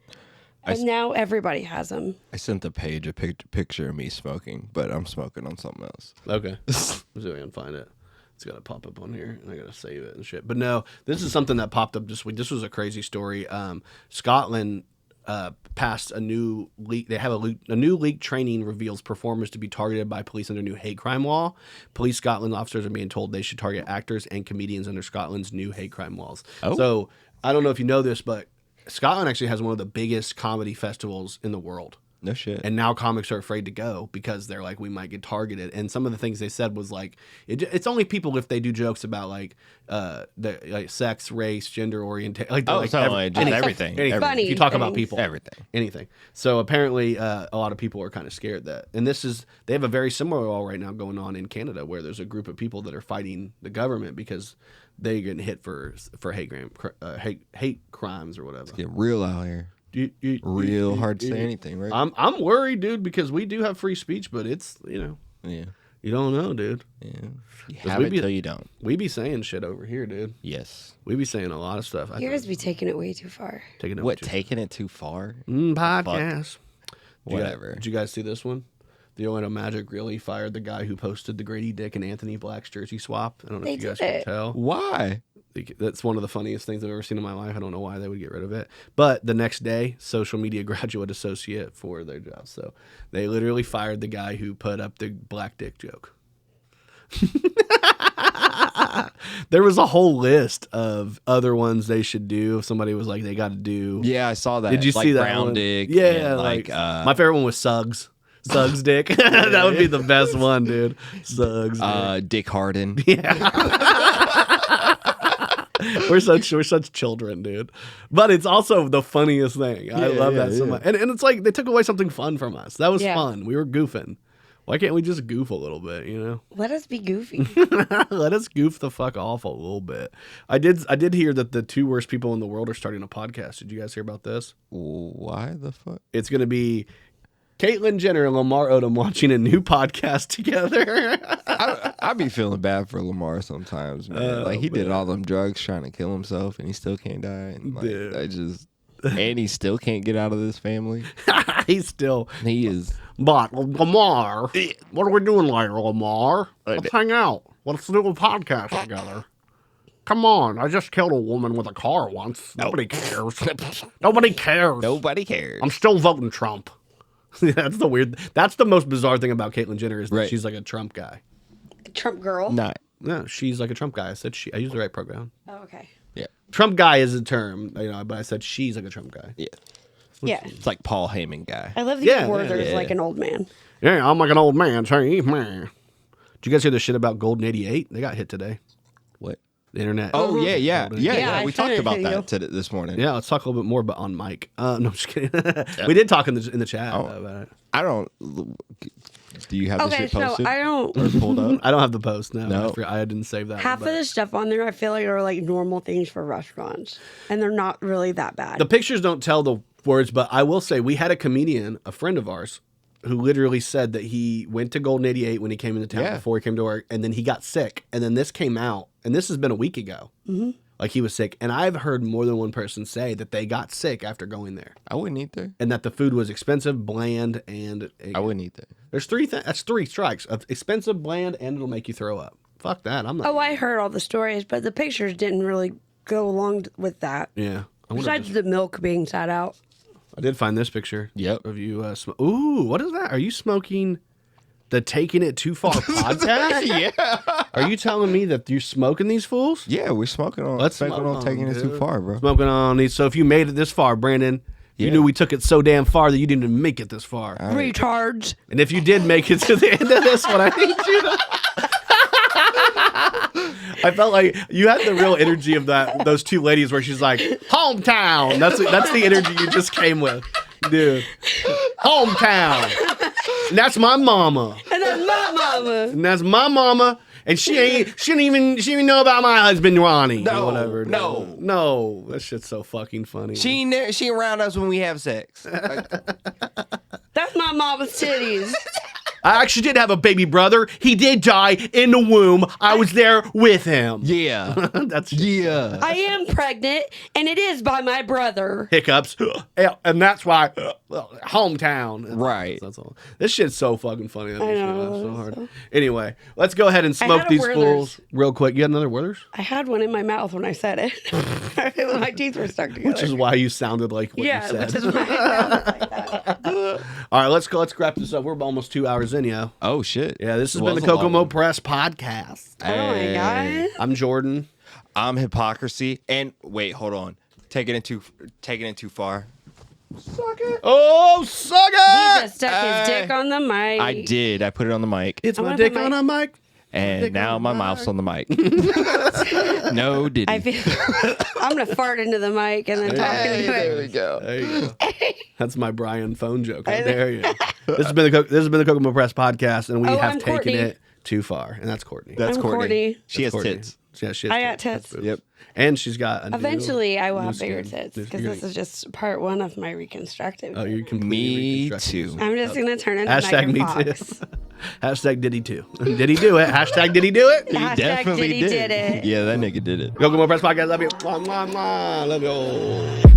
And now everybody has them. I sent the page a picture of me smoking, but I'm smoking on something else. Okay. Let's see if I can find it. It's got to pop up on here, and I got to save it and shit. But no, this is something that popped up this week. This was a crazy story. Scotland passed a new leak. They have a new leak training reveals performers to be targeted by police under new hate crime law. Police Scotland officers are being told they should target actors and comedians under Scotland's new hate crime laws. Oh. So I don't know if you know this, but Scotland actually has one of the biggest comedy festivals in the world. No shit. And now comics are afraid to go because they're like, we might get targeted. And some of the things they said was like, it's only people if they do jokes about like sex, race, gender orientation. Like, just everything. Funny if you talk things. about people, anything. So apparently, a lot of people are kind of scared that. And they have a very similar law right now going on in Canada where there's a group of people that are fighting the government because they get hit for hate crimes or whatever. Get real out here. Real hard to say anything, right? I'm worried, dude, because we do have free speech, but it's Yeah. you don't know, dude. Yeah. You have it till you don't. We be saying shit over here, dude. Yes. We be saying a lot of stuff. You guys be taking it way too far. Taking it What, taking it too far? podcast. Whatever. Did you guys see this one? The Orlando Magic really fired the guy who posted the Grady Dick and Anthony Black's jersey swap. I don't know if you guys can tell. Why? That's one of the funniest things I've ever seen in my life. I don't know why they would get rid of it. But the next day, social media graduate associate for their job. So they literally fired the guy who put up the black dick joke. There was a whole list of other ones they should do. Somebody was like, they got to do. Yeah, I saw that. Did you see that brown one? dick? Yeah, and my favorite one was Suggs. Suggs dick. That would be the best one, dude. Suggs dick. Dick Harden. Yeah. We're such children, dude. But it's also the funniest thing. I love that so much. And it's like they took away something fun from us. That was fun. We were goofing. Why can't we just goof a little bit, you know? Let us be goofy. Let us goof the fuck off a little bit. I did hear that the 2 worst people in the world are starting a podcast. Did you guys hear about this? Why the fuck? It's going to be Caitlyn Jenner and Lamar Odom launching a new podcast together. I be feeling bad for Lamar sometimes, man. He did all them drugs trying to kill himself, and he still can't die. And, and he still can't get out of this family. He is. But Lamar, what are we doing later, Lamar? Let's hang out. Let's do a podcast together. Come on, I just killed a woman with a car once. Nobody cares. Nobody cares. Nobody cares. I'm still voting Trump. That's the most bizarre thing about Caitlyn Jenner is that she's like a Trump guy. Trump girl. No, she's like a Trump guy. I said she. I used the right pronoun. Oh, okay. Yeah. Trump guy is a term, but I said she's like a Trump guy. Yeah. Yeah. It's like Paul Heyman guy. I love the Werther's like an old man. Yeah, I'm like an old man. Hey, man. Did you guys hear the shit about Golden 88? They got hit today. What? The internet. Oh, yeah. We talked about that this morning. Yeah, let's talk a little bit more, but on mic. No, I'm just kidding. We did talk in the chat about it. I don't. Do you have this shit posted? I don't. Or pulled up? I don't have the post. No. No. I didn't save that. Half of the stuff on there, I feel like are like normal things for restaurants, and they're not really that bad. The pictures don't tell the words, but I will say we had a comedian, a friend of ours, who literally said that he went to Golden 88 when he came into town before he came to work, and then he got sick, and then this came out, and this has been a week ago. Mm-hmm. Like he was sick, and I've heard more than one person say that they got sick after going there. I wouldn't eat there. And that the food was expensive, bland, and I wouldn't eat there. There's three things. That's three strikes of expensive, bland, and it'll make you throw up. Fuck that. I'm not. Oh, I heard all the stories, but the pictures didn't really go along with that. Yeah. Besides the milk being sat out. I did find this picture. Yep. Of you. Ooh, what is that? Are you smoking the Taking It Too Far podcast? Yeah. Are you telling me that you're smoking these fools? Yeah, we're smoking on. Let's smoking smoke on taking on, it too dude. far, bro. Smoking on these. So if you made it this far, Brandon, you knew we took it so damn far that you didn't even make it this far. Right. Retards. And if you did make it to the end of this one, I need you to. I felt like you had the real energy of those two ladies where she's like, hometown. That's the energy you just came with, dude. Hometown. And that's my mama. And that's my mama. And that's my mama. And she didn't even know about my husband Ronnie. No, or whatever. No. That shit's so fucking funny. She ain't around us when we have sex. That's my mama's titties. I actually did have a baby brother. He did die in the womb. I was there with him. Yeah. I am pregnant, and it is by my brother. Hiccups. And that's why hometown. Right. That's all. This shit's so fucking funny. That I makes me know, laugh so so- hard. Anyway, let's go ahead and smoke these fools real quick. You had another Werther's? I had one in my mouth when I said it. My teeth were stuck together. Which is why you sounded like what you said. which is why I sounded like that. All right, let's wrap this up. We're almost 2 hours in, yo. Oh shit. Yeah, this has Well, been the that's a long Kokomo one. Press Podcast. Oh my god. I'm Jordan. I'm Hypocrisy. And wait, hold on. Taking it too far. Suck it. Oh, suck He it. just stuck his dick on the mic. I did. I put it on the mic. It's I my wanna dick put on my- a mic. And now my mouth's on the mic. No, didn't. I feel, I'm gonna fart into the mic and then talk into it. go. There you go. That's my Brian phone joke. How dare you? This has been the Kokomo Press Podcast, and we have I'm taken Courtney. it too far. And that's Courtney. That's I'm Courtney. Courtney. She has Courtney. tits. Yeah, she has I got tits. Yep. And she's got a Eventually, I will new have bigger skin. tits You're because gonna- this is just part one of my reconstructive. Oh, you completely Me reconstructed too. yourself. I'm just gonna turn into Hashtag Megan me Fox. too. Hashtag did he too. Did he do it? Hashtag did he do it? Hashtag Diddy did it. Yeah, that nigga did it. Kokomo Press Podcast. Love you. Mwah, mwah, mwah. Love you.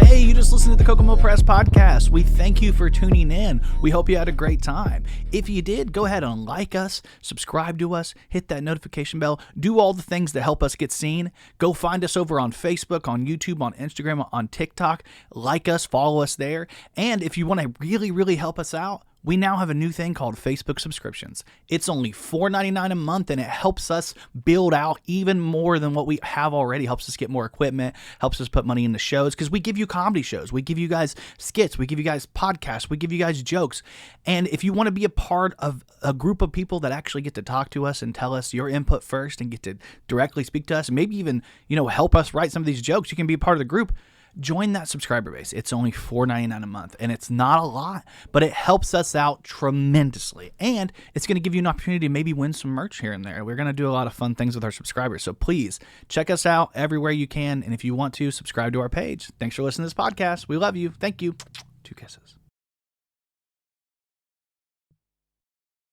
Hey, you just listened to the Kokomo Press Podcast. We thank you for tuning in. We hope you had a great time. If you did, go ahead and like us, subscribe to us, hit that notification bell, do all the things that help us get seen. Go find us over on Facebook, on YouTube, on Instagram, on TikTok. Like us, follow us there. And if you want to really, really help us out, we now have a new thing called Facebook subscriptions. It's only $4.99 a month, and it helps us build out even more than what we have already. Helps us get more equipment, helps us put money into shows, because we give you comedy shows. We give you guys skits. We give you guys podcasts. We give you guys jokes. And if you want to be a part of a group of people that actually get to talk to us and tell us your input first and get to directly speak to us, and maybe even, help us write some of these jokes, you can be a part of the group. Join that subscriber base. It's only $4.99 a month, and it's not a lot, but it helps us out tremendously. And it's going to give you an opportunity to maybe win some merch here and there. We're going to do a lot of fun things with our subscribers. So please check us out everywhere you can. And if you want to, subscribe to our page. Thanks for listening to this podcast. We love you. Thank you. 2 kisses.